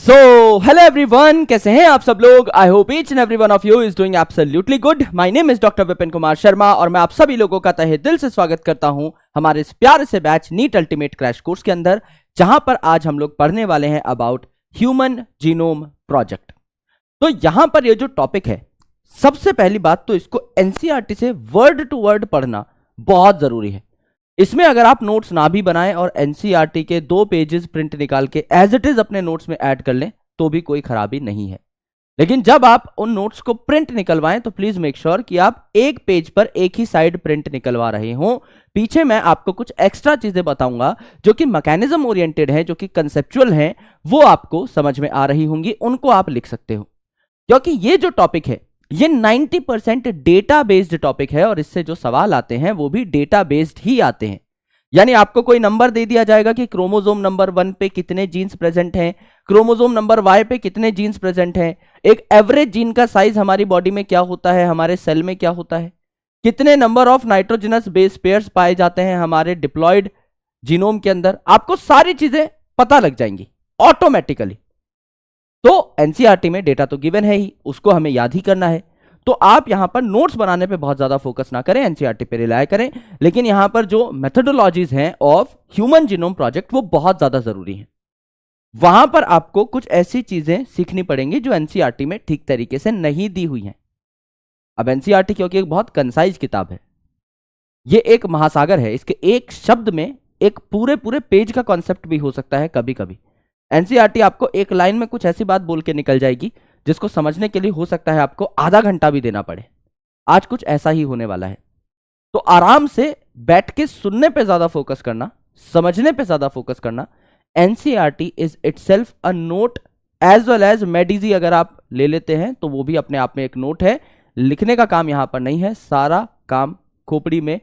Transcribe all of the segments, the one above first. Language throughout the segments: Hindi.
सो हेलो एवरीवन, कैसे हैं आप सब लोग। I hope each and every one of you is doing absolutely good. My name is doctor Vipin Kumar Sharma और मैं आप सभी लोगों का तहे दिल से स्वागत करता हूं हमारे इस प्यारे से batch NEET ultimate crash course के अंदर, जहां पर आज हम लोग पढ़ने वाले हैं अबाउट ह्यूमन जीनोम प्रोजेक्ट। तो यहां पर ये जो टॉपिक है, सबसे पहली बात तो इसको एनसीईआरटी से वर्ड टू वर्ड पढ़ना बहुत जरूरी है। इसमें अगर आप नोट्स ना भी बनाएं और एनसीईआरटी के 2 पेजेस प्रिंट निकाल के एज इट इज अपने नोट्स में ऐड कर लें तो भी कोई खराबी नहीं है। लेकिन जब आप उन नोट्स को प्रिंट निकलवाएं तो प्लीज मेक श्योर कि आप एक पेज पर एक ही साइड प्रिंट निकलवा रहे हो। पीछे मैं आपको कुछ एक्स्ट्रा चीजें बताऊंगा जो कि मैकेनिज्म ओरिएंटेड है, जो कि कंसेप्चुअल है, वो आपको समझ में आ रही होंगी, उनको आप लिख सकते हो। क्योंकि ये जो टॉपिक है ये 90% डेटा बेस्ड टॉपिक है और इससे जो सवाल आते हैं वो भी डेटा बेस्ड ही आते हैं। यानी आपको कोई नंबर दे दिया जाएगा कि क्रोमोसोम नंबर 1 पे कितने जीन्स प्रेजेंट हैं, क्रोमोसोम नंबर Y पे कितने जीन्स प्रेजेंट हैं, एक एवरेज जीन का साइज हमारी बॉडी में क्या होता है, हमारे सेल में क्या होता है, कितने number of nitrogenous base pairs पाए जाते हैं हमारे डिप्लॉयड जीनोम के अंदर, आपको सारी चीजें पता लग जाएंगी ऑटोमेटिकली। तो एनसीईआरटी में डेटा तो गिवन है ही, उसको हमें याद ही करना है। तो आप यहां पर नोट्स बनाने पे बहुत ज्यादा फोकस ना करें, एनसीईआरटी पे रिलाय करें। लेकिन यहां पर जो मेथोडोलॉजीज हैं ऑफ ह्यूमन जीनोम प्रोजेक्ट वो बहुत ज्यादा जरूरी हैं। वहां पर आपको कुछ ऐसी चीजें सीखनी पड़ेंगी जो एनसीईआरटी में ठीक तरीके से नहीं दी हुई हैं। अब एनसीईआरटी क्योंकि एक बहुत कंसाइज किताब है, ये एक महासागर है, इसके एक शब्द में एक पूरे पेज का कॉन्सेप्ट भी हो सकता है। कभी कभी एनसीईआरटी आपको एक लाइन में कुछ ऐसी बात बोल के निकल जाएगी जिसको समझने के लिए हो सकता है आपको आधा घंटा भी देना पड़े। आज कुछ ऐसा ही होने वाला है। तो आराम से बैठ के सुनने पे ज्यादा फोकस करना, समझने पे ज्यादा फोकस करना। NCERT is itself a note as well as मेडिजी अगर आप ले लेते हैं तो वो भी अपने आप में एक नोट है। लिखने का काम यहां पर नहीं है, सारा काम खोपड़ी में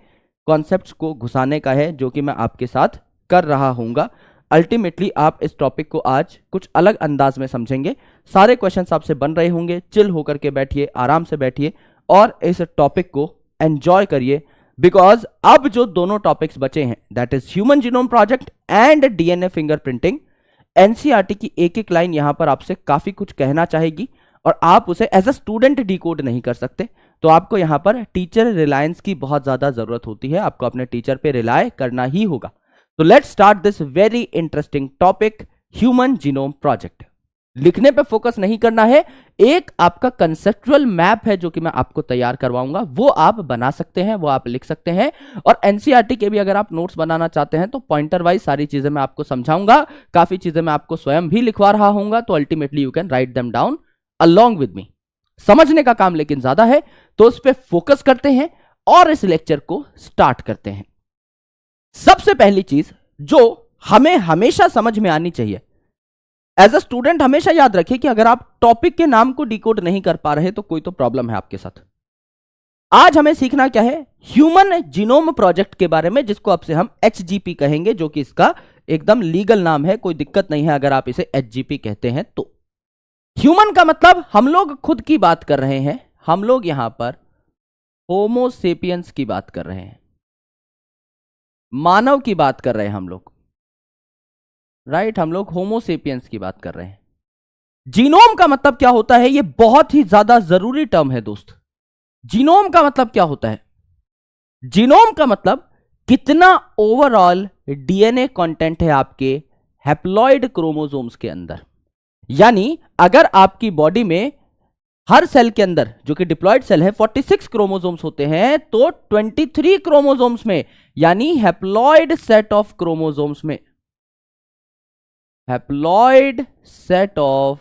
कॉन्सेप्ट्स को घुसाने का है, जो कि मैं आपके साथ कर रहा हूंगा। अल्टीमेटली आप इस टॉपिक को आज कुछ अलग अंदाज में समझेंगे। सारे क्वेश्चंस आपसे बन रहे होंगे, चिल होकर के बैठिए, आराम से बैठिए और इस टॉपिक को एंजॉय करिए। बिकॉज अब जो दोनों टॉपिक्स बचे हैं, that is human genome project and DNA fingerprinting, NCERT की एक एक लाइन यहां पर आपसे काफी कुछ कहना चाहेगी और आप उसे एज अ स्टूडेंट डिकोड नहीं कर सकते। तो आपको यहां पर टीचर रिलायंस की बहुत ज्यादा जरूरत होती है, आपको अपने टीचर पे रिलाय करना ही होगा। तो let's start this very interesting topic, human genome project. लिखने पे फोकस नहीं करना है, एक आपका कंसेप्चुअल मैप है जो कि मैं आपको तैयार करवाऊंगा, वो आप बना सकते हैं, वो आप लिख सकते हैं। और एनसीईआरटी के भी अगर आप नोट्स बनाना चाहते हैं तो पॉइंटर वाइज सारी चीजें मैं आपको समझाऊंगा, काफी चीजें मैं आपको स्वयं भी लिखवा रहा हूंगा। तो ultimately you can write them down along with me. समझने का काम लेकिन ज्यादा है, तो उस पर फोकस करते हैं और इस लेक्चर को स्टार्ट करते हैं। सबसे पहली चीज जो हमें हमेशा समझ में आनी चाहिए, एज अ स्टूडेंट हमेशा याद रखिए कि अगर आप टॉपिक के नाम को डिकोड नहीं कर पा रहे तो कोई तो प्रॉब्लम है आपके साथ। आज हमें सीखना क्या है, ह्यूमन जीनोम प्रोजेक्ट के बारे में, जिसको अब से हम एचजीपी कहेंगे, जो कि इसका एकदम लीगल नाम है। कोई दिक्कत नहीं है अगर आप इसे एचजीपी कहते हैं तो। ह्यूमन का मतलब हम लोग खुद की बात कर रहे हैं, हम लोग यहां पर होमो सेपियंस की बात कर रहे हैं, मानव की बात कर रहे हैं हम लोग, राइट? हम लोग होमो सेपियंस की बात कर रहे हैं। जीनोम का मतलब क्या होता है, ये बहुत ही ज्यादा जरूरी टर्म है दोस्त। जीनोम का मतलब क्या होता है? जीनोम का मतलब कितना ओवरऑल डीएनए कंटेंट है आपके हैप्लॉइड क्रोमोसोम्स के अंदर। यानी अगर आपकी बॉडी में हर सेल के अंदर, जो कि डिप्लॉयड सेल है, 46 क्रोमोसोम्स होते हैं, तो 23 क्रोमोसोम्स में, यानी हैप्लॉइड सेट ऑफ क्रोमोसोम्स में, हैप्लॉइड सेट ऑफ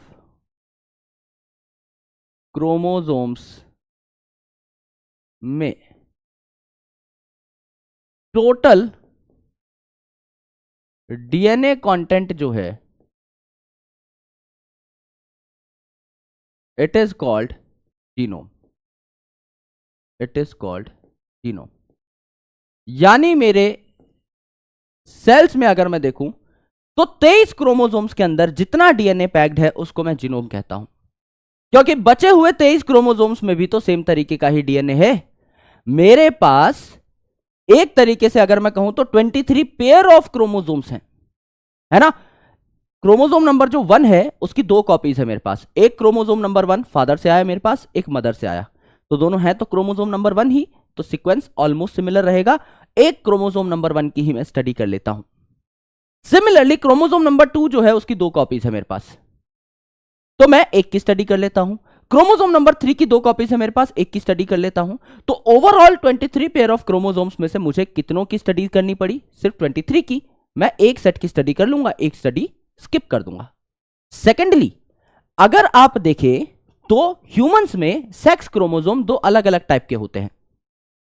क्रोमोसोम्स में टोटल डीएनए कंटेंट जो है, it is called genome. It is called genome. यानी मेरे सेल्स में अगर मैं देखूं तो 23 क्रोमोसोम्स के अंदर जितना डीएनए पैक्ड है उसको मैं जीनोम कहता हूं। क्योंकि बचे हुए 23 क्रोमोसोम्स में भी तो सेम तरीके का ही डीएनए है। मेरे पास एक तरीके से अगर मैं कहूं तो 23 पेयर ऑफ क्रोमोसोम्स हैं, है ना? क्रोमोसोम नंबर जो 1 है उसकी 2 कॉपीज है मेरे पास। एक क्रोमोसोम नंबर 1 फादर से आया मेरे पास, एक मदर से आया, तो दोनों है तो क्रोमोसोम नंबर 1 ही, तो सीक्वेंस ऑलमोस्ट सिमिलर रहेगा। एक क्रोमोसोम नंबर 1 की ही मैं स्टडी कर लेता हूं। सिमिलरली क्रोमोसोम नंबर 2 जो है उसकी 2 कॉपीज है मेरे पास, तो मैं एक की स्टडी कर लेता हूं। क्रोमोसोम नंबर 3 की 2 कॉपीज है मेरे पास, एक की स्टडी कर लेता हूं। तो ओवरऑल 23 पेयर ऑफ क्रोमोसोम्स में से मुझे कितनों की स्टडी करनी पड़ी? सिर्फ 23 की। मैं एक सेट की स्टडी कर लूंगा, एक स्टडी स्किप कर दूंगा। सेकेंडली, अगर आप देखें तो ह्यूमंस में सेक्स क्रोमोसोम 2 अलग अलग टाइप के होते हैं,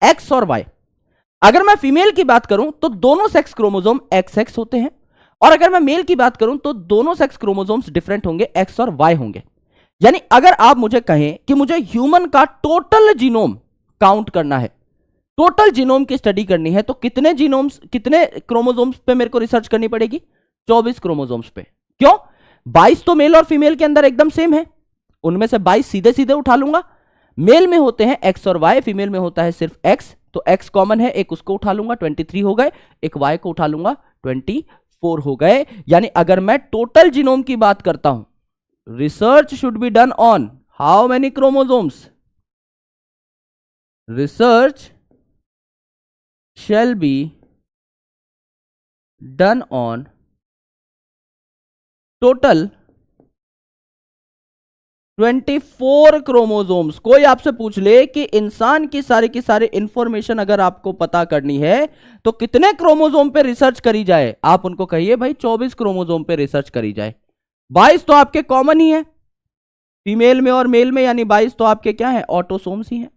एक्स और वाई। अगर मैं फीमेल की बात करूं तो दोनों सेक्स क्रोमोसोम XX होते हैं, और अगर मैं मेल की बात करूं तो दोनों सेक्स क्रोमोसोम्स डिफरेंट होंगे, एक्स और वाई होंगे। यानी अगर आप मुझे कहें कि मुझे ह्यूमन का टोटल जीनोम काउंट करना है, टोटल जीनोम की स्टडी करनी है, तो कितने जीनोम्स, कितने क्रोमोसोम्स पे मेरे को रिसर्च करनी पड़ेगी? 24 क्रोमोसोम्स पे। क्यों? 22 तो मेल और फीमेल के अंदर एकदम सेम है, उनमें से 22 सीधे सीधे उठा लूंगा। मेल में होते हैं एक्स और वाई, फीमेल में होता है सिर्फ एक्स, तो एक्स कॉमन है, एक उसको उठा लूंगा 23 हो गए, एक वाई को उठा लूंगा 24 हो गए। यानी अगर मैं टोटल जीनोम की बात करता हूं, research should be done on how many chromosomes? Research shall be done on total 24 chromosomes. कोई आपसे पूछ ले कि इंसान की सारी इंफॉर्मेशन अगर आपको पता करनी है तो कितने क्रोमोसोम पे रिसर्च करी जाए, आप उनको कहिए भाई 24 क्रोमोसोम पे रिसर्च करी जाए। 22 तो आपके कॉमन ही है फीमेल में और मेल में, यानी 22 तो आपके क्या है? ऑटोसोम्स ही है।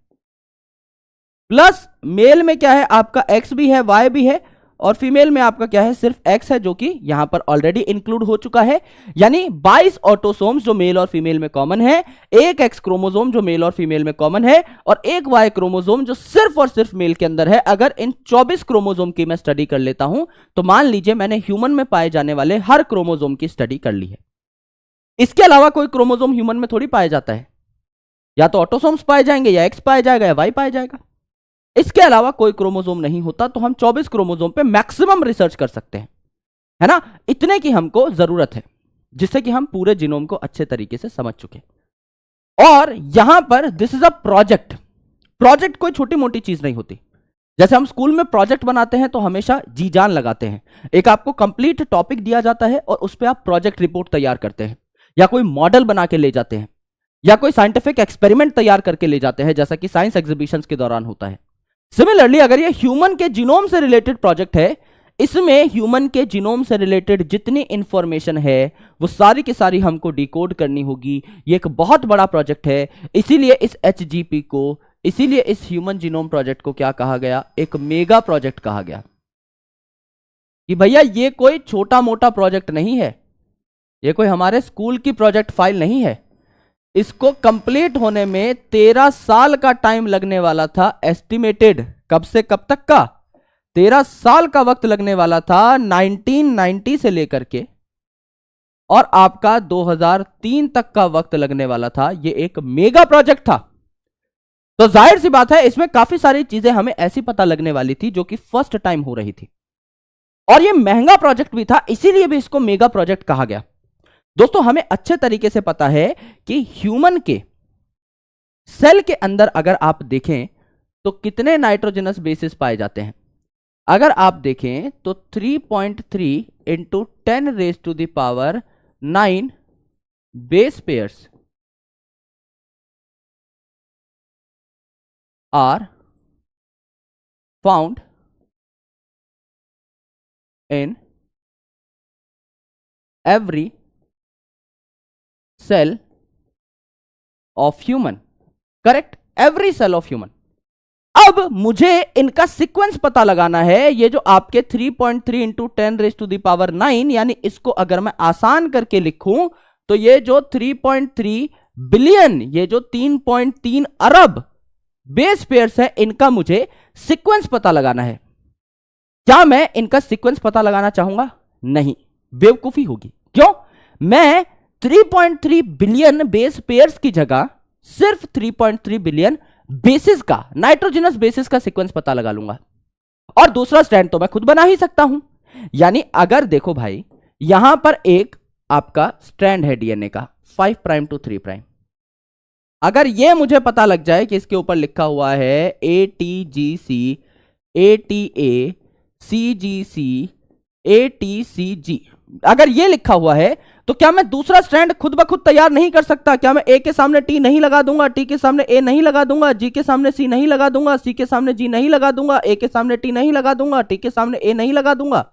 प्लस मेल में क्या है आपका? एक्स भी है, वाई भी है, और फीमेल में आपका क्या है? सिर्फ एक्स है, जो कि यहां पर ऑलरेडी इंक्लूड हो चुका है। यानी 22 ऑटोसोम्स जो मेल और फीमेल में कॉमन है, एक एक्स क्रोमोसोम जो मेल और फीमेल में कॉमन है, और एक वाई क्रोमोसोम जो सिर्फ और सिर्फ मेल के अंदर है। अगर इन 24 क्रोमोसोम की मैं स्टडी कर लेता हूं तो मान लीजिए मैंने ह्यूमन में पाए जाने वाले हर क्रोमोसोम की स्टडी कर ली है। इसके अलावा कोई क्रोमोसोम ह्यूमन में थोड़ी पाया जाता है, या तो ऑटोसोम्स पाए जाएंगे, या एक्स पाया जाएगा, या वाई पाया जाएगा। इसके अलावा कोई क्रोमोसोम नहीं होता, तो हम 24 क्रोमोसोम पे मैक्सिमम रिसर्च कर सकते हैं, है ना? इतने की हमको जरूरत है जिससे कि हम पूरे जीनोम को अच्छे तरीके से समझ चुके। और यहां पर this is a project. Project कोई छोटी मोटी चीज नहीं होती। जैसे हम स्कूल में प्रोजेक्ट बनाते हैं तो हमेशा जी जान लगाते हैं। एक आपको कंप्लीट टॉपिक दिया जाता है और उस पर आप प्रोजेक्ट रिपोर्ट तैयार करते हैं, या कोई मॉडल बना के ले जाते हैं, या कोई साइंटिफिक एक्सपेरिमेंट तैयार करके ले जाते हैं, जैसा कि साइंस एग्जीबिशंस के दौरान होता है। सिमिलरली अगर ये ह्यूमन के जीनोम से रिलेटेड प्रोजेक्ट है, इसमें ह्यूमन के जीनोम से रिलेटेड जितनी इंफॉर्मेशन है वो सारी की सारी हमको डिकोड करनी होगी। ये एक बहुत बड़ा प्रोजेक्ट है, इसीलिए इस HGP को, इसीलिए इस ह्यूमन जीनोम प्रोजेक्ट को क्या कहा गया? एक मेगा प्रोजेक्ट कहा गया। कि भैया ये कोई छोटा मोटा प्रोजेक्ट नहीं है, ये कोई हमारे स्कूल की प्रोजेक्ट फाइल नहीं है। इसको कंप्लीट होने में 13 साल का टाइम लगने वाला था, एस्टिमेटेड। कब से कब तक का? 13 साल का वक्त लगने वाला था, 1990 से लेकर के, और आपका 2003 तक का वक्त लगने वाला था। ये एक मेगा प्रोजेक्ट था, तो जाहिर सी बात है इसमें काफी सारी चीजें हमें ऐसी पता लगने वाली थी जो कि फर्स्ट टाइम हो रही थी, और ये महंगा प्रोजेक्ट भी था, इसीलिए भी इसको मेगा प्रोजेक्ट कहा गया। दोस्तों हमें अच्छे तरीके से पता है कि ह्यूमन के सेल के अंदर अगर आप देखें तो कितने नाइट्रोजनस बेसिस पाए जाते हैं। अगर आप देखें तो 3.3 into 10⁻⁹ base pairs are found in every cell of human. Correct? Every cell of human. अब मुझे इनका सीक्वेंस पता लगाना है। ये जो आपके 3.3 इंटू 10⁻⁹ यानी इसको अगर मैं आसान करके लिखूं तो ये जो 3.3 बिलियन, ये जो 3.3 अरब बेस पेयर्स है, इनका मुझे सीक्वेंस पता लगाना है। क्या मैं इनका सीक्वेंस पता लगाना चाहूंगा? नहीं, बेवकूफी होगी। क्यों? मैं 3.3 बिलियन बेस पेयर्स की जगह सिर्फ 3.3 बिलियन बेसिस का, नाइट्रोजनस बेसिस का सीक्वेंस पता लगा लूंगा, और दूसरा स्ट्रैंड तो मैं खुद बना ही सकता हूं। यानी अगर देखो भाई, यहां पर एक आपका स्ट्रैंड है डीएनए का 5 प्राइम टू 3 प्राइम। अगर ये मुझे पता लग जाए कि इसके ऊपर लिखा हुआ है ATGC ATA CGC ATCG, अगर ये लिखा हुआ है तो क्या मैं दूसरा स्ट्रैंड खुद ब खुद तैयार नहीं कर सकता? क्या मैं ए के सामने टी नहीं लगा दूंगा, टी के सामने ए नहीं लगा दूंगा, जी के सामने सी नहीं लगा दूंगा, सी के सामने जी नहीं लगा दूंगा, ए के सामने टी नहीं लगा दूंगा, टी के सामने ए नहीं लगा दूंगा?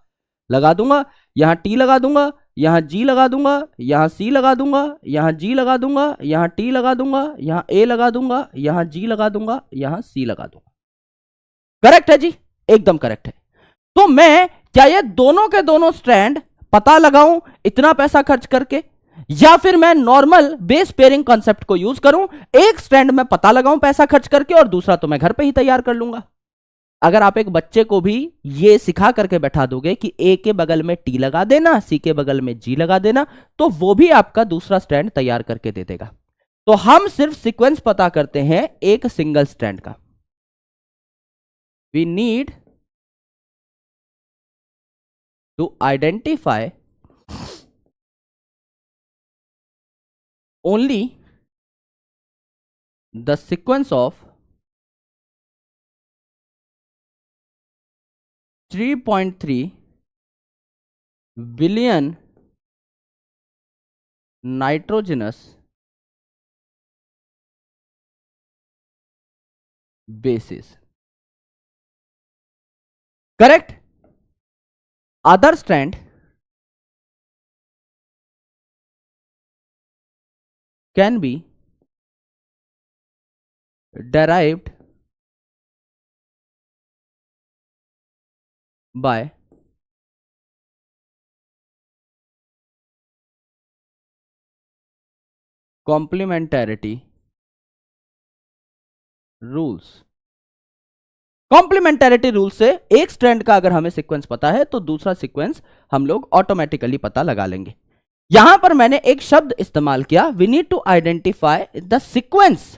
लगा दूंगा। यहां टी लगा दूंगा, यहां जी लगा दूंगा, यहां सी लगा दूंगा, यहां जी लगा दूंगा, यहां टी लगा दूंगा, यहां ए लगा दूंगा, यहां जी लगा दूंगा, यहां सी लगा दूंगा। करेक्ट है जी, एकदम करेक्ट है। तो मैं क्या ये दोनों के दोनों स्ट्रैंड पता लगाऊं इतना पैसा खर्च करके, या फिर मैं नॉर्मल बेस पेयरिंग कॉन्सेप्ट को यूज करूं, एक स्ट्रैंड में पता लगाऊं पैसा खर्च करके और दूसरा तो मैं घर पे ही तैयार कर लूंगा? अगर आप एक बच्चे को भी ये सिखा करके बैठा दोगे कि ए के बगल में टी लगा देना, सी के बगल में जी लगा देना, तो वो भी आपका दूसरा स्ट्रैंड तैयार करके दे देगा। तो हम सिर्फ सीक्वेंस पता करते हैं एक सिंगल स्ट्रैंड का। We need to identify only the sequence of 3.3 billion nitrogenous bases. Correct? Other strand can be derived by complementarity rules. Complementarity rule से एक स्ट्रैंड का अगर हमें सीक्वेंस पता है तो दूसरा सीक्वेंस हम लोग ऑटोमेटिकली पता लगा लेंगे। यहां पर मैंने एक शब्द इस्तेमाल किया, we need to identify the sequence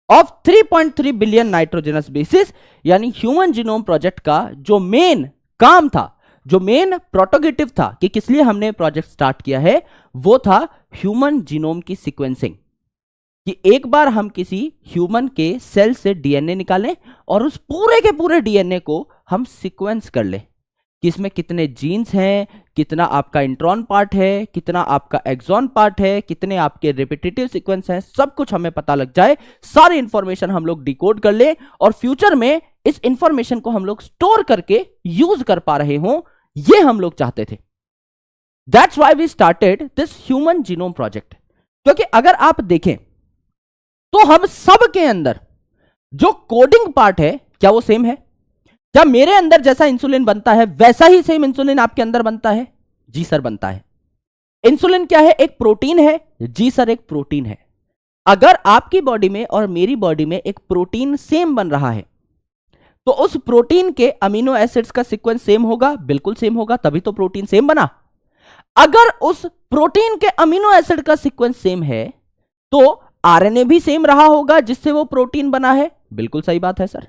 of 3.3 billion nitrogenous bases, यानी ह्यूमन जीनोम प्रोजेक्ट का जो मेन काम था, जो मेन प्रोटोगेटिव था कि किस लिए हमने प्रोजेक्ट स्टार्ट किया है, वो था ह्यूमन जीनोम की सीक्वेंसिंग। कि एक बार हम किसी ह्यूमन के सेल से डीएनए निकालें और उस पूरे के पूरे डीएनए को हम सीक्वेंस कर लें कि इसमें कितने जीन्स हैं, कितना आपका इंट्रॉन पार्ट है, कितना आपका एक्सॉन पार्ट है, कितने आपके रिपीटेटिव सीक्वेंस हैं, सब कुछ हमें पता लग जाए, सारी इंफॉर्मेशन हम लोग डिकोड कर लें और फ्यूचर में इस इंफॉर्मेशन को हम लोग स्टोर करके यूज कर पा रहे हों, ये हम लोग चाहते थे। That's why we started this human genome project. क्योंकि अगर आप देखें तो हम सब के अंदर जो कोडिंग पार्ट है, क्या वो सेम है? क्या मेरे अंदर जैसा इंसुलिन बनता है वैसा ही सेम इंसुलिन आपके अंदर बनता है? जी सर, बनता है। इंसुलिन क्या है? एक प्रोटीन है। जी सर, एक प्रोटीन है। अगर आपकी बॉडी में और मेरी बॉडी में एक प्रोटीन सेम बन रहा है तो उस प्रोटीन के अमीनो एसिड्स का सीक्वेंस सेम होगा? बिल्कुल सेम होगा, तभी तो प्रोटीन सेम बना। अगर उस प्रोटीन के अमीनो एसिड का सीक्वेंस सेम है तो आरएनए भी सेम रहा होगा जिससे वो प्रोटीन बना है। बिल्कुल सही बात है सर।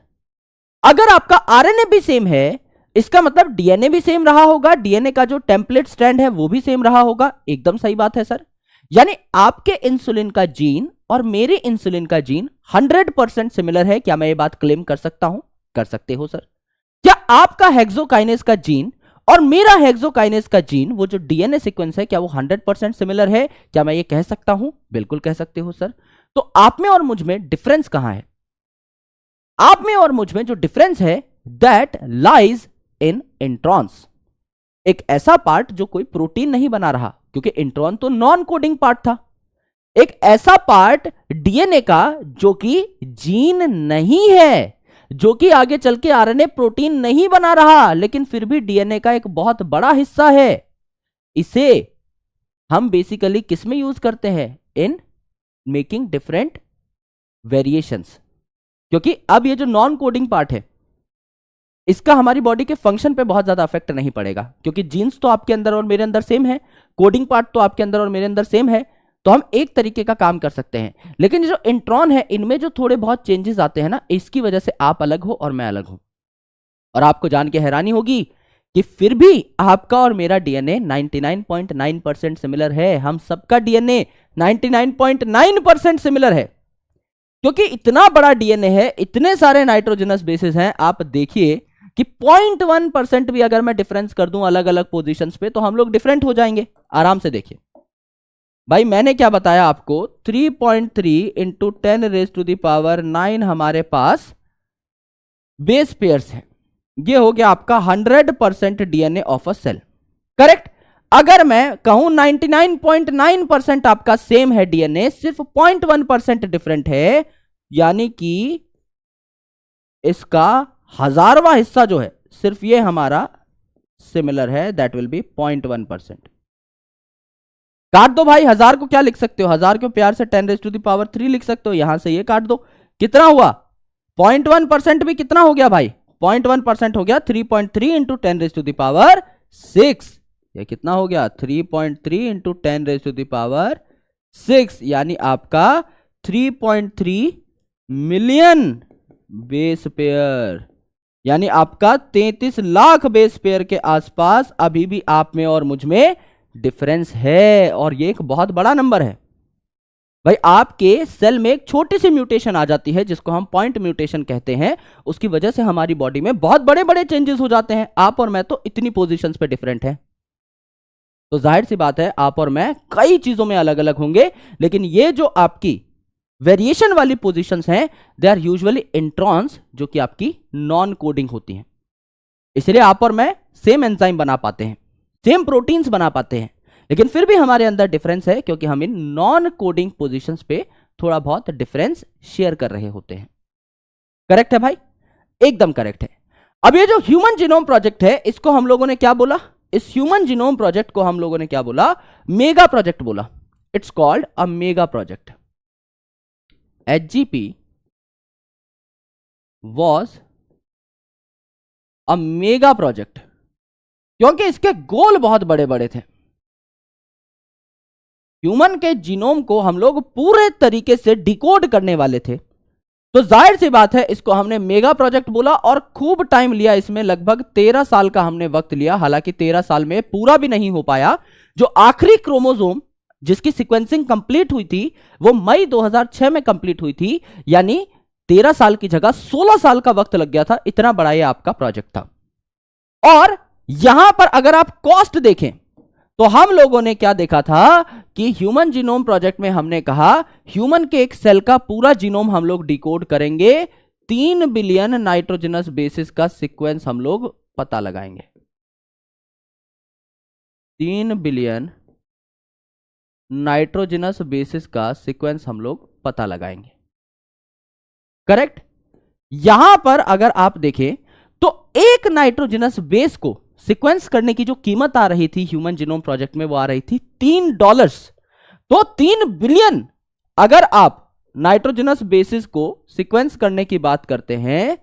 अगर आपका आरएनए भी सेम है, इसका मतलब डीएनए भी सेम रहा होगा, डीएनए का जो टेम्पलेट स्ट्रैंड है वो भी सेम रहा होगा। एकदम सही बात है सर। यानी आपके इंसुलिन का जीन और मेरे इंसुलिन का जीन 100% सिमिलर है। क्या मैं ये बात क्लेम कर सकता हूं? कर सकते हो सर। क्या आपका हेक्सोकाइनेस का जीन और मेरा हेक्सोकाइनेस का जीन, वो जो डीएनए सीक्वेंस है, क्या वो 100% सिमिलर है? क्या मैं ये कह सकता हूं? बिल्कुल कह सकते हो सर। तो आप में और मुझ में डिफरेंस कहां है? आप में और मुझ में जो डिफरेंस है, दैट लाइज इन इंट्रॉन्स। एक ऐसा पार्ट जो कोई प्रोटीन नहीं बना रहा, क्योंकि इंट्रॉन तो नॉन कोडिंग पार्ट था। एक ऐसा पार्ट डीएनए का जो कि जीन नहीं है, जो कि आगे चल के आरएनए प्रोटीन नहीं बना रहा, लेकिन फिर भी डीएनए का एक बहुत बड़ा हिस्सा है। इसे हम बेसिकली किस में यूज करते हैं? In making different variations. क्योंकि अब ये जो नॉन कोडिंग पार्ट है, इसका हमारी बॉडी के फंक्शन पे बहुत ज्यादा इफेक्ट नहीं पड़ेगा, क्योंकि जीन्स तो आपके अंदर और मेरे अंदर सेम है, कोडिंग पार्ट तो आपके अंदर और मेरे अंदर सेम है, तो हम एक तरीके का काम कर सकते हैं। लेकिन जो इंट्रॉन है, इनमें जो थोड़े बहुत चेंजेस आते हैं ना, इसकी वजह से आप अलग हो और मैं अलग हूं। और आपको जान के हैरानी होगी कि फिर भी आपका और मेरा डीएनए 99.9% सिमिलर है। हम सबका डीएनए 99.9% सिमिलर है, क्योंकि इतना बड़ा डीएनए है, इतने सारे नाइट्रोजनस बेसिस हैं। आप देखिए कि 0.1% भी अगर मैं डिफरेंस कर दूं अलग अलग पोजीशंस पे तो हम लोग डिफरेंट हो जाएंगे। आराम से देखिए भाई, मैंने क्या बताया आपको, 3.3 इंटू 10⁻⁹ हमारे पास बेस पेयर्स हैं। ये हो गया आपका 100% DNA of a cell, correct. अगर मैं कहूं 99.9% आपका सेम है डीएनए, सिर्फ 0.1% डिफरेंट है, यानी कि इसका 1000वां हिस्सा जो है सिर्फ ये हमारा सिमिलर है, दैट विल बी 0.1%। काट दो भाई, 1000 को क्या लिख सकते हो, 1000 को प्यार से 10⁻³ लिख सकते हो, यहां से ये काट दो, कितना हुआ 0.1% भी कितना हो गया भाई, 0.1% हो गया 3.3 इंटू 10⁻⁶। ये कितना हो गया 3.3 इंटू 10⁻⁶, यानी आपका 3.3 मिलियन बेस पेयर, यानी आपका 33 लाख बेस पेयर के आसपास अभी भी आप में और मुझ में डिफरेंस है। और ये एक बहुत बड़ा नंबर है भाई। आपके सेल में एक छोटी सी म्यूटेशन आ जाती है जिसको हम पॉइंट म्यूटेशन कहते हैं, उसकी वजह से हमारी बॉडी में बहुत बड़े बड़े चेंजेस हो जाते हैं। आप और मैं तो इतनी पोजीशंस पे डिफरेंट हैं, तो जाहिर सी बात है आप और मैं कई चीजों में अलग अलग होंगे, लेकिन ये जो आपकी वेरिएशन वाली पोजीशंस हैं, दे आर यूजुअली इंट्रॉन्स, जो कि आपकी नॉन कोडिंग होती हैं। इसलिए आप और मैं सेम एंजाइम बना पाते हैं, सेम प्रोटीन्स बना पाते हैं, लेकिन फिर भी हमारे अंदर डिफरेंस है, क्योंकि हम इन नॉन कोडिंग पोजीशंस पे थोड़ा बहुत डिफरेंस शेयर कर रहे होते हैं। करेक्ट है भाई, एकदम करेक्ट है। अब ये जो ह्यूमन जीनोम प्रोजेक्ट है, इसको हम लोगों ने क्या बोला, इस ह्यूमन जीनोम प्रोजेक्ट को हम लोगों ने क्या बोला, मेगा प्रोजेक्ट बोला। It's called a mega project. HGP was a mega project, क्योंकि इसके गोल बहुत बड़े बड़े थे। ह्यूमन के जीनोम को हम लोग पूरे तरीके से डिकोड करने वाले थे, तो जाहिर सी बात है इसको हमने मेगा प्रोजेक्ट बोला। और खूब टाइम लिया इसमें, लगभग 13 साल का हमने वक्त लिया। हालांकि 13 साल में पूरा भी नहीं हो पाया। जो आखिरी क्रोमोसोम जिसकी सीक्वेंसिंग कंप्लीट हुई थी वो मई 2006 में कंप्लीट हुई थी, यानी 13 साल की जगह 16 साल का वक्त लग गया था। इतना बड़ा ये आपका प्रोजेक्ट था। और यहां पर अगर आप कॉस्ट देखें तो हम लोगों ने क्या देखा था कि ह्यूमन जीनोम प्रोजेक्ट में हमने कहा ह्यूमन के एक सेल का पूरा जीनोम हम लोग डिकोड करेंगे, 3 बिलियन नाइट्रोजनस बेसिस का सीक्वेंस हम लोग पता लगाएंगे। 3 बिलियन नाइट्रोजनस बेसिस का सीक्वेंस हम लोग पता लगाएंगे, करेक्ट। यहां पर अगर आप देखें तो एक नाइट्रोजनस बेस को सीक्वेंस करने की जो कीमत आ रही थी ह्यूमन जीनोम प्रोजेक्ट में, वो आ रही थी $3। तो 3 बिलियन अगर आप नाइट्रोजनस बेसिस को सीक्वेंस करने की बात करते हैं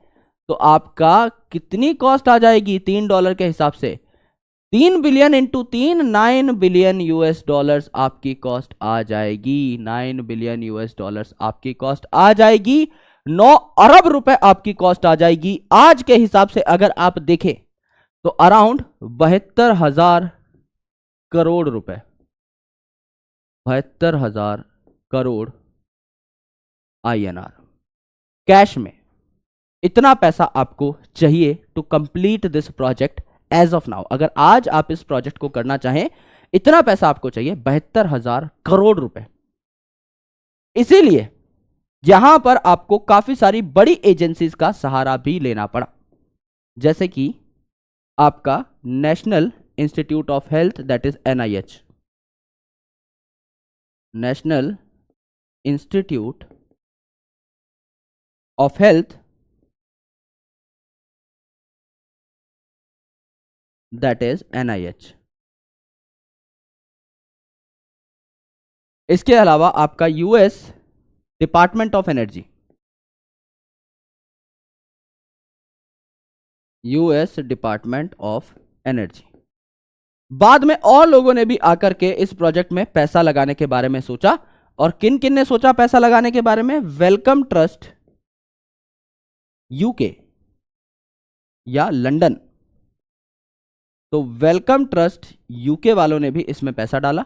तो आपका कितनी कॉस्ट आ जाएगी $3 के हिसाब से, 3 बिलियन इंटू 3, 9 बिलियन US आपकी कॉस्ट आ जाएगी। 9 बिलियन US आपकी कॉस्ट आ जाएगी। 9 अरब रुपए आपकी कॉस्ट आ जाएगी। आज के हिसाब से अगर आप देखें तो अराउंड 72,000 करोड़ रुपए, 72,000 करोड़ INR कैश में। इतना पैसा आपको चाहिए to complete this project as of now. अगर आज आप इस प्रोजेक्ट को करना चाहें, इतना पैसा आपको चाहिए, 72,000 करोड़ रुपए। इसीलिए यहां पर आपको काफी सारी बड़ी एजेंसीज का सहारा भी लेना पड़ा, जैसे कि आपका national institute of health, that is NIH, national institute of health, that is NIH। इसके अलावा आपका US department of energy, US department of energy. बाद में और लोगों ने भी आकर के इस प्रोजेक्ट में पैसा लगाने के बारे में सोचा। और किन किन ने सोचा पैसा लगाने के बारे में? वेलकम ट्रस्ट UK या लंदन, तो वेलकम ट्रस्ट यूके वालों ने भी इसमें पैसा डाला,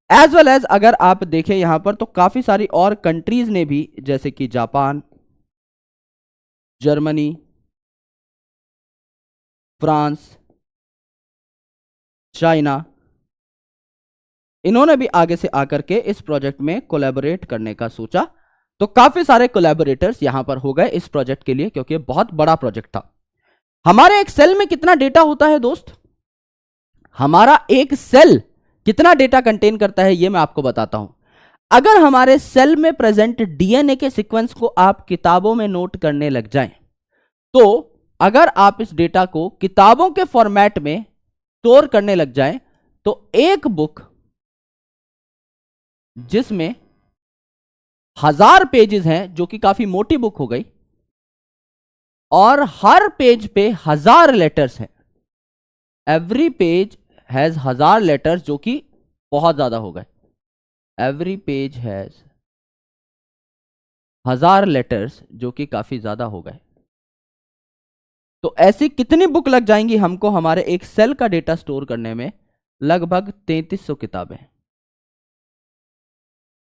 एज वेल एज अगर आप देखें यहां पर तो काफी सारी और कंट्रीज ने भी, जैसे कि जापान, जर्मनी, फ्रांस, चाइना, इन्होंने भी आगे से आकर के इस प्रोजेक्ट में कोलैबोरेट करने का सोचा। तो काफी सारे कोलैबोरेटर्स यहां पर हो गए इस प्रोजेक्ट के लिए, क्योंकि बहुत बड़ा प्रोजेक्ट था। हमारे एक सेल में कितना डेटा होता है दोस्त? हमारा एक सेल कितना डेटा कंटेन करता है ये मैं आपको बताता हूं। अगर हमारे सेल में प्रेजेंट डीएनए के सीक्वेंस को आप किताबों में नोट करने लग जाएं, तो अगर आप इस डेटा को किताबों के फॉर्मेट में स्टोर करने लग जाएं, तो एक बुक जिसमें 1000 पेजेस हैं, जो कि काफी मोटी बुक हो गई, और हर पेज पे 1000 लेटर्स हैं, एवरी पेज हैज 1000 लेटर्स, जो कि बहुत ज्यादा हो गए। एवरी पेज हैज 1000 लेटर्स, जो कि काफी ज्यादा हो गए। तो ऐसी कितनी बुक लग जाएंगी हमको हमारे एक सेल का डेटा स्टोर करने में? लगभग 3300 किताबें,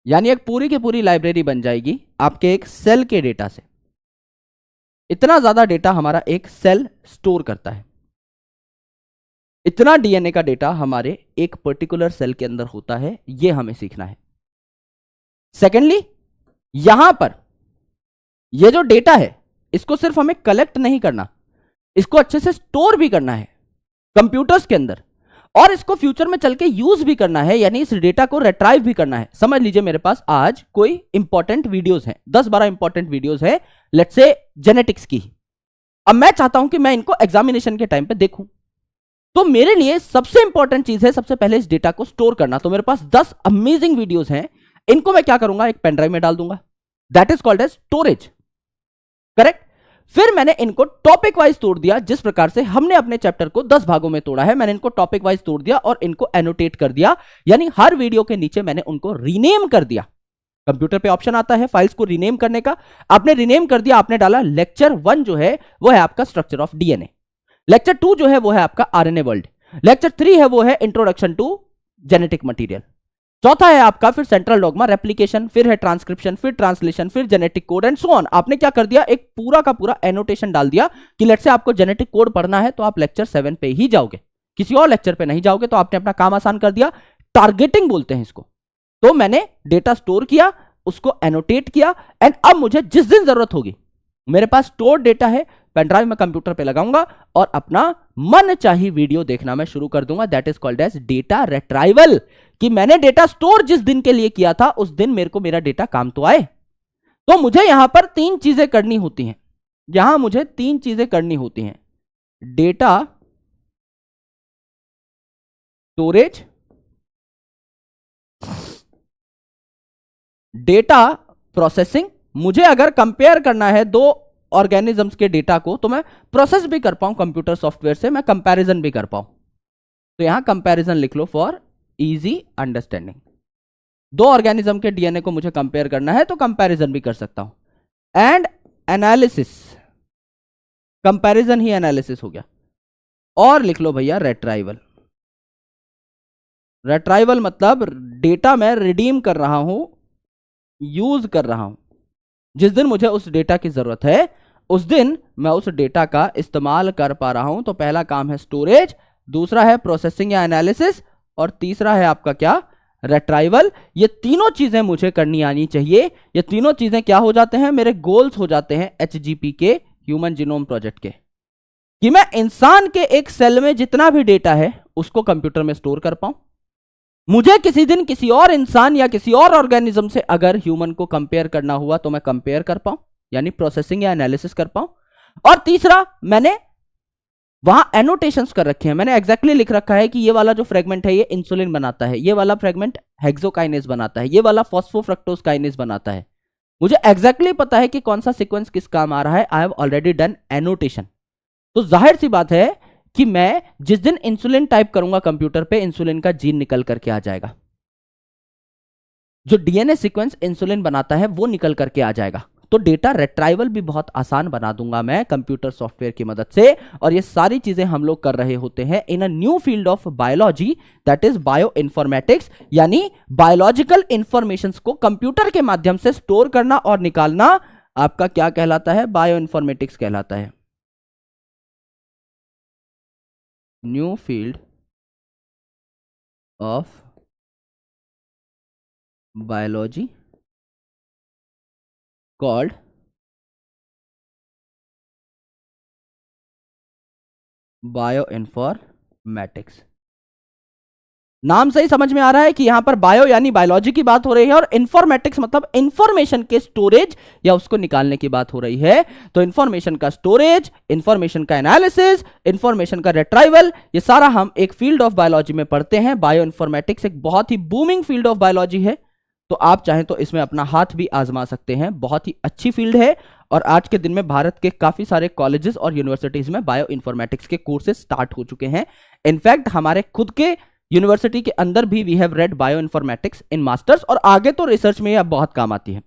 यानी एक पूरी की पूरी लाइब्रेरी बन जाएगी आपके एक सेल के डेटा से। इतना ज्यादा डेटा हमारा एक सेल स्टोर करता है। इतना डीएनए का डेटा हमारे एक पर्टिकुलर सेल के अंदर होता है, यह हमें सीखना है। सेकेंडली, यहां पर यह जो डेटा है इसको सिर्फ हमें कलेक्ट नहीं करना, इसको अच्छे से स्टोर भी करना है कंप्यूटर्स के अंदर, और इसको फ्यूचर में चल के यूज भी करना है, यानी इस डेटा को रिट्राइव भी करना है। समझ लीजिए मेरे पास आज कोई इंपॉर्टेंट वीडियोस हैं, 10-12 इंपॉर्टेंट वीडियोस हैं, लेट्स से जेनेटिक्स की। अब मैं चाहता हूं कि मैं इनको एग्जामिनेशन के टाइम पे देखूं, तो मेरे लिए सबसे इंपॉर्टेंट चीज है सबसे पहले इस डेटा को स्टोर करना। तो मेरे पास 10 अमेजिंग वीडियोस हैं, इनको मैं क्या करूंगा, एक पेन ड्राइव में डाल दूंगा, that is called as storage, correct. फिर मैंने इनको टॉपिक वाइज तोड़ दिया, जिस प्रकार से हमने अपने चैप्टर को 10 भागों में तोड़ा है, मैंने इनको टॉपिक वाइज तोड़ दिया और इनको एनोटेट कर दिया, यानी हर वीडियो के नीचे मैंने उनको रीनेम कर दिया। कंप्यूटर पे ऑप्शन आता है फाइल्स को रीनेम करने का, आपने रीनेम कर दिया, आपने डाला लेक्चर 1 जो है वो है आपका स्ट्रक्चर ऑफ डीएनए, लेक्चर 2 जो है वो है आपका आरएनए वर्ल्ड, लेक्चर 3 है वो है इंट्रोडक्शन टू जेनेटिक मटेरियल, चौथा है आपका फिर सेंट्रल डॉगमा रेप्लिकेशन, फिर है ट्रांसक्रिप्शन, फिर ट्रांसलेशन, फिर genetic code and so on. आपने क्या कर दिया, एक पूरा का पूरा एनोटेशन डाल दिया कि लेट्स से आपको जेनेटिक कोड पढ़ना है तो आप लेक्चर 7 पे ही जाओगे, किसी और लेक्चर पे नहीं जाओगे। तो आपने अपना काम आसान कर दिया, टारगेटिंग बोलते हैं इसको। तो मैंने डेटा स्टोर किया, उसको एनोटेट किया, एंड अब मुझे जिस दिन जरूरत होगी, मेरे पास स्टोर डेटा है, पेन ड्राइव में कंप्यूटर पे लगाऊंगा और अपना मन चाही वीडियो देखना मैं शुरू कर दूंगा। That is called as data retrieval, कि मैंने डेटा स्टोर जिस दिन के लिए किया था उस दिन मेरे को मेरा डेटा काम तो आए। तो मुझे यहां पर 3 चीजें करनी होती हैं, यहां मुझे 3 चीजें करनी होती हैं, डेटा स्टोरेज, डेटा प्रोसेसिंग। मुझे अगर कंपेयर करना है 2 ऑर्गेनिजम्स के डेटा को, तो मैं प्रोसेस भी कर पाऊं कंप्यूटर सॉफ्टवेयर से, मैं कंपैरिजन भी कर पाऊं। तो यहां कंपैरिजन लिख लो फॉर इजी अंडरस्टैंडिंग। 2 ऑर्गेनिज्म के डीएनए को मुझे कंपेयर करना है तो कंपैरिजन भी कर सकता हूं। And analysis, comparison he analysis हो गया। और लिख लो भैया रेट्राइवल। रेट्राइवल मतलब डेटा मैं रिडीम कर रहा हूं, यूज कर रहा हूं। जिस दिन मुझे उस डेटा की जरूरत है उस दिन मैं उस डेटा का इस्तेमाल कर पा रहा हूं। तो पहला काम है स्टोरेज, दूसरा है प्रोसेसिंग या एनालिसिस, और तीसरा है आपका क्या, रेट्राइवल। ये तीनों चीजें मुझे करनी आनी चाहिए। ये तीनों चीजें क्या हो जाते हैं, मेरे गोल्स हो जाते हैं एचजीपी के, ह्यूमन जीनोम प्रोजेक्ट के, कि मैं इंसान के एक सेल में जितना भी डेटा है उसको कंप्यूटर में स्टोर कर पाऊं। मुझे किसी दिन किसी और इंसान या किसी और ऑर्गेनिज्म से अगर ह्यूमन को कंपेयर करना हुआ तो मैं कंपेयर कर पाऊं, यानी प्रोसेसिंग या एनालिसिस कर पाऊं। और तीसरा, मैंने वहां एनोटेशंस कर रखे हैं, मैंने एग्जैक्टली लिख रखा है कि ये वाला जो फ्रेगमेंट है ये इंसुलिन बनाता है, ये वाला फ्रेगमेंट हेक्सोकाइनेज बनाता है, ये वाला फॉस्फोफ्रक्टोज काइनेज बनाता है। मुझे एग्जैक्टली पता है कि कौन सा सीक्वेंस किस काम आ रहा है। I have already done annotation. तो जाहिर सी बात है कि मैं जिस दिन इंसुलिन टाइप करूंगा कंप्यूटर पे, इंसुलिन का जीन निकल करके आ जाएगा, जो डीएनए सीक्वेंस इंसुलिन बनाता है वो निकल करके आ जाएगा। तो डेटा रिट्राइवल भी बहुत आसान बना दूंगा मैं कंप्यूटर सॉफ्टवेयर की मदद से। और ये सारी चीजें हम लोग कर रहे होते हैं in a new field of biology, that is bioinformatics, यानी बायोलॉजिकल इंफॉर्मेशन को कंप्यूटर के माध्यम से स्टोर करना और निकालना आपका क्या कहलाता है? बायो इन्फॉर्मेटिक्स कहलाता है। New field of biology called bio informatics. नाम से ही समझ में आ रहा है कि यहां पर बायो यानी बायोलॉजी की बात हो रही है और इंफॉर्मेटिक्स मतलब इंफॉर्मेशन के स्टोरेज या उसको निकालने की बात हो रही है। तो इंफॉर्मेशन का स्टोरेज, इंफॉर्मेशन का एनालिसिस, इंफॉर्मेशन का रिट्राइवल, ये सारा हम एक फील्ड ऑफ बायोलॉजी में पढ़ते हैं। बायो इंफॉर्मेटिक्स एक बहुत ही बूमिंग फील्ड ऑफ बायोलॉजी है, तो आप चाहें तो इसमें अपना हाथ भी आजमा सकते हैं। बहुत ही अच्छी फील्ड है और आज के दिन में भारत के काफी सारे कॉलेजेस और यूनिवर्सिटीज में बायो इंफॉर्मेटिक्स के कोर्सेज स्टार्ट हो चुके हैं। इनफैक्ट हमारे खुद के यूनिवर्सिटी के अंदर भी we have read bioinformatics in masters, और आगे तो रिसर्च में अब बहुत काम आती है।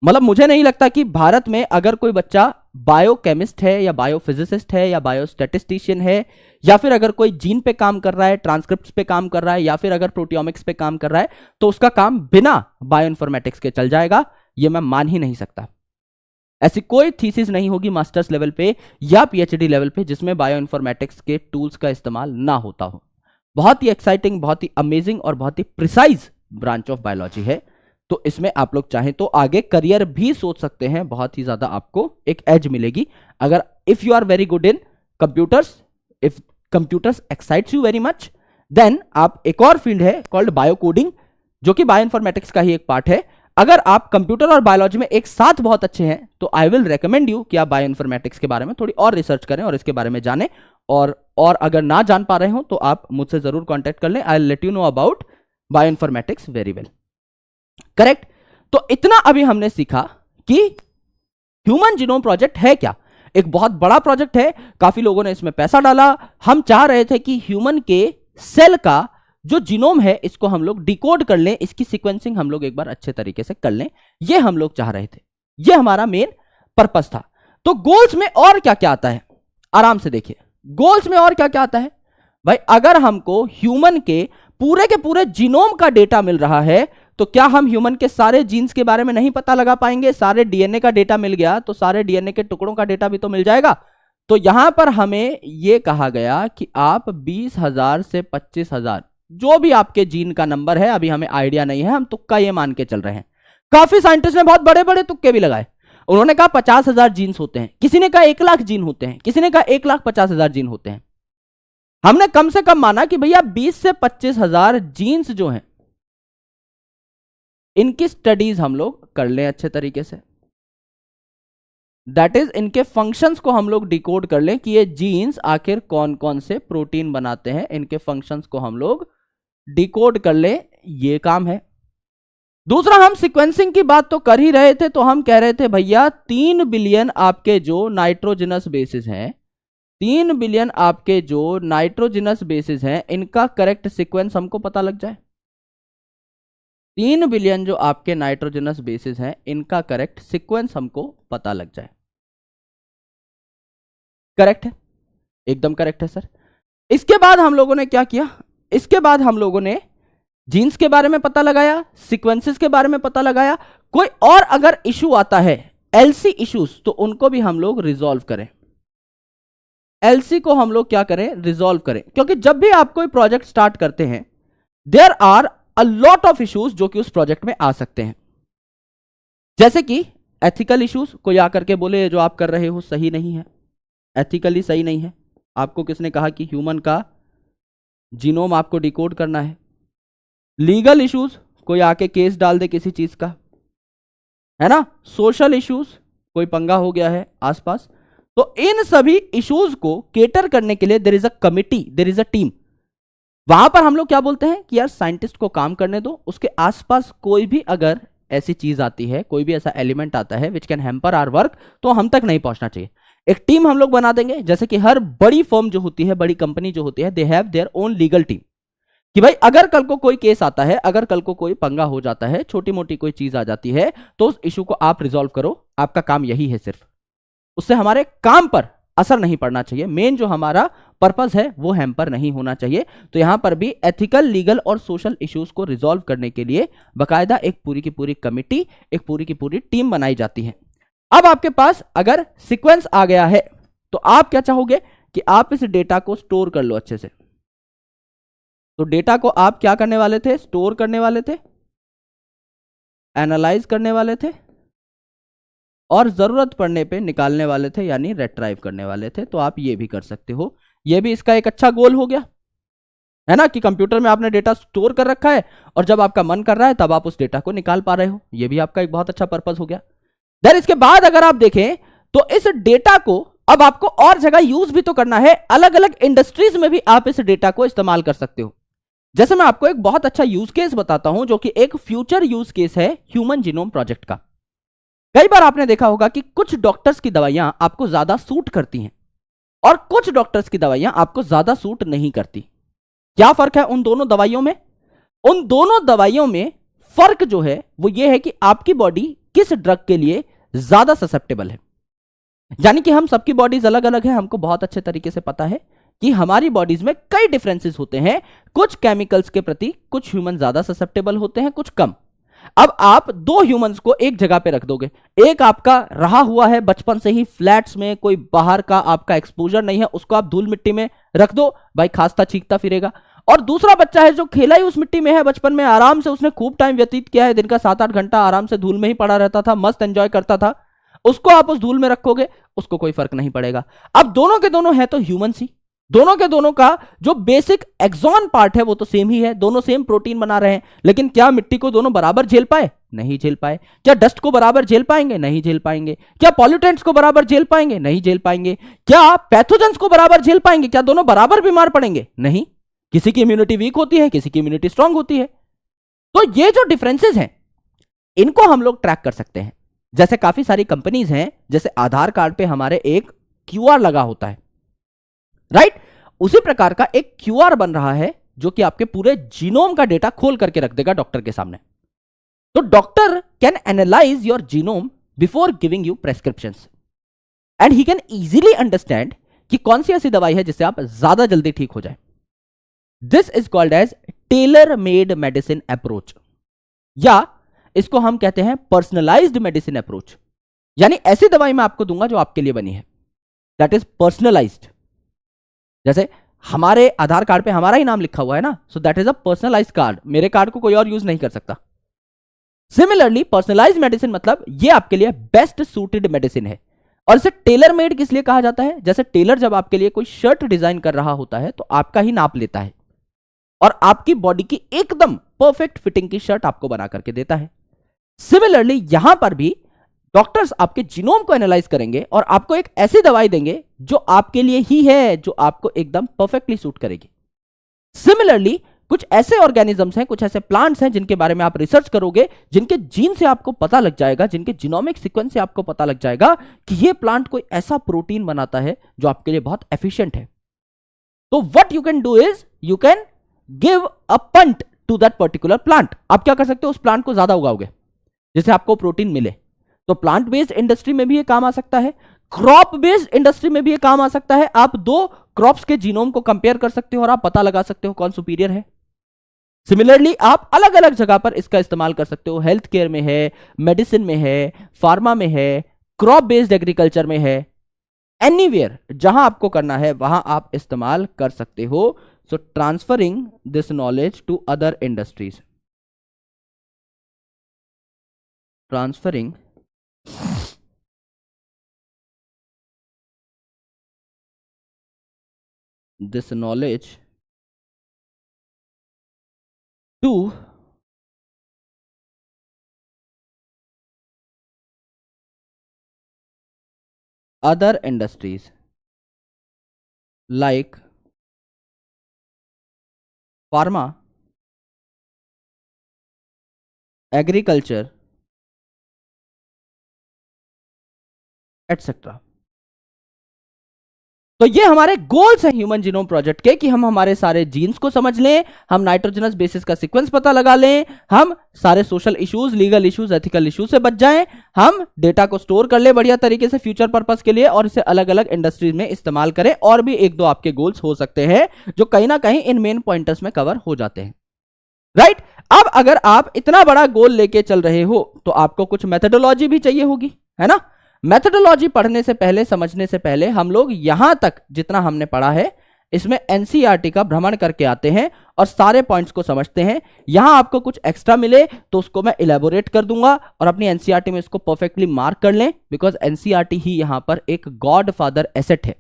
मतलब मुझे नहीं लगता कि भारत में अगर कोई बच्चा बायोकेमिस्ट है या बायोफिजिसिस्ट है या बायोस्टैटिस्टिशियन है, या फिर अगर कोई जीन पे काम कर रहा है, ट्रांसक्रिप्ट्स पे काम कर रहा है, या फिर अगर प्रोटियोमिक्स पे काम कर रहा है, तो उसका काम बिना बायो इंफॉर्मेटिक्स के चल जाएगा। ये मैं मान ही नहीं सकता। ऐसी कोई थीसिस नहीं होगी मास्टर्स लेवल पे या पीएचडी लेवल पे जिसमें बायो इंफॉर्मेटिक्स के टूल्स का इस्तेमाल ना होता हो। बहुत ही एक्साइटिंग, बहुत ही अमेजिंग और बहुत ही प्रिसाइज ब्रांच ऑफ बायोलॉजी है। तो इसमें आप लोग चाहें तो आगे करियर भी सोच सकते हैं। बहुत ही ज्यादा आपको एक एज मिलेगी अगर if you are very good in computers, if computers excites you very much, then आप एक और फील्ड है कॉल्ड बायो कोडिंग, जो कि बायो इंफॉर्मेटिक्स का ही एक पार्ट है। अगर आप कंप्यूटर और बायोलॉजी में एक साथ बहुत अच्छे हैं तो आई विल रेकमेंड यू कि आप बायो इंफॉर्मेटिक्स के बारे में थोड़ी और रिसर्च करें और इसके बारे में जानें। और अगर ना जान पा रहे हो तो आप मुझसे जरूर कांटेक्ट कर लें। I will let you know about bio informatics very well. Correct. तो इतना अभी हमने सीखा कि ह्यूमन जीनोम प्रोजेक्ट है क्या। एक बहुत बड़ा प्रोजेक्ट है, काफी लोगों ने इसमें पैसा डाला। हम चाह रहे थे कि ह्यूमन के सेल का जो जीनोम है इसको हम लोग डिकोड कर लें, इसकी सीक्वेंसिंग हम लोग एक बार अच्छे तरीके से कर लें, ये हम लोग चाह रहे थे। ये हमारा मेन पर्पस था। तो गोल्स में और क्या क्या आता है, आराम से देखिए। गोल्स में और क्या क्या आता है भाई, अगर हमको ह्यूमन के पूरे जीनोम का डेटा मिल रहा है तो क्या हम ह्यूमन के सारे जीन्स के बारे में नहीं पता लगा पाएंगे? सारे डीएनए का डेटा मिल गया तो सारे डीएनए के टुकड़ों का डेटा भी तो मिल जाएगा। तो यहां पर हमें यह कहा गया कि आप 20,000 से 25,000 जो भी आपके जीन का नंबर है, अभी हमें आइडिया नहीं है, हम तुक्का ये मान के चल रहे हैं। काफी साइंटिस्ट ने बहुत बड़े बड़े तुक्के भी लगाए। उन्होंने कहा 50,000 जीन्स होते हैं, किसी ने कहा 1,00,000 जीन होते हैं, किसी ने कहा 1,50,000 जीन होते हैं। हमने कम से कम माना कि भैया 20 से 25,000 जीन्स जो हैं इनकी स्टडीज हम लोग कर लें अच्छे तरीके से। दैट इज इनके फंक्शंस को हम लोग डिकोड कर लें कि ये जीन्स आखिर कौन कौन से प्रोटीन बनाते हैं, इनके फंक्शंस को हम लोग डिकोड कर लें, ये काम है। दूसरा, हम सीक्वेंसिंग की बात तो कर ही रहे थे, तो हम कह रहे थे भैया 3 बिलियन आपके जो नाइट्रोजनस बेसिस हैं, 3 बिलियन आपके जो नाइट्रोजनस बेसिस हैं, इनका करेक्ट सीक्वेंस हमको पता लग जाए। 3 बिलियन जो आपके नाइट्रोजनस बेसिस हैं, इनका करेक्ट सीक्वेंस हमको पता लग जाए। करेक्ट है, एकदम करेक्ट है सर। इसके बाद हम लोगों ने क्या किया, इसके बाद हम लोगों ने जीन्स के बारे में पता लगाया, सीक्वेंसेस के बारे में पता लगाया। कोई और अगर इशू आता है, एलसी इश्यूज, तो उनको भी हम लोग रिजॉल्व करें। एलसी को हम लोग क्या करें, रिजॉल्व करें। क्योंकि जब भी आप कोई प्रोजेक्ट स्टार्ट करते हैं, there are a lot of issues जो कि उस प्रोजेक्ट में आ सकते हैं। जैसे कि एथिकल इश्यूज, कोई आकर के बोले जो आप कर रहे हो सही नहीं है, एथिकली सही नहीं है। आपको किसने कहा कि ह्यूमन का जीनोम आपको डिकोड करना है? लीगल इश्यूज, कोई आके केस डाल दे किसी चीज का, है ना। सोशल इश्यूज, कोई पंगा हो गया है आसपास। तो इन सभी इश्यूज को केटर करने के लिए there is a committee, there is a team. वहां पर हम लोग क्या बोलते हैं कि यार साइंटिस्ट को काम करने दो, उसके आसपास कोई भी अगर ऐसी चीज आती है, कोई भी ऐसा एलिमेंट आता है which can hamper our work, तो हम तक नहीं पहुंचना चाहिए। एक टीम हम लोग बना देंगे, जैसे कि हर बड़ी फर्म जो होती है, बड़ी कंपनी जो होती है, they have their own legal team. कि भाई अगर कल को कोई केस आता है, अगर कल को कोई पंगा हो जाता है, छोटी मोटी कोई चीज आ जाती है, तो उस इशू को आप रिजॉल्व करो, आपका काम यही है सिर्फ। उससे हमारे काम पर असर नहीं पड़ना चाहिए, मेन जो हमारा पर्पस है वो हैम्पर नहीं होना चाहिए। तो यहां पर भी एथिकल, लीगल और सोशल इश्यूज को रिजॉल्व करने के लिए बकायदा एक पूरी की पूरी कमिटी, एक पूरी की पूरी टीम बनाई जाती है। अब आपके पास अगर सीक्वेंस आ गया है तो आप क्या चाहोगे कि आप इस डेटा को स्टोर कर लो अच्छे से। तो डेटा को आप क्या करने वाले थे? स्टोर करने वाले थे, एनालाइज करने वाले थे, और जरूरत पड़ने पे निकालने वाले थे, यानी रिट्राइव करने वाले थे। तो आप ये भी कर सकते हो, ये भी इसका एक अच्छा गोल हो गया है ना, कि कंप्यूटर में आपने डेटा स्टोर कर रखा है और जब आपका मन कर रहा है तब आप उस डेटा को निकाल पा रहे हो। ये भी आपका एक बहुत अच्छा पर्पस हो गया। देन इसके बाद अगर आप देखें तो इस डेटा को अब आपको और जगह यूज भी तो करना है, अलग अलग इंडस्ट्रीज में भी आप इस डेटा को इस्तेमाल कर सकते हो। जैसे मैं आपको एक बहुत अच्छा यूज केस बताता हूं, जो कि एक फ्यूचर यूज केस है ह्यूमन जीनोम प्रोजेक्ट का। कई बार आपने देखा होगा कि कुछ डॉक्टर्स की दवाइयां आपको ज्यादा सूट करती हैं और कुछ डॉक्टर्स की दवाइयां आपको ज्यादा सूट नहीं करती। क्या फर्क है उन दोनों दवाइयों में? उन दोनों दवाइयों में फर्क जो है वो ये है कि आपकी बॉडी किस ड्रग के लिए ज्यादा ससेप्टेबल है। यानी कि हम सबकी बॉडीज अलग अलग है, हमको बहुत अच्छे तरीके से पता है कि हमारी बॉडीज में कई डिफरेंसेस होते हैं। कुछ केमिकल्स के प्रति कुछ ह्यूमन ज्यादा ससेप्टेबल होते हैं, कुछ कम। अब आप दो ह्यूमंस को एक जगह पे रख दोगे, एक आपका रहा हुआ है बचपन से ही फ्लैट्स में, कोई बाहर का आपका एक्सपोजर नहीं है, उसको आप धूल मिट्टी में रख दो, भाई खांसता चीखता फिरेगा। और दूसरा बच्चा है जो खेला ही उस मिट्टी में है बचपन में, आराम से उसने खूब टाइम व्यतीत किया है, दिन का 7-8 घंटा आराम से धूल में ही पड़ा रहता था, मस्त एंजॉय करता था, उसको आप उस धूल में रखोगे, उसको कोई फर्क नहीं पड़ेगा। अब दोनों के दोनों है तो ह्यूमंस ही, दोनों के दोनों का जो बेसिक एक्सॉन पार्ट है वो तो सेम ही है, दोनों सेम प्रोटीन बना रहे हैं। लेकिन क्या मिट्टी को दोनों बराबर झेल पाए? नहीं झेल पाए। क्या डस्ट को बराबर झेल पाएंगे? नहीं झेल पाएंगे। क्या पॉल्यूटेंट्स को बराबर झेल पाएंगे? नहीं झेल पाएंगे। क्या पैथोजेंस को बराबर झेल पाएंगे? क्या दोनों बराबर बीमार पड़ेंगे? नहीं। किसी की इम्यूनिटी वीक होती है, किसी की इम्यूनिटी स्ट्रांग होती है। तो ये जो डिफरेंसेस हैं इनको हम लोग ट्रैक कर सकते हैं। जैसे काफी सारी कंपनीज हैं, जैसे आधार कार्ड पे हमारे एक क्यूआर लगा होता है, राइट? उसी प्रकार का एक क्यूआर बन रहा है जो कि आपके पूरे जीनोम का डेटा खोल करके रख देगा डॉक्टर के सामने। तो doctor can analyse your genome before giving you prescriptions and he can easily understand कि कौन सी ऐसी दवाई है जिससे आप ज्यादा जल्दी ठीक हो जाए। This is called as tailor made medicine approach, या इसको हम कहते हैं पर्सनलाइज्ड मेडिसिन अप्रोच। यानी ऐसी दवाई मैं आपको दूंगा जो आपके लिए बनी है, दैट इज पर्सनलाइज्ड। जैसे हमारे आधार कार्ड पे हमारा ही नाम लिखा हुआ है ना, so that is a personalised card, मेरे कार्ड को कोई और यूज नहीं कर सकता। सिमिलरली पर्सनलाइज्ड मेडिसिन मतलब ये आपके लिए बेस्ट सूटेड मेडिसिन है। और इसे टेलर मेड किस लिए कहा जाता है? जैसे टेलर जब आपके लिए कोई शर्ट डिजाइन कर रहा होता है तो आपका ही नाप लेता है और आपकी बॉडी की एकदम परफेक्ट फिटिंग की शर्ट आपको बना करके देता है। सिमिलरली यहां पर भी डॉक्टर्स आपके जीनोम को एनालाइज करेंगे और आपको एक ऐसी दवाई देंगे जो आपके लिए ही है, जो आपको एकदम परफेक्टली सूट करेगी। सिमिलरली कुछ ऐसे ऑर्गेनिजम्स हैं, कुछ ऐसे प्लांट्स हैं जिनके बारे में आप रिसर्च करोगे, जिनके जीन से आपको पता लग जाएगा, जिनके जीनोमिक सीक्वेंस से आपको पता लग जाएगा कि ये प्लांट कोई ऐसा प्रोटीन बनाता है जो आपके लिए बहुत एफिशिएंट है। तो what you can do is you can give a punt to that particular plant. आप क्या कर सकते हो? उस प्लांट को ज्यादा उगाओगे जिससे आपको प्रोटीन मिले। तो प्लांट बेस्ड इंडस्ट्री में भी ये काम आ सकता है, क्रॉप बेस्ड इंडस्ट्री में भी ये काम आ सकता है। आप दो क्रॉप्स के जीनोम को कंपेयर कर सकते हो और आप पता लगा सकते हो कौन सुपीरियर है। सिमिलरली आप अलग अलग जगह पर इसका इस्तेमाल कर सकते हो, हेल्थ केयर में है, मेडिसिन में है, फार्मा में है, क्रॉप बेस्ड एग्रीकल्चर में है, एनीवेयर जहां आपको करना है वहां आप इस्तेमाल कर सकते हो। So transferring this knowledge to other industries, transferring this knowledge to other industries like pharma, agriculture, etc. तो ये हमारे गोल्स हैं ह्यूमन जीनोम प्रोजेक्ट के कि हम हमारे सारे जीन्स को समझ लें, हम नाइट्रोजनस बेसिस का सीक्वेंस पता लगा लें, हम सारे social issues, legal issues, ethical issues से बच जाएं, हम डेटा को स्टोर कर ले बढ़िया तरीके से फ्यूचर पर्पस के लिए और इसे अलग अलग इंडस्ट्रीज में इस्तेमाल करें। और भी एक दो आपके गोल्स हो सकते हैं जो कहीं ना कहीं इन मेन पॉइंटर्स में कवर हो जाते हैं, राइट। अब अगर आप इतना बड़ा गोल लेके चल रहे हो तो आपको कुछ मेथोडोलॉजी भी चाहिए होगी, है ना। मेथोडोलॉजी पढ़ने से पहले, समझने से पहले हम लोग यहां तक जितना हमने पढ़ा है इसमें एनसीईआरटी का भ्रमण करके आते हैं और सारे पॉइंट्स को समझते हैं। यहां आपको कुछ एक्स्ट्रा मिले तो उसको मैं इलेबोरेट कर दूंगा और अपनी एनसीईआरटी में इसको परफेक्टली मार्क कर लें, बिकॉज एनसीईआरटी ही यहां पर एक गॉड फादर एसेट है।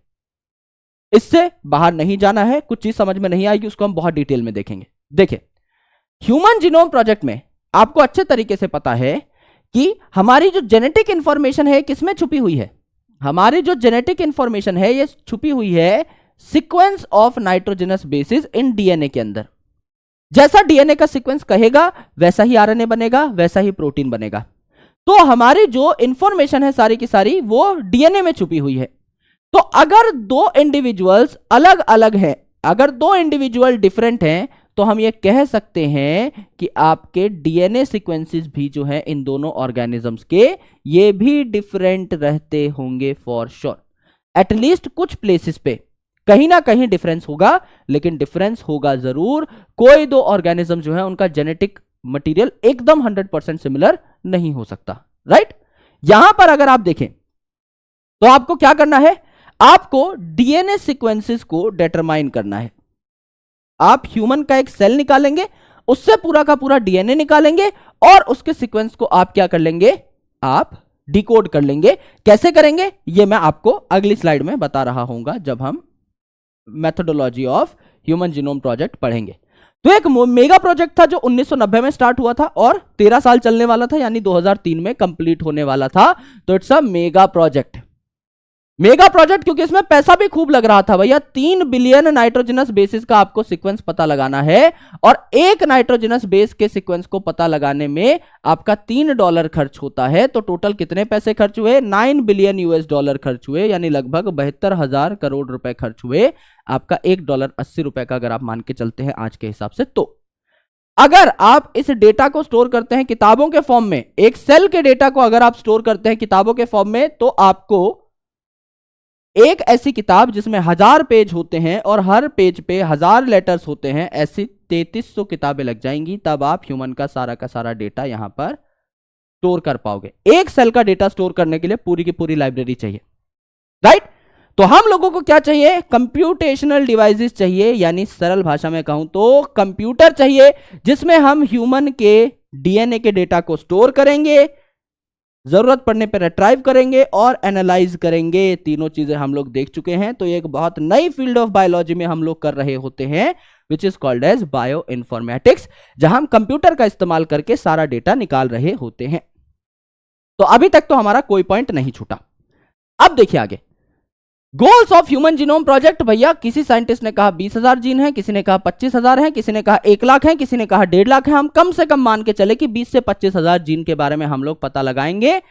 इससे बाहर नहीं जाना है, कुछ चीज समझ में नहीं आएगी उसको हम बहुत डिटेल में देखेंगे। देखिए, ह्यूमन जीनोम प्रोजेक्ट में आपको अच्छे तरीके से पता है कि हमारी जो जेनेटिक इंफॉर्मेशन है किसमें छुपी हुई है। हमारी जो जेनेटिक इंफॉर्मेशन है ये छुपी हुई है sequence of nitrogenous bases in DNA के अंदर। जैसा डीएनए का सीक्वेंस कहेगा वैसा ही आरएनए बनेगा, वैसा ही प्रोटीन बनेगा। तो हमारी जो इंफॉर्मेशन है सारी की सारी वो डीएनए में छुपी हुई है। तो अगर दो इंडिविजुअल्स अलग अलग हैं, अगर दो इंडिविजुअल डिफरेंट हैं, तो हम ये कह सकते हैं कि आपके डीएनए सीक्वेंसेस भी जो है इन दोनों ऑर्गेनिजम्स के, ये भी डिफरेंट रहते होंगे फॉर श्योर। एटलीस्ट कुछ प्लेसेस पे कहीं ना कहीं डिफरेंस होगा, लेकिन डिफरेंस होगा जरूर। कोई दो ऑर्गेनिज्म जो है उनका जेनेटिक मटेरियल एकदम 100% सिमिलर नहीं हो सकता, राइट। यहां पर अगर आप देखें तो आपको क्या करना है, आपको डीएनए सीक्वेंसेस को डिटरमाइन करना है। आप ह्यूमन का एक सेल निकालेंगे, उससे पूरा का पूरा डीएनए निकालेंगे और उसके सीक्वेंस को आप क्या कर लेंगे, आप डिकोड कर लेंगे। कैसे करेंगे ये मैं आपको अगली स्लाइड में बता रहा हूंगा जब हम methodology of human genome project पढ़ेंगे। तो एक मेगा प्रोजेक्ट था जो 1990 में स्टार्ट हुआ था और 13 साल चलने वाला था, यानी 2003 में कंप्लीट होने वाला था। तो it's a mega project. Mega project क्योंकि इसमें पैसा भी खूब लग रहा था भैया। 3 बिलियन नाइट्रोजनस बेसिस का आपको सीक्वेंस पता लगाना है और एक नाइट्रोजनस बेस के सीक्वेंस को पता लगाने में आपका $3 खर्च होता है। तो टोटल कितने पैसे खर्च हुए, 9 बिलियन US$ खर्च हुए, यानी लगभग 72,000 करोड़ रुपए खर्च हुए। आपका $1 80 रुपए का अगर आप मान के चलते हैं आज के हिसाब से। तो अगर आप इस डेटा को स्टोर करते हैं किताबों के फॉर्म में, एक सेल के डेटा को अगर आप स्टोर करते हैं किताबों के फॉर्म में, तो आपको एक ऐसी किताब जिसमें 1000 पेज होते हैं और हर पेज पे 1000 लेटर्स होते हैं, ऐसी 3300 किताबें लग जाएंगी। तब आप ह्यूमन का सारा डेटा यहां पर स्टोर कर पाओगे। एक सेल का डेटा स्टोर करने के लिए पूरी की पूरी लाइब्रेरी चाहिए, राइट। तो हम लोगों को क्या चाहिए, कंप्यूटेशनल डिवाइसेस चाहिए, यानी सरल भाषा में कहूं तो कंप्यूटर चाहिए जिसमें हम ह्यूमन के डीएनए के डेटा को स्टोर करेंगे, जरूरत पड़ने पर रिट्राइव करेंगे और एनालाइज करेंगे। तीनों चीजें हम लोग देख चुके हैं। तो एक बहुत नई फील्ड ऑफ बायोलॉजी में हम लोग कर रहे होते हैं, which is called as bioinformatics, जहां हम कंप्यूटर का इस्तेमाल करके सारा डेटा निकाल रहे होते हैं। तो अभी तक तो हमारा कोई पॉइंट नहीं छूटा। अब देखिए आगे, goals of human genome project. भैया किसी साइंटिस्ट ने कहा 20,000 जीन है, किसी ने कहा 25,000 है, किसी ने कहा 1 लाख है, किसी ने कहा 1.5 लाख है। हम कम से कम मान के चले कि 20 से 25,000 जीन के बारे में हम लोग पता लगाएंगे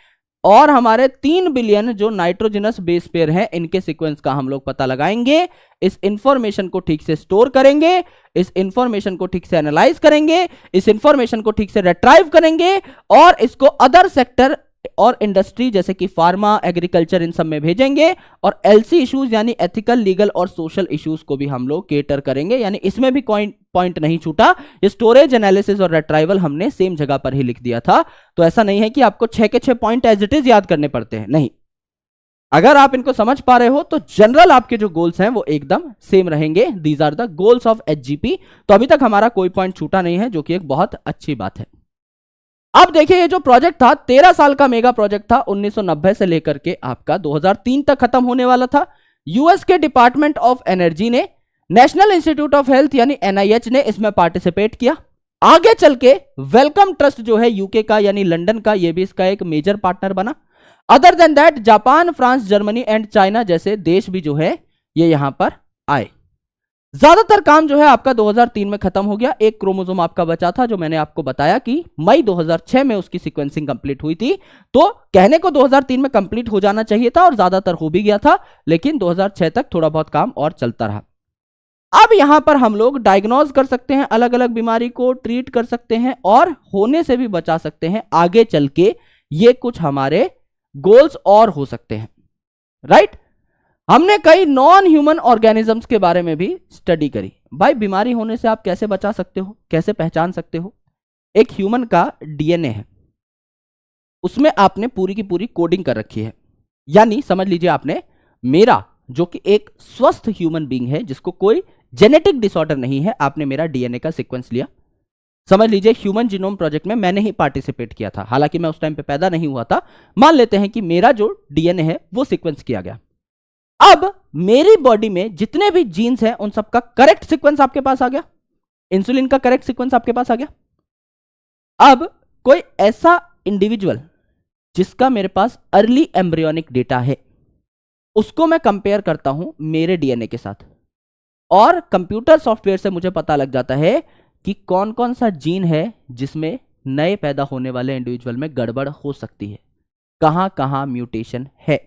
और हमारे 3 बिलियन जो नाइट्रोजनस बेस पेयर हैं इनके सीक्वेंस का हम लोग पता लगाएंगे। इस इंफॉर्मेशन को ठीक से स्टोर करेंगे, इस इंफॉर्मेशन को ठीक से एनालाइज करेंगे, इस इंफॉर्मेशन को ठीक से रिट्राइव करेंगे और इसको अदर सेक्टर और इंडस्ट्री जैसे कि फार्मा, एग्रीकल्चर, इन सब में भेजेंगे। और एलसी इश्यूज यानी एथिकल, लीगल और सोशल इश्यूज को भी हम लोग केटर करेंगे, यानी इसमें भी कोई पॉइंट नहीं छूटा। स्टोरेज, एनालिसिस और रिट्राइवल हमने सेम जगह पर ही लिख दिया था। तो ऐसा नहीं है कि आपको 6 के 6 पॉइंट एज इट इज याद करने पड़ते हैं, नहीं। अगर आप इनको समझ पा रहे हो तो जनरल आपके जो गोल्स हैं वो एकदम सेम रहेंगे। These are the goals of HGP. तो अभी तक हमारा कोई पॉइंट छूटा नहीं है, जो कि एक बहुत अच्छी बात है। अब देखिए, ये जो प्रोजेक्ट था 13 साल का मेगा प्रोजेक्ट था, 1990 से लेकर के आपका 2003 तक खत्म होने वाला था। यूएस के डिपार्टमेंट ऑफ एनर्जी ने, नेशनल इंस्टीट्यूट ऑफ हेल्थ यानी एनआईएच ने इसमें पार्टिसिपेट किया। आगे चल के वेलकम ट्रस्ट जो है यूके का यानी लंदन का, ये भी इसका एक मेजर पार्टनर बना। Other than that Japan, France, Germany and China जैसे देश भी जो है ये यहां पर आए। ज्यादातर काम जो है आपका 2003 में खत्म हो गया। एक क्रोमोसोम आपका बचा था जो मैंने आपको बताया कि मई 2006 में उसकी सीक्वेंसिंग कंप्लीट हुई थी। तो कहने को 2003 में कंप्लीट हो जाना चाहिए था और ज्यादातर हो भी गया था, लेकिन 2006 तक थोड़ा बहुत काम और चलता रहा। अब यहां पर हम लोग डायग्नोज कर सकते हैं, अलग अलग बीमारी को ट्रीट कर सकते हैं और होने से भी बचा सकते हैं। आगे चल के ये कुछ हमारे गोल्स और हो सकते हैं, राइट। हमने कई नॉन ह्यूमन ऑर्गेनिजम्स के बारे में भी स्टडी करी। भाई बीमारी होने से आप कैसे बचा सकते हो, कैसे पहचान सकते हो? एक ह्यूमन का डीएनए है, उसमें आपने पूरी की पूरी कोडिंग कर रखी है। यानी समझ लीजिए आपने मेरा, जो कि एक स्वस्थ ह्यूमन बीइंग है जिसको कोई जेनेटिक डिसऑर्डर नहीं है, आपने मेरा डीएनए का सीक्वेंस लिया। समझ लीजिए ह्यूमन जीनोम प्रोजेक्ट में मैंने ही पार्टिसिपेट किया था, हालांकि मैं उस टाइम पे पैदा नहीं हुआ था। मान लेते हैं कि मेरा जो डीएनए है वो सीक्वेंस किया गया। अब मेरी बॉडी में जितने भी जीन्स हैं उन सबका करेक्ट सीक्वेंस आपके पास आ गया, इंसुलिन का करेक्ट सीक्वेंस आपके पास आ गया। अब कोई ऐसा इंडिविजुअल जिसका मेरे पास अर्ली एम्ब्रियोनिक डेटा है, उसको मैं कंपेयर करता हूं मेरे डीएनए के साथ, और कंप्यूटर सॉफ्टवेयर से मुझे पता लग जाता है कि कौन कौन सा जीन है जिसमें नए पैदा होने वाले इंडिविजुअल में गड़बड़ हो सकती है, कहां कहां म्यूटेशन है।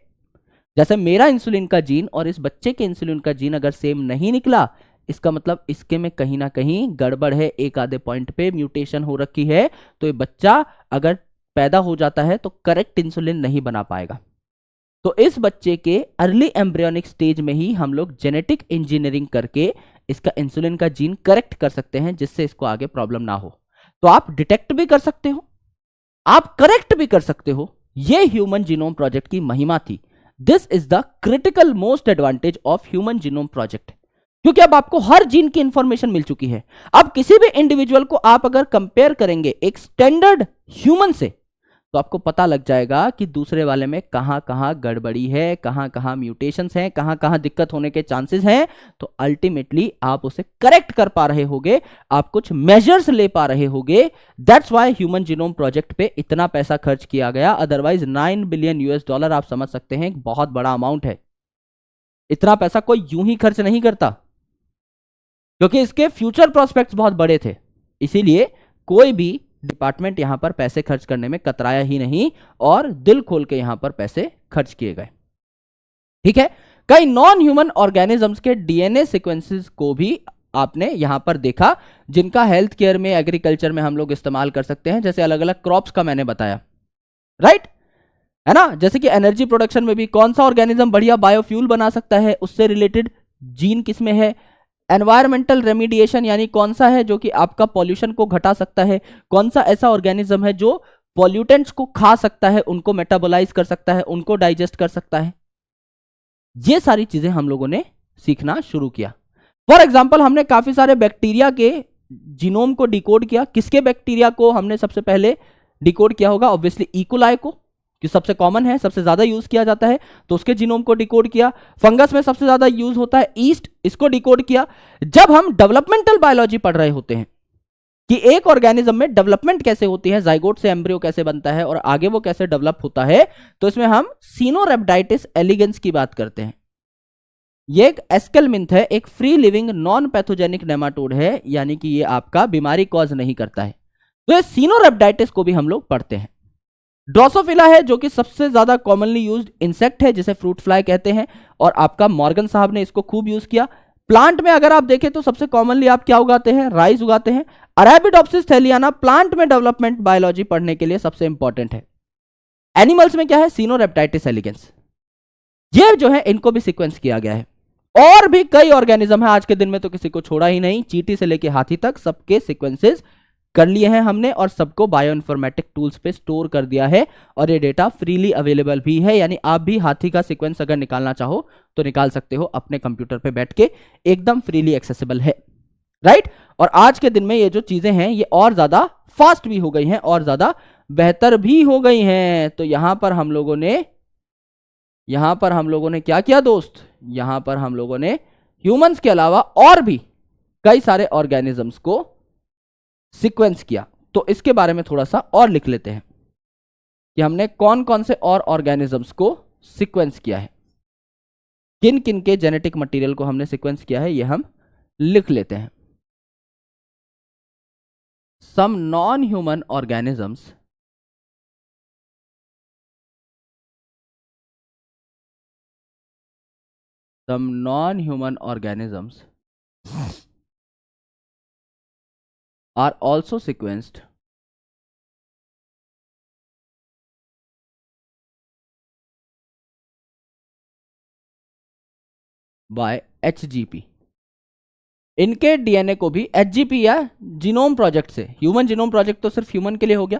जैसे मेरा इंसुलिन का जीन और इस बच्चे के इंसुलिन का जीन अगर सेम नहीं निकला, इसका मतलब इसके में कहीं ना कहीं गड़बड़ है, एक आधे पॉइंट पे म्यूटेशन हो रखी है। तो ये बच्चा अगर पैदा हो जाता है तो करेक्ट इंसुलिन नहीं बना पाएगा। तो इस बच्चे के अर्ली एम्ब्रियोनिक स्टेज में ही हम लोग जेनेटिक इंजीनियरिंग करके इसका इंसुलिन का जीन करेक्ट कर सकते हैं, जिससे इसको आगे प्रॉब्लम ना हो। तो आप डिटेक्ट भी कर सकते हो, आप करेक्ट भी कर सकते हो। यह ह्यूमन जीनोम प्रोजेक्ट की महिमा थी। This is the critical most advantage of human genome project, क्योंकि अब आपको हर जीन की इंफॉर्मेशन मिल चुकी है। अब किसी भी इंडिविजुअल को आप अगर कंपेयर करेंगे एक स्टैंडर्ड ह्यूमन से, तो आपको पता लग जाएगा कि दूसरे वाले में कहां कहां गड़बड़ी है, कहां कहां म्यूटेशंस हैं, कहां कहां दिक्कत होने के चांसेस हैं। तो अल्टीमेटली आप उसे करेक्ट कर पा रहे होगे, आप कुछ मेजर्स ले पा रहे होगे। That's why human genome project पे इतना पैसा खर्च किया गया। अदरवाइज 9 बिलियन US$ आप समझ सकते हैं एक बहुत बड़ा अमाउंट है। इतना पैसा कोई यूं ही खर्च नहीं करता, क्योंकि इसके फ्यूचर प्रोस्पेक्ट्स बहुत बड़े थे। इसीलिए कोई भी डिपार्टमेंट यहां पर पैसे खर्च करने में कतराया ही नहीं और दिल खोल के यहां पर पैसे खर्च किए गए। ठीक है, कई नॉन ह्यूमन ऑर्गेनिजम्स के डीएनए सीक्वेंसेस को भी आपने यहां पर देखा, जिनका हेल्थ केयर में, एग्रीकल्चर में हम लोग इस्तेमाल कर सकते हैं। जैसे अलग अलग क्रॉप्स का मैंने बताया, राइट, है ना। जैसे कि एनर्जी प्रोडक्शन में भी कौन सा ऑर्गेनिज्म बढ़िया बायोफ्यूल बना सकता है, उससे रिलेटेड जीन किसमें है। एनवायरमेंटल रेमिडिएशन यानी कौन सा है जो कि आपका पॉल्यूशन को घटा सकता है, कौन सा ऐसा ऑर्गेनिज्म है जो पॉल्यूटेंट्स को खा सकता है, उनको मेटाबोलाइज कर सकता है, उनको डाइजेस्ट कर सकता है। ये सारी चीजें हम लोगों ने सीखना शुरू किया। फॉर एग्जाम्पल हमने काफी सारे बैक्टीरिया के जीनोम को डिकोड किया। किसके बैक्टीरिया को हमने सबसे पहले डिकोड किया होगा? ऑब्वियसली इकोलाई को, कि सबसे कॉमन है, सबसे ज्यादा यूज किया जाता है, तो उसके जीनोम को डिकोड किया। फंगस में सबसे ज्यादा यूज होता है ईस्ट, इसको डिकोड किया। जब हम डेवलपमेंटल बायोलॉजी पढ़ रहे होते हैं कि एक ऑर्गेनिज्म में डेवलपमेंट कैसे होती है, जाइगोट से एम्ब्रियो कैसे बनता है और आगे वो कैसे डेवलप होता है, तो इसमें हम सिनोरेप्टाइटिस एलिगेंस की बात करते हैं। ये एक एस्केलमिंथ है, एक free living non pathogenic nematode है, यानी कि ये आपका बीमारी कॉज नहीं करता है। तो ये सिनोरेप्टाइटिस को भी हम लोग पढ़ते हैं। ड्रोसोफिला है जो कि सबसे ज्यादा कॉमनली यूज्ड इंसेक्ट है, जिसे फ्रूट फ्लाई कहते हैं, और आपका मॉर्गन साहब ने इसको खूब यूज किया। प्लांट में अगर आप देखें तो सबसे कॉमनली आप क्या उगाते हैं? राइस उगाते हैं। अरेबिडोप्सिस थैलियाना प्लांट में डेवलपमेंट बायोलॉजी पढ़ने के लिए सबसे इंपॉर्टेंट है। एनिमल्स में क्या है? सिनोरेप्टाइटिस एलिगेंस। ये जो है इनको भी सीक्वेंस किया गया है। और भी कई ऑर्गेनिज्म है, आज के दिन में तो किसी को छोड़ा ही नहीं, चींटी से लेके हाथी तक सबके सीक्वेंसेस कर लिए हैं हमने और सबको बायोइन्फॉर्मेटिक टूल्स पे स्टोर कर दिया है। और ये डेटा फ्रीली अवेलेबल भी है, यानी आप भी हाथी का सीक्वेंस अगर निकालना चाहो तो निकाल सकते हो अपने कंप्यूटर पे बैठ के, एकदम फ्रीली एक्सेसिबल है, राइट। और आज के दिन में ये जो चीजें हैं ये और ज्यादा फास्ट भी हो गई हैं और ज्यादा बेहतर भी हो गई हैं। तो यहां पर हम लोगों ने क्या किया दोस्त? यहां पर हम लोगों ने ह्यूमंस के अलावा और भी कई सारे ऑर्गेनिजम्स को सीक्वेंस किया। तो इसके बारे में थोड़ा सा और लिख लेते हैं कि हमने कौन कौन से और ऑर्गेनिजम्स को सीक्वेंस किया है, किन किन के जेनेटिक मटेरियल को हमने सीक्वेंस किया है, ये हम लिख लेते हैं। Some non human organisms are also sequenced by HGP। इनके डीएनए को भी HGP या जीनोम प्रोजेक्ट से, ह्यूमन जीनोम प्रोजेक्ट तो सिर्फ ह्यूमन के लिए हो गया,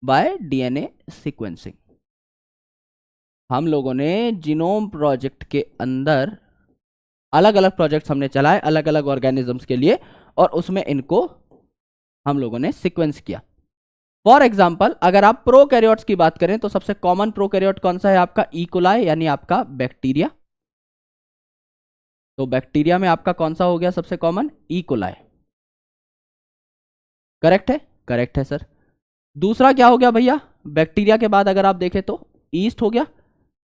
बाय डीएनए सीक्वेंसिंग। हम लोगों ने जीनोम प्रोजेक्ट के अंदर अलग अलग प्रोजेक्ट्स हमने चलाए अलग अलग ऑर्गेनिजम्स के लिए, और उसमें इनको हम लोगों ने सीक्वेंस किया। फॉर एग्जाम्पल अगर आप प्रोकैरियोट्स की बात करें तो सबसे कॉमन प्रोकैरियोट कौन सा है आपका? ई कोलाई, यानी आपका बैक्टीरिया। तो बैक्टीरिया में आपका कौन सा हो गया सबसे कॉमन? E coli. करेक्ट है? करेक्ट है सर। दूसरा क्या हो गया भैया? बैक्टीरिया के बाद अगर आप देखें तो ईस्ट हो गया,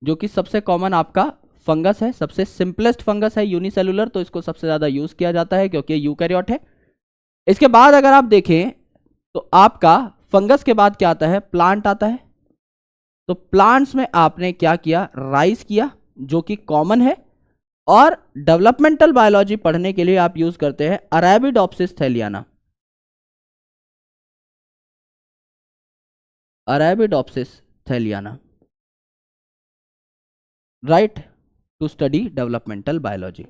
जो कि सबसे कॉमन आपका फंगस है, सबसे सिंपलेस्ट फंगस है, यूनिसेलुलर, तो इसको सबसे ज्यादा यूज किया जाता है क्योंकि यूकैरियोट है। इसके बाद अगर आप देखें तो आपका फंगस के बाद क्या आता है? प्लांट आता है। तो प्लांट्स में आपने क्या किया? राइस किया, जो कि कॉमन है, और डेवलपमेंटल बायोलॉजी पढ़ने के लिए आप यूज करते हैं Arabidopsis thaliana. Arabidopsis thaliana, right, to study developmental biology.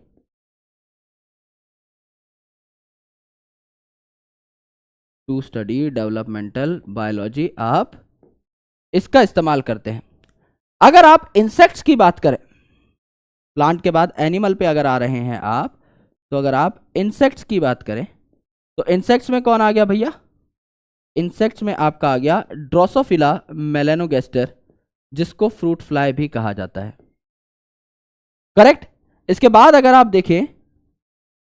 To study developmental biology आप इसका इस्तेमाल करते हैं। अगर आप इंसेक्ट्स की बात करें, प्लांट के बाद एनिमल पे अगर आ रहे हैं आप, तो अगर आप इंसेक्ट्स की बात करें तो इंसेक्ट्स में कौन आ गया भैया? इंसेक्ट्स में आपका आ गया ड्रोसोफिला मेलेनोगेस्टर, जिसको फ्रूट फ्लाई भी कहा जाता है। करेक्ट। इसके बाद अगर आप देखें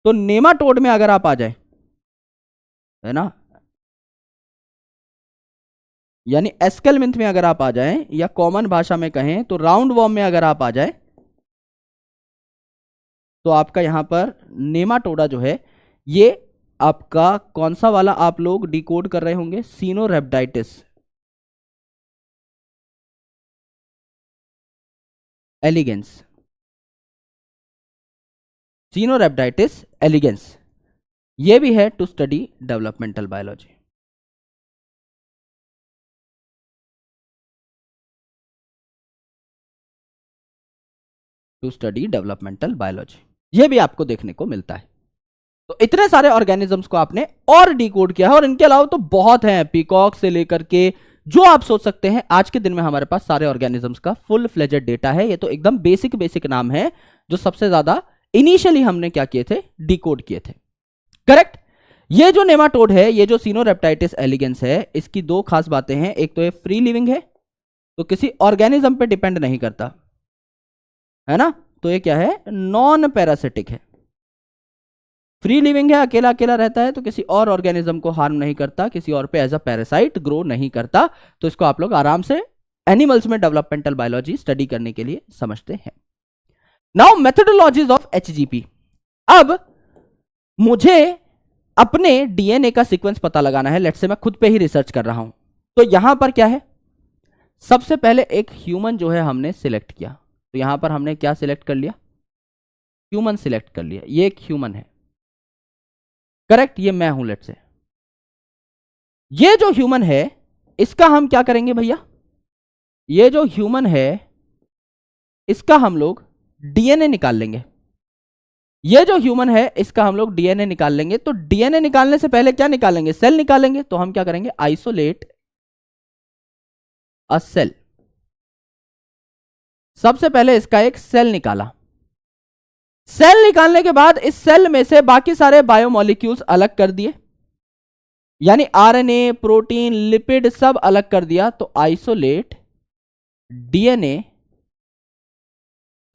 तो नेमाटोड में अगर आप आ जाए, है ना, यानी एस्केलमिंथ में अगर आप आ जाएं, या कॉमन भाषा में कहें तो राउंड वॉर्म में अगर आप आ जाएं, तो आपका यहां पर नेमाटोडा जो है ये आपका कौन सा वाला आप लोग डिकोड कर रहे होंगे? सिनोरेप्टाइटिस एलिगेंस। सिनोरेप्टाइटिस एलिगेंस ये भी है to study developmental biology. To study developmental biology ये भी आपको देखने को मिलता है। तो इतने सारे ऑर्गेनिजम्स को आपने और डिकोड किया है, और इनके अलावा तो बहुत हैं, पीकॉक से लेकर के जो आप सोच सकते हैं। आज के दिन में हमारे पास सारे ऑर्गेनिजम्स का फुल फ्लेजेड डेटा है। ये तो एकदम बेसिक बेसिक नाम है जो सबसे ज्यादा इनिशियली हमने क्या किए थे? डिकोड किए थे। करेक्ट। ये जो नेमाटोड है, ये जो सिनोरेप्टाइटिस एलिगेंस है, इसकी दो खास बातें हैं। एक तो ये फ्री लिविंग है, तो किसी ऑर्गेनिज्म पे डिपेंड नहीं करता, है ना। तो ये क्या है? नॉन पैरासिटिक है, फ्री लिविंग है, अकेला अकेला रहता है, तो किसी और ऑर्गेनिज्म को हार्म नहीं करता, किसी और पे एज अ पैरासाइट ग्रो नहीं करता। तो इसको आप लोग आराम से एनिमल्स में डेवलपमेंटल बायोलॉजी स्टडी करने के लिए समझते हैं। Now methodologies of HGP. अब मुझे अपने डीएनए का सीक्वेंस पता लगाना है। लेट्स से मैं खुद पे ही रिसर्च कर रहा हूं, तो यहां पर क्या है? सबसे पहले एक ह्यूमन जो है हमने सिलेक्ट किया। तो यहां पर हमने क्या सिलेक्ट कर लिया? ह्यूमन सिलेक्ट कर लिया। ये एक ह्यूमन है, करेक्ट, ये मैं हूं लेट्स से। ये जो ह्यूमन है इसका हम क्या करेंगे भैया? ये जो ह्यूमन है इसका हम लोग डीएनए निकाल लेंगे। ये जो ह्यूमन है इसका हम लोग डीएनए निकाल लेंगे। तो डीएनए निकालने से पहले क्या निकालेंगे? सेल निकालेंगे। तो हम क्या करेंगे? आइसोलेट अ सेल। सबसे पहले इसका एक सेल निकाला। सेल निकालने के बाद इस सेल में से बाकी सारे बायोमोलिक्यूल्स अलग कर दिए, यानी आरएनए, प्रोटीन, लिपिड सब अलग कर दिया। तो isolate DNA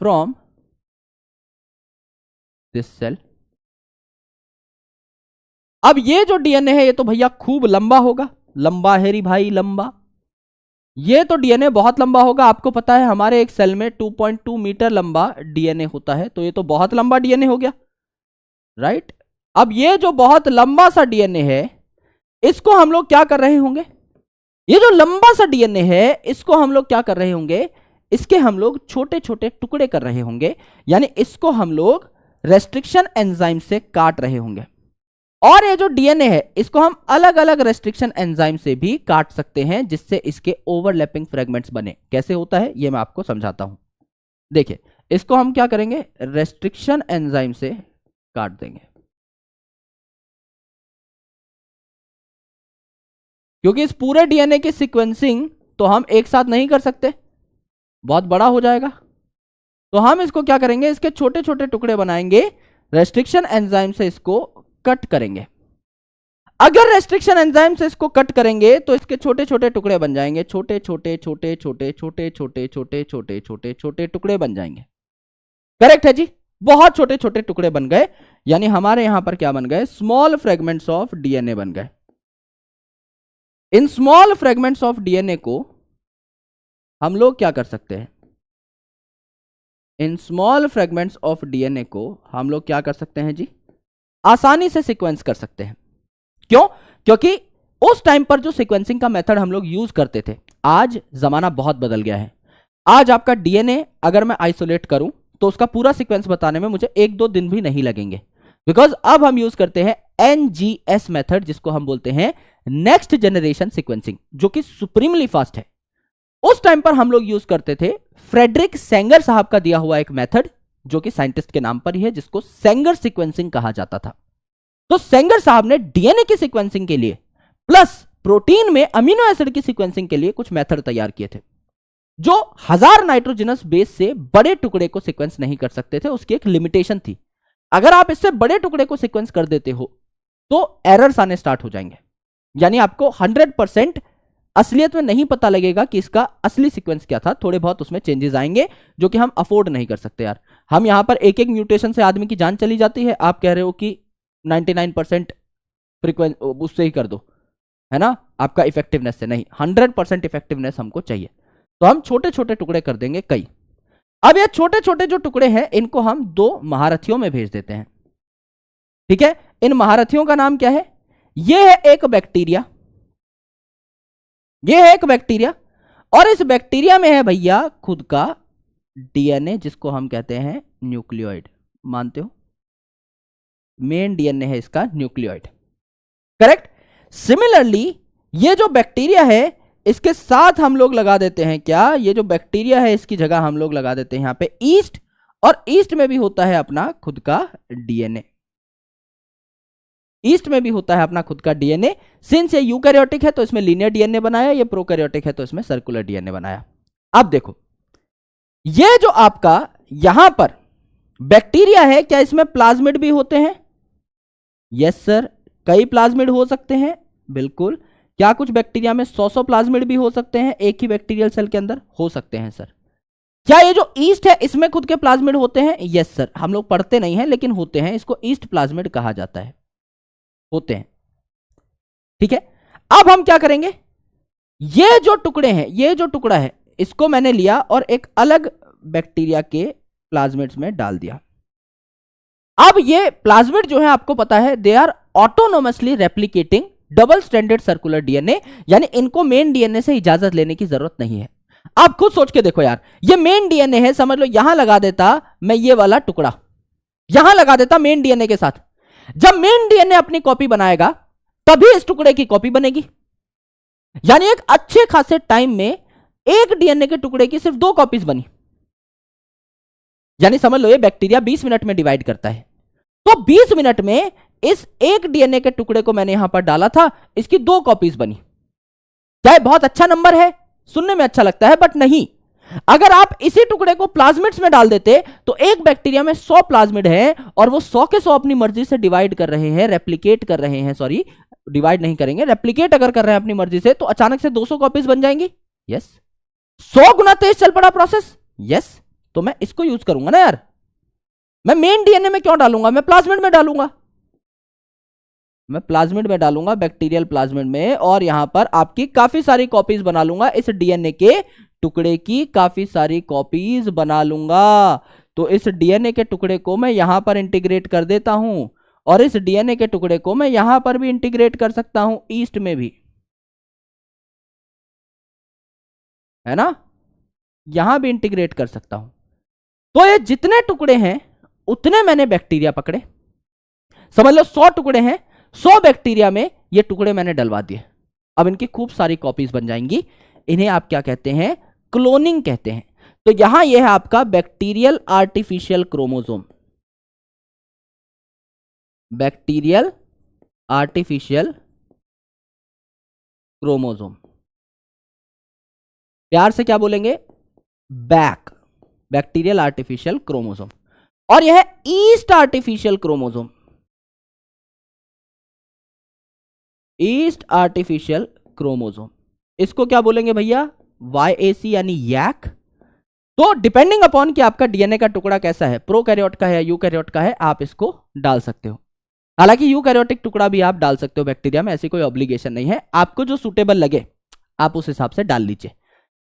from this cell. अब ये जो डीएनए है ये तो भैया खूब लंबा होगा, लंबा है री भाई, लंबा। ये तो डीएनए बहुत लंबा होगा। आपको पता है हमारे एक सेल में 2.2 मीटर लंबा डीएनए होता है, तो ये तो बहुत लंबा डीएनए हो गया, राइट। अब ये जो बहुत लंबा सा डीएनए है, इसको हम लोग क्या कर रहे होंगे, ये जो लंबा सा डीएनए है इसको हम लोग क्या कर रहे होंगे, इसके हम लोग छोटे छोटे टुकड़े कर रहे होंगे, यानी इसको हम लोग रेस्ट्रिक्शन एंजाइम से काट रहे होंगे। और ये जो डीएनए है इसको हम अलग अलग रेस्ट्रिक्शन एंजाइम से भी काट सकते हैं, जिससे इसके ओवरलैपिंग फ्रेगमेंट्स बने। कैसे होता है ये मैं आपको समझाता हूं। देखिए, इसको हम क्या करेंगे, रेस्ट्रिक्शन एंजाइम से काट देंगे, क्योंकि इस पूरे डीएनए की सीक्वेंसिंग तो हम एक साथ नहीं कर सकते, बहुत बड़ा हो जाएगा। तो हम इसको क्या करेंगे, इसके छोटे छोटे टुकड़े बनाएंगे, रेस्ट्रिक्शन एंजाइम से इसको कट करेंगे। अगर रेस्ट्रिक्शन एंजाइम से इसको कट करेंगे तो इसके छोटे छोटे टुकड़े बन जाएंगे, छोटे छोटे छोटे छोटे छोटे छोटे छोटे छोटे छोटे छोटे टुकड़े बन जाएंगे। करेक्ट है जी, बहुत छोटे छोटे टुकड़े बन गए, यानी हमारे यहां पर क्या बन गए, स्मॉल फ्रेगमेंट्स ऑफ डीएनए बन गए। In small fragments of DNA को हम लोग क्या कर सकते हैं, in small fragments of DNA को हम लोग क्या कर सकते हैं जी, आसानी से सीक्वेंस कर सकते हैं। क्यों? क्योंकि उस टाइम पर जो सीक्वेंसिंग का मेथड हम लोग यूज करते थे, आज जमाना बहुत बदल गया है। आज आपका डीएनए अगर मैं आइसोलेट करूं तो उसका पूरा सीक्वेंस बताने में मुझे 1-2 दिन भी नहीं लगेंगे, बिकॉज अब हम यूज करते हैं एनजीएस मेथड, जिसको हम बोलते हैं नेक्स्ट जनरेशन सीक्वेंसिंग, जो कि सुप्रीमली फास्ट है। उस टाइम पर हम लोग यूज करते थे फ्रेडरिक सेंगर साहब का दिया हुआ एक मेथड, जो कि साइंटिस्ट के नाम पर ही है, जिसको सेंगर सीक्वेंसिंग कहा जाता था। तो सेंगर साहब ने डीएनए की सीक्वेंसिंग के लिए प्लस प्रोटीन में अमीनो एसिड की सीक्वेंसिंग के लिए कुछ मेथड तैयार किए थे, जो 1000 नाइट्रोजनस बेस से बड़े टुकड़े को सीक्वेंस नहीं कर सकते थे। उसकी एक लिमिटेशन थी, अगर आप इससे बड़े टुकड़े को सीक्वेंस कर देते हो तो एरर्स आने स्टार्ट हो जाएंगे, यानी आपको 100% असलियत में नहीं पता लगेगा कि इसका असली सीक्वेंस क्या था। थोड़े बहुत उसमें चेंजेस आएंगे जो कि हम अफोर्ड नहीं कर सकते यार। हम यहां पर एक एक म्यूटेशन से आदमी की जान चली जाती है, आप कह रहे हो कि 99% फ्रीक्वेंस उससे ही कर दो, है ना, आपका इफेक्टिवनेस से नहीं, 100% इफेक्टिवनेस हमको चाहिए। तो हम छोटे छोटे टुकड़े कर देंगे कई। अब ये छोटे छोटे जो टुकड़े हैं इनको हम 2 महारथियों में भेज देते हैं। ठीक है, इन महारथियों का नाम क्या है, ये है एक बैक्टीरिया, ये है एक बैक्टीरिया, और इस बैक्टीरिया में है भैया खुद का डीएनए, जिसको हम कहते हैं न्यूक्लियोइड। मानते हो, मेन डीएनए है इसका न्यूक्लियोइड। करेक्ट। सिमिलरली ये जो बैक्टीरिया है इसके साथ हम लोग लगा देते हैं क्या, ये जो बैक्टीरिया है इसकी जगह हम लोग लगा देते हैं यहां पे ईस्ट, और ईस्ट में भी होता है अपना खुद का डीएनए, ईस्ट में भी होता है अपना खुद का डीएनए। सिंस ये यूकैरियोटिक है तो इसमें लीनियर डीएनए बनाया, ये प्रोकैरियोटिक है तो इसमें सर्कुलर डीएनए बनाया। अब देखो, ये जो आपका यहां पर बैक्टीरिया है, क्या इसमें प्लाज्मिड भी होते हैं? यस सर, कई प्लाज्मिड हो सकते हैं, बिल्कुल। क्या कुछ बैक्टीरिया में 100 प्लाज्मिड भी हो सकते हैं एक ही बैक्टीरियल सेल के अंदर? हो सकते हैं सर। क्या ये जो ईस्ट है इसमें खुद के प्लाज्मिड होते हैं? यस सर, हम लोग पढ़ते नहीं हैं लेकिन होते हैं, इसको ईस्ट प्लाज्मिड कहा जाता है, होते हैं। ठीक है, अब हम क्या करेंगे, ये जो टुकड़े हैं, ये जो टुकड़ा है इसको मैंने लिया और एक अलग बैक्टीरिया के प्लाज्मिड्स में डाल दिया। अब ये प्लाज्मिड जो है आपको पता है they are autonomously replicating double stranded circular DNA, यानी इनको मेन डीएनए से इजाजत लेने की जरूरत नहीं है। आप खुद सोच के देखो यार, ये मेन डीएनए है, समझ लो यहां लगा देता मैं ये वाला टुकड़ा, यहां लगा देता मेन डीएनए के साथ, जब मेन डीएनए अपनी कॉपी बनाएगा तभी इस टुकड़े की कॉपी बनेगी। यानी एक अच्छे खासे टाइम में एक डीएनए के टुकड़े की सिर्फ 2 कॉपीज बनी, यानी समझ लो ये बैक्टीरिया 20 मिनट में डिवाइड करता है, तो 20 मिनट में इस एक डीएनए के टुकड़े को मैंने यहां पर डाला था, इसकी 2 कॉपीज बनी। क्या ये बहुत अच्छा नंबर है? सुनने में अच्छा लगता है बट नहीं। अगर आप इसी टुकड़े को प्लाज्मिड्स में डाल देते तो एक बैक्टीरिया में 100 प्लाज्मिड है और वो 100 के 100 अपनी मर्जी से डिवाइड कर रहे हैं, रेप्लिकेट कर रहे हैं, सॉरी डिवाइड नहीं करेंगे, रेप्लिकेट अगर कर रहे हैं अपनी मर्जी से, तो अचानक से 200 कॉपीज बन जाएंगी। यस, 100 गुना तेज चल पड़ा प्रोसेस। यस, तो मैं इसको यूज करूंगा ना यार, मैं मेन डीएनए में क्यों डालूंगा, मैं प्लाज्मिड में डालूंगा, मैं प्लाज्मिड में डालूंगा, बैक्टीरियल प्लाज्मिड में, और यहां पर आपकी काफी सारी कॉपीज बना लूंगा, इस डीएनए के टुकड़े की काफी सारी कॉपीज बना लूंगा। तो इस डीएनए के टुकड़े को मैं यहां पर इंटीग्रेट कर देता हूं और इस डीएनए के टुकड़े को मैं यहां पर भी इंटीग्रेट कर सकता हूं, ईस्ट में भी, है ना, यहां भी इंटीग्रेट कर सकता हूं। तो ये जितने टुकड़े हैं उतने मैंने बैक्टीरिया पकड़े, समझ लो 100 टुकड़े हैं, 100 बैक्टीरिया में ये टुकड़े मैंने डलवा दिए। अब इनकी खूब सारी कॉपीज बन जाएंगी। इन्हें आप क्या कहते हैं? क्लोनिंग कहते हैं। तो यहां यह है आपका bacterial artificial chromosome, bacterial artificial chromosome, प्यार से क्या बोलेंगे? Bacterial artificial chromosome. और यह है east artificial chromosome, east artificial chromosome. इसको क्या बोलेंगे भैया? YAC यानी यैक। तो डिपेंडिंग अपॉन कि आपका डीएनए का टुकड़ा कैसा है, प्रोकैरियोट का है या यूकैरियोट का है, आप इसको डाल सकते हो। हालांकि यूकैरियोटिक टुकड़ा भी आप डाल सकते हो बैक्टीरिया में, ऐसी कोई ऑब्लिगेशन नहीं है, आपको जो सुटेबल लगे आप उस हिसाब से डाल लीजिए।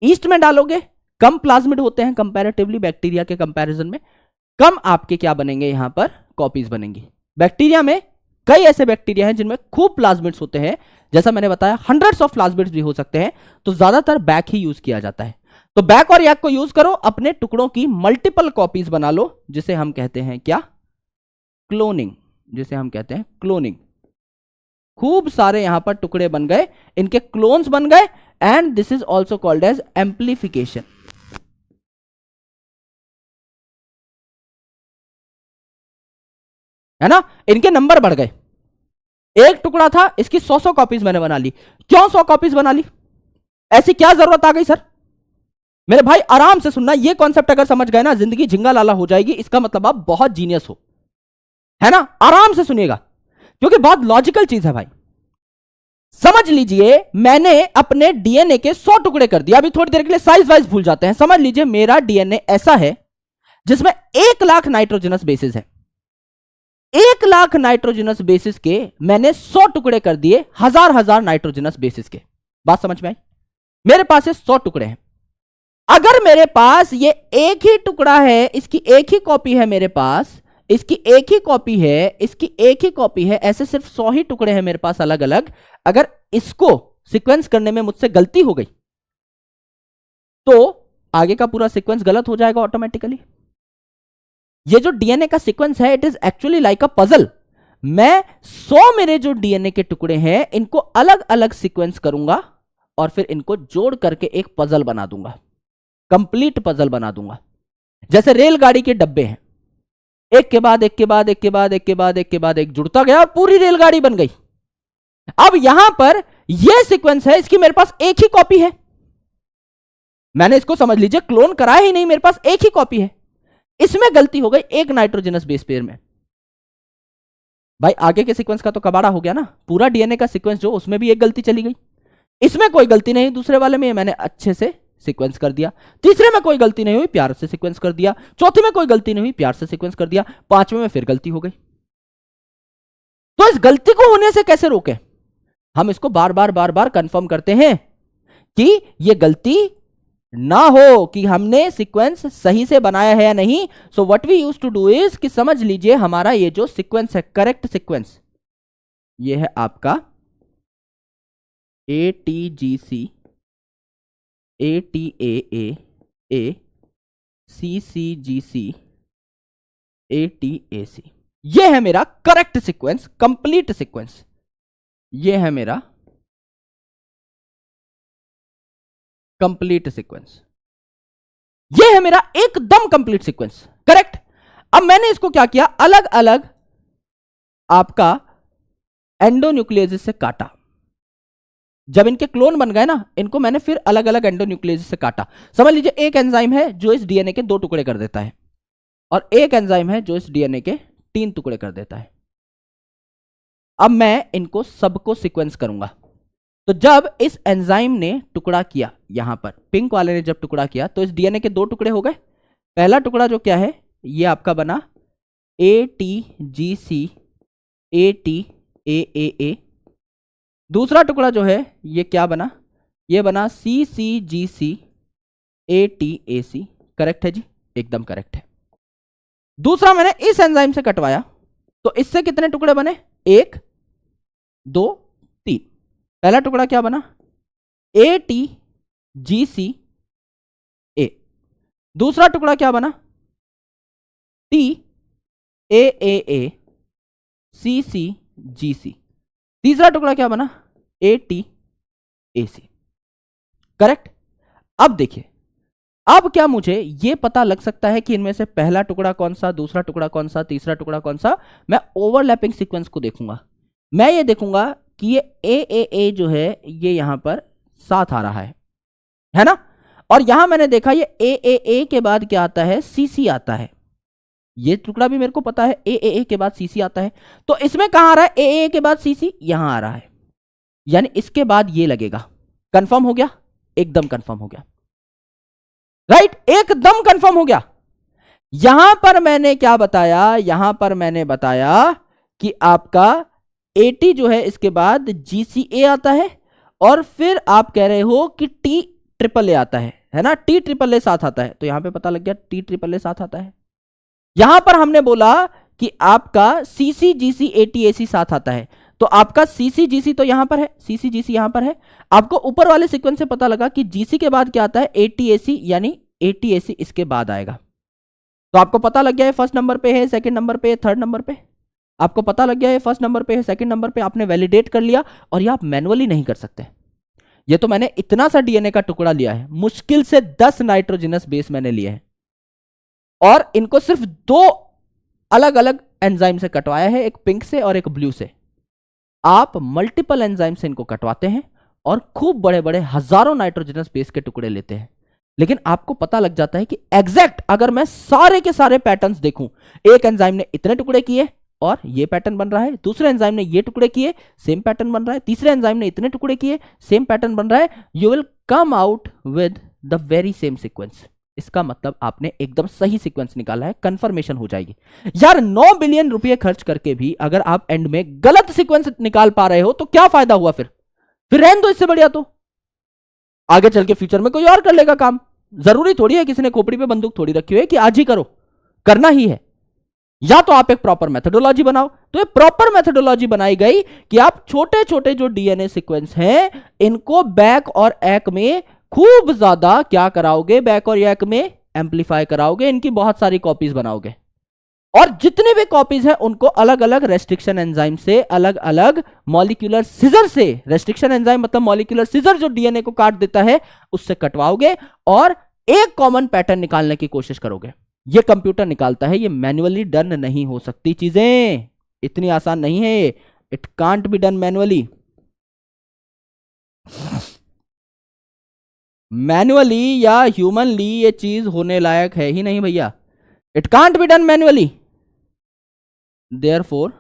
ईस्ट में डालोगे कम प्लाज्मिड होते हैं कंपैरेटिवली बैक्टीरिया के कंपैरिजन में, कम आपके क्या बनेंगे यहां पर? कॉपीज बनेंगी। बैक्टीरिया में कई ऐसे बैक्टीरिया हैं जिनमें खूब प्लाज्मिड्स होते हैं, जैसा मैंने बताया हंड्रेड्स ऑफ प्लाज्मिड्स भी हो सकते हैं, तो ज्यादातर बैक ही यूज किया जाता है। तो बैक और यैक को यूज करो, अपने टुकड़ों की मल्टीपल कॉपीज बना लो, जिसे हम कहते हैं क्या? क्लोनिंग, जिसे हम कहते हैं क्लोनिंग। खूब सारे यहां पर टुकड़े बन गए, इनके क्लोन्स बन गए, and this is also called as amplification. है ना, इनके नंबर बढ़ गए। एक टुकड़ा था, इसकी 100 कॉपीज मैंने बना ली। क्यों 100 कॉपीज बना ली? ऐसी क्या जरूरत आ गई सर? मेरे भाई आराम से सुनना, ये कॉन्सेप्ट अगर समझ गए ना, जिंदगी झिंगा लाला हो जाएगी। इसका मतलब आप बहुत जीनियस हो, है ना। आराम से सुनिएगा क्योंकि बहुत लॉजिकल चीज है भाई। समझ लीजिए मैंने अपने डीएनए के 100 टुकड़े कर दिया। अभी थोड़ी देर के लिए साइज वाइज भूल जाते हैं। समझ लीजिए मेरा डीएनए ऐसा है जिसमें 1 लाख नाइट्रोजनस बेसिस है। 1 लाख नाइट्रोजनस बेसिस के मैंने 100 टुकड़े कर दिए हजार नाइट्रोजनस बेसिस के। बात समझ में आई? मेरे पास 100 टुकड़े हैं। अगर मेरे पास ये एक ही टुकड़ा है, इसकी एक ही कॉपी है मेरे पास, इसकी एक ही कॉपी है, इसकी एक ही कॉपी है, ऐसे सिर्फ 100 ही टुकड़े हैं मेरे पास अलग अलग। अगर इसको सीक्वेंस करने में मुझसे गलती हो गई तो आगे का पूरा सीक्वेंस गलत हो जाएगा ऑटोमेटिकली। ये जो डीएनए का सीक्वेंस है, it is actually like a puzzle. मैं 100 मेरे जो डीएनए के टुकड़े हैं इनको अलग अलग सीक्वेंस करूंगा और फिर इनको जोड़ करके एक पजल बना दूंगा, कंप्लीट पजल बना दूंगा। जैसे रेलगाड़ी के डब्बे हैं, एक के बाद एक के बाद एक के बाद एक के बाद एक के बाद एक जुड़ता गया और पूरी रेलगाड़ी बन गई। अब यहां पर यह सीक्वेंस है, इसकी मेरे पास एक ही कॉपी है। मैंने इसको समझ लीजिए क्लोन कराया ही नहीं, मेरे पास एक ही कॉपी है। इसमें गलती हो गई एक नाइट्रोजनस बेस पेयर में। भाई आगे के सीक्वेंस का तो कबाड़ा हो गया ना। पूरा डीएनए का सीक्वेंस जो, उसमें भी एक गलती चली गई। इसमें कोई गलती नहीं, दूसरे वाले में मैंने अच्छे से सीक्वेंस कर दिया। तीसरे में कोई गलती नहीं हुई, प्यार से सीक्वेंस कर दिया। चौथे में कोई गलती नहीं हुई, प्यार से सीक्वेंस कर दिया। पांचवें में फिर गलती हो गई। तो इस गलती को होने से कैसे रोके? हम इसको बार बार कंफर्म करते हैं कि यह गलती ना हो, कि हमने सीक्वेंस सही से बनाया है या नहीं। So what we use to do is कि समझ लीजिए हमारा ये जो सीक्वेंस है, करेक्ट सीक्वेंस, ये है आपका ATGC ATAA CCGC ATAC। ये है मेरा करेक्ट सीक्वेंस, कंप्लीट सीक्वेंस। ये है मेरा कंप्लीट सीक्वेंस। ये है मेरा एकदम कंप्लीट सीक्वेंस, करेक्ट। अब मैंने इसको क्या किया, अलग अलग आपका एंडोन्यूक्लियस से काटा। जब इनके क्लोन बन गए ना, इनको मैंने फिर अलग अलग एंडोन्यूक्लियस से काटा। समझ लीजिए एक एंजाइम है जो इस डीएनए के 2 टुकड़े कर देता है और एक एंजाइम है जो इस डीएनए के 3 टुकड़े कर देता है। अब मैं इनको सबको सीक्वेंस करूंगा। तो जब इस एंजाइम ने टुकड़ा किया, यहां पर पिंक वाले ने जब टुकड़ा किया, तो इस डीएनए के 2 टुकड़े हो गए। पहला टुकड़ा जो क्या है, ये आपका बना ATGC ATAAA। दूसरा टुकड़ा जो है ये क्या बना, ये बना CCGC ATAC। करेक्ट है जी, एकदम करेक्ट है। दूसरा मैंने इस एंजाइम से कटवाया, तो इससे कितने टुकड़े बने? 1 2 3। पहला टुकड़ा क्या बना? ATGCA। दूसरा टुकड़ा क्या बना? TAAACCGC। तीसरा टुकड़ा क्या बना? ATAC। करेक्ट। अब देखिए, अब क्या मुझे यह पता लग सकता है कि इनमें से पहला टुकड़ा कौन सा, दूसरा टुकड़ा कौन सा, तीसरा टुकड़ा कौन सा? मैं ओवरलैपिंग सीक्वेंस को देखूंगा। मैं ये देखूंगा कि ये AAA जो है ये यहां पर साथ आ रहा है ना? और यहां मैंने देखा ये AAA के बाद क्या आता है? CC आता है। ये टुकड़ा भी मेरे को पता है AAA के बाद CC आता है। तो इसमें कहां आ रहा है? AAA के बाद CC यहां आ रहा है, यानी इसके बाद ये लगेगा। कंफर्म हो गया? एकदम कंफर्म हो गया, राइट? एकदम कंफर्म हो गया। यहां पर मैंने क्या बताया? यहां पर मैंने बताया कि आपका AT जो है इसके बाद GCA आता है, और फिर आप कह रहे हो कि TAAA आता है ना? TAAA साथ आता है, तो यहां पे पता लग गया TAAA साथ आता है। यहां पर हमने बोला कि आपका CCGCATAC साथ आता है, तो आपका CCGC तो यहां पर है, CCGC यहां पर है। आपको ऊपर वाले सीक्वेंस से पता लगा कि GC के बाद क्या आता है? ATAC, यानी ATAC इसके बाद आएगा। तो आपको पता लग गया है फर्स्ट नंबर पे है, सेकंड नंबर पे है, थर्ड नंबर पे। आपको पता लग गया है फर्स्ट नंबर पे है, सेकंड नंबर पे। आपने वैलिडेट कर लिया, और ये आप मैनुअली नहीं कर सकते। ये तो मैंने इतना सा DNA का टुकड़ा लिया है, मुश्किल से 10 नाइट्रोजनस बेस मैंने लिए हैं, और इनको सिर्फ 2 अलग अलग एंजाइम से कटवाया है, एक पिंक से और एक ब्लू से। आप मल्टीपल एंजाइम से इनको कटवाते हैं और खूब बड़े बड़े हजारों नाइट्रोजनस बेस के टुकड़े लेते हैं, लेकिन आपको पता लग जाता है कि एग्जैक्ट अगर मैं सारे के सारे पैटर्न्स देखूं, एक एंजाइम ने इतने टुकड़े किए और ये पैटर्न बन रहा है, दूसरे एंजाइम ने ये टुकड़े किए, सेम पैटर्न बन रहा है, तीसरे एंजाइम ने इतने टुकड़े किए, सेम पैटर्न बन रहा है, you will come out with the very same sequence. इसका मतलब आपने एकदम सही सीक्वेंस निकाला है, कंफर्मेशन हो जाएगी। यार 9 बिलियन रुपए खर्च करके भी अगर आप एंड में गलत सीक्वेंस निकाल पा रहे हो तो क्या फायदा हुआ? फिर रहने दो, इससे बढ़िया तो आगे चल के फ्यूचर में कोई और कर लेगा काम। जरूरी थोड़ी है, किसी ने खोपड़ी पे बंदूक थोड़ी रखी हुई है कि आज ही करो, करना ही है। या तो आप एक प्रॉपर मेथोडोलॉजी बनाओ। तो ये प्रॉपर मेथोडोलॉजी बनाई गई कि आप छोटे छोटे जो डीएनए सीक्वेंस हैं इनको बैक और एक में खूब ज्यादा क्या कराओगे? बैक और एक में एम्पलीफाई कराओगे, इनकी बहुत सारी कॉपीज बनाओगे, और जितने भी कॉपीज हैं उनको अलग अलग रेस्ट्रिक्शन एंजाइम से, अलग अलग मॉलिक्यूलर सीजर से, रेस्ट्रिक्शन एंजाइम मतलब मॉलिक्यूलर सीजर जो डीएनए को काट देता है उससे कटवाओगे, और एक कॉमन पैटर्न निकालने की कोशिश करोगे। ये कंप्यूटर निकालता है, ये मैन्युअली डन नहीं हो सकती चीजें, इतनी आसान नहीं है, it can't be done manually. Manually या ह्यूमनली ये चीज होने लायक है ही नहीं भैया, it can't be done manually, therefore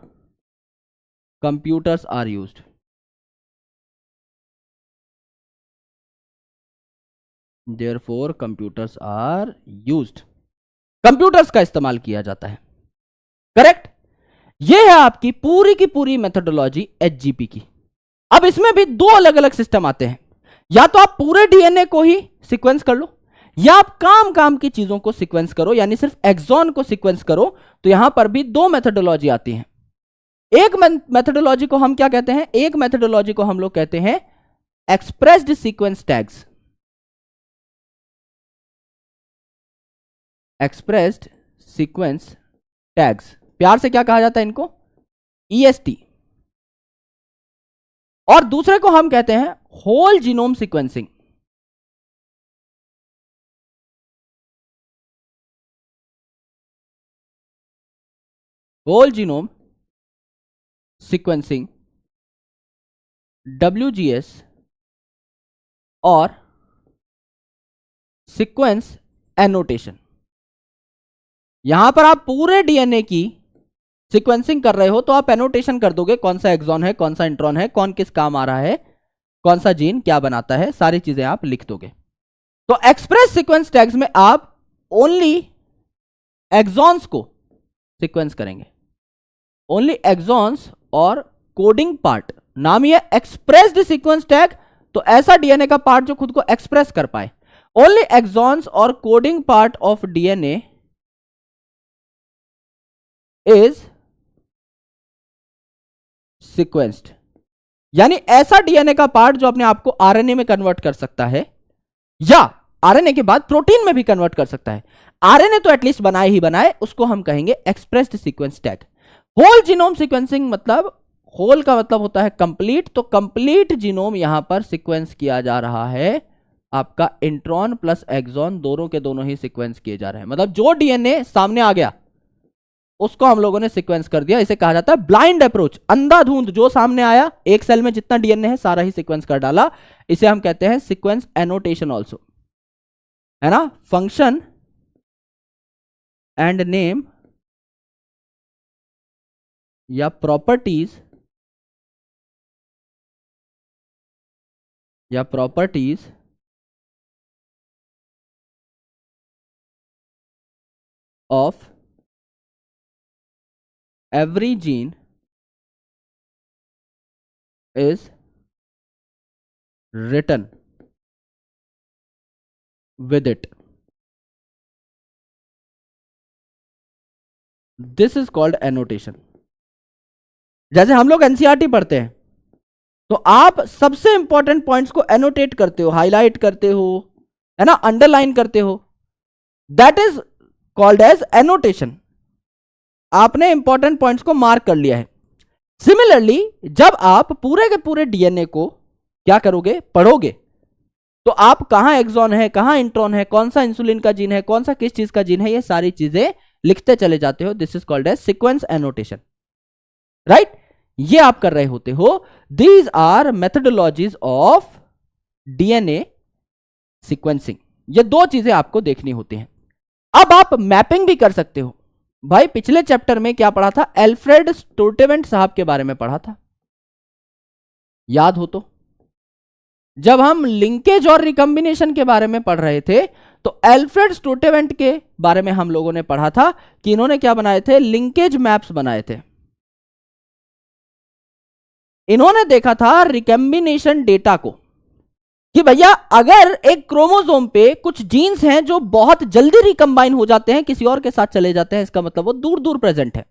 computers are used. Therefore computers are used, computers का इस्तेमाल किया जाता है। करेक्ट? ये है आपकी पूरी मेथोडोलॉजी एचजीपी की। अब इसमें भी 2 अलग अलग सिस्टम आते हैं, या तो आप पूरे डीएनए को ही सीक्वेंस कर लो, या आप काम की चीजों को सीक्वेंस करो, यानी सिर्फ एक्सॉन को सीक्वेंस करो। तो यहां पर भी 2 मेथोडोलॉजी आती हैं। एक मेथोडोलॉजी को हम क्या कहते हैं? एक मेथोडोलॉजी को हम लोग कहते हैं expressed sequence tags. Expressed sequence tags, प्यार से क्या कहा जाता है इनको? EST। और दूसरे को हम कहते हैं whole genome sequencing. Whole genome sequencing, WGS, और सीक्वेंस एनोटेशन। यहां पर आप पूरे डीएनए की सीक्वेंसिंग कर रहे हो तो आप एनोटेशन कर दोगे, कौन सा एक्सॉन है, कौन सा इंट्रॉन है, कौन किस काम आ रहा है, कौन सा जीन क्या बनाता है, सारी चीजें आप लिख दोगे। तो एक्सप्रेस सीक्वेंस टैग्स में आप ओनली एक्सॉन्स को सीक्वेंस करेंगे, ओनली एक्सॉन्स और कोडिंग पार्ट, नाम ही है एक्सप्रेस्ड सीक्वेंस टैग। तो ऐसा डीएनए का पार्ट जो खुद को एक्सप्रेस कर पाए, ओनली एक्सॉन्स और coding part of DNA is sequenced, यानी ऐसा डीएनए का पार्ट जो अपने आप को आरएनए में कन्वर्ट कर सकता है या आरएनए के बाद प्रोटीन में भी कन्वर्ट कर सकता है। आरएनए तो एटलीस्ट बनाए ही बनाए, उसको हम कहेंगे expressed sequence tag. Whole genome sequencing मतलब, होल का मतलब होता है कंप्लीट, तो कंप्लीट जीनोम यहां पर सीक्वेंस किया जा रहा है। आपका इंट्रॉन प्लस एक्सॉन दोनों के दोनों ही सीक्वेंस किए जा रहे हैं, मतलब जो डीएनए सामने आ गया उसको हम लोगों ने सीक्वेंस कर दिया। इसे कहा जाता है ब्लाइंड अप्रोच, अंधाधुंध जो सामने आया, एक सेल में जितना डीएनए है सारा ही सीक्वेंस कर डाला। इसे हम कहते हैं सीक्वेंस एनोटेशन ऑल्सो, है ना। फंक्शन एंड नेम या properties of every gene is written with it. This is called annotation. जैसे हम लोग एनसीईआरटी पढ़ते हैं तो आप सबसे इंपॉर्टेंट पॉइंट्स को एनोटेट करते हो, हाईलाइट करते हो, है ना, अंडरलाइन करते हो। That is called as annotation. आपने इंपॉर्टेंट पॉइंट्स को मार्क कर लिया है। सिमिलरली जब आप पूरे के पूरे डीएनए को क्या करोगे, पढ़ोगे, तो आप कहां एक्सॉन है, कहां इंट्रॉन है, कौन सा इंसुलिन का जीन है, कौन सा किस चीज का जीन है, ये सारी चीजें लिखते चले जाते हो। This is called as sequence annotation, right. ये आप कर रहे होते हो। These are methodologies of DNA sequencing. ये दो चीजें आपको देखनी होती हैं। अब आप मैपिंग भी कर सकते हो। भाई पिछले चैप्टर में क्या पढ़ा था, एल्फ्रेड स्टोर्टेवेंट साहब के बारे में पढ़ा था, याद हो तो। जब हम लिंकेज और रिकॉम्बिनेशन के बारे में पढ़ रहे थे तो एल्फ्रेड स्टोर्टेवेंट के बारे में हम लोगों ने पढ़ा था कि इन्होंने क्या बनाए थे, लिंकेज मैप्स बनाए थे। इन्होंने देखा था रिकॉम्बिनेशन डेटा को कि भैया अगर एक क्रोमोसोम पे कुछ जीन्स हैं जो बहुत जल्दी रिकंबाइन हो जाते हैं, किसी और के साथ चले जाते हैं, इसका मतलब वो दूर दूर प्रेजेंट है।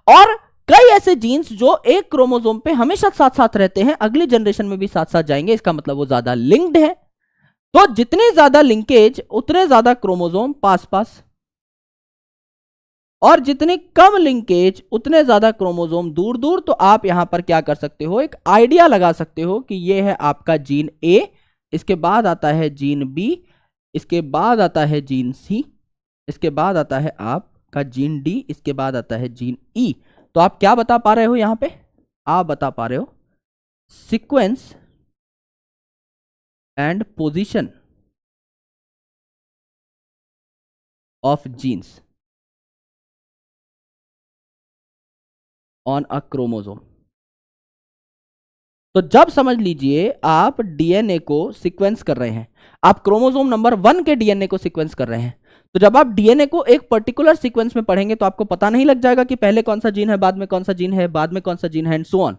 और कई ऐसे जीन्स जो एक क्रोमोसोम पे हमेशा साथ साथ रहते हैं, अगली जनरेशन में भी साथ साथ जाएंगे, इसका मतलब वो ज्यादा लिंक्ड है। तो जितनी ज्यादा लिंकेज उतने ज्यादा क्रोमोसोम पास पास, और जितनी कम लिंकेज उतने ज्यादा क्रोमोसोम दूर दूर। तो आप यहां पर क्या कर सकते हो, एक आइडिया लगा सकते हो कि ये है आपका जीन ए, इसके बाद आता है जीन बी, इसके बाद आता है जीन सी, इसके बाद आता है आपका जीन डी, इसके बाद आता है जीन ई। तो आप क्या बता पा रहे हो यहां पे, आप बता पा रहे हो sequence and position of genes on a chromosome. तो जब समझ लीजिए आप डीएनए को सीक्वेंस कर रहे हैं, आप क्रोमोसोम नंबर 1 के डीएनए को सीक्वेंस कर रहे हैं, तो जब आप डीएनए को एक पर्टिकुलर सीक्वेंस में पढ़ेंगे तो आपको पता नहीं लग जाएगा कि पहले कौन सा जीन है, बाद में कौन सा जीन है, बाद में कौन सा जीन है, एंड सो ऑन।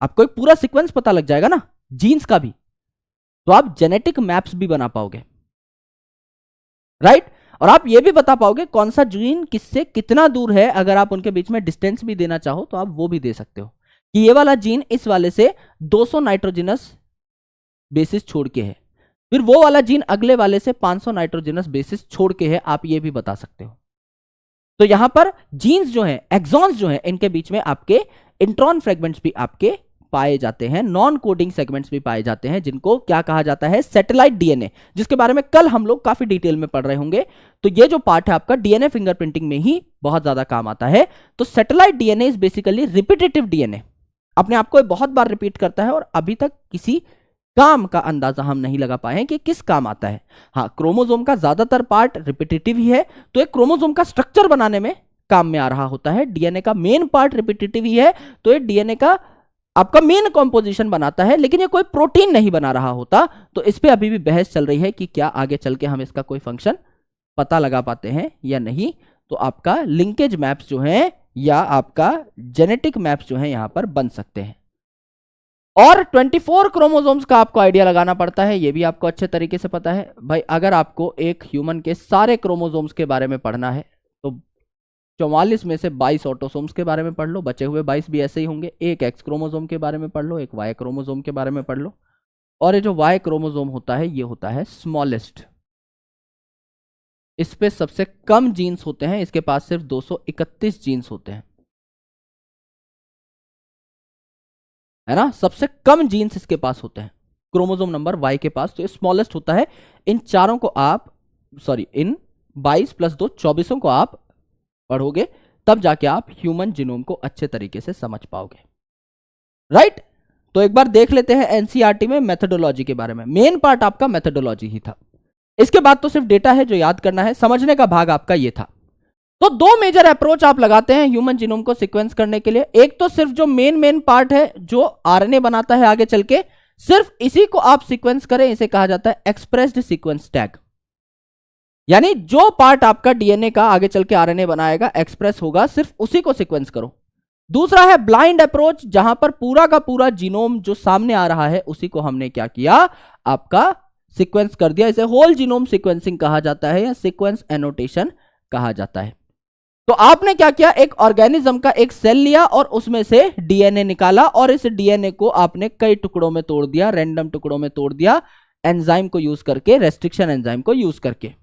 आपको एक पूरा सीक्वेंस पता लग जाएगा ना जीन्स का भी, तो आप जेनेटिक मैप्स भी बना पाओगे, राइट। और आप ये भी बता पाओगे कौन सा जीन किससे कितना दूर है। अगर आप उनके बीच में डिस्टेंस भी देना चाहो तो आप वो भी दे सकते हो कि ये वाला जीन इस वाले से 200 नाइट्रोजनस बेसिस छोड़ के है, फिर वो वाला जीन अगले वाले से 500 नाइट्रोजनस बेसिस छोड़ के है, आप ये भी बता सकते हो। तो यहां पर जीन्स जो है, एक्सॉन्स जो है, इनके बीच में आपके इंट्रॉन फ्रेगमेंट्स भी आपके पाए जाते हैं, नॉन कोडिंग सेगमेंट्स भी पाए जाते हैं, जिनको क्या कहा जाता है, सैटेलाइट डीएनए, जिसके बारे में कल हम लोग काफी डिटेल में पढ़ रहे होंगे। तो ये जो पार्ट है आपका डीएनए फिंगरप्रिंटिंग में ही बहुत ज्यादा काम आता है। तो satellite DNA is basically repetitive DNA, अपने आप को बहुत बार रिपीट करता है और अभी तक किसी काम का अंदाजा हम नहीं लगा पाए हैं कि किस काम आता है। हाँ, क्रोमोसोम का ज्यादातर पार्ट रिपीटेटिव ही है, तो एक क्रोमोसोम का स्ट्रक्चर बनाने में काम में आ रहा होता है। डीएनए का मेन पार्ट रिपीटेटिव ही है, तो ये डीएनए का आपका मेन कॉम्पोजिशन बनाता है, लेकिन ये कोई प्रोटीन नहीं बना रहा होता। तो इस पे अभी भी बहस चल रही है कि क्या आगे चल के हम इसका कोई फंक्शन पता लगा पाते हैं या नहीं। तो आपका लिंकेज मैप्स जो हैं या आपका जेनेटिक मैप्स जो हैं यहां पर बन सकते हैं। और 24 क्रोमोसोम्स का आपको आइडिया लगाना पड़ता है, ये भी आपको अच्छे तरीके से पता है। भाई अगर आपको एक ह्यूमन के सारे क्रोमोसोम्स के बारे में पढ़ना है तो 44 में से 22 ऑटोसोम्स के बारे में पढ़ लो, बचे हुए 22 भी ऐसे ही होंगे। एक एक्स क्रोमोसोम के बारे में पढ़ लो, एक वाई क्रोमोसोम के बारे में पढ़ लो। और ये जो वाई क्रोमोसोम होता है ये होता है स्मॉलेस्ट, इस पे सबसे कम जीन्स होते हैं, इसके पास सिर्फ 231 जीन्स होते हैं, है ना। सबसे कम जीन्स इसके पास होते हैं क्रोमोसोम नंबर वाई के पास, तो ये स्मॉलेस्ट होता है। इन चारों को आप इन 22 + 2 24 को आप पढ़ोगे, तब जाके आप ह्यूमन जीनोम को अच्छे तरीके से समझ पाओगे, राइट। तो एक बार देख लेते हैं एनसीईआरटी में मेथोडोलॉजी के बारे में। मेन पार्ट आपका मेथोडोलॉजी ही था, इसके बाद तो सिर्फ डेटा है जो याद करना है, समझने का भाग आपका ये था। तो 2 मेजर अप्रोच आप लगाते हैं ह्यूमन जीनोम को सीक्वेंस करने के लिए। एक तो सिर्फ जो मेन पार्ट है जो आरएनए बनाता है आगे चल के, सिर्फ इसी को आप सीक्वेंस करें, इसे कहा जाता है एक्सप्रेस्ड सीक्वेंस टैग। यानी जो पार्ट आपका डीएनए का आगे चल के आरएनए बनाएगा, एक्सप्रेस होगा, सिर्फ उसी को सीक्वेंस करो। दूसरा है ब्लाइंड अप्रोच, जहां पर पूरा का पूरा जीनोम जो सामने आ रहा है उसी को हमने क्या किया, आपका सीक्वेंस कर दिया। इसे होल जीनोम सीक्वेंसिंग कहा जाता है या सीक्वेंस एनोटेशन कहा जाता है। तो आपने क्या किया, एक ऑर्गेनिज्म का एक सेल लिया और उसमें से डीएनए निकाला, और इस डीएनए को आपने कई टुकड़ों में तोड़ दिया, रैंडम टुकड़ों में तोड़ दिया, एंजाइम को यूज करके, रेस्ट्रिक्शन एंजाइम को यूज करके।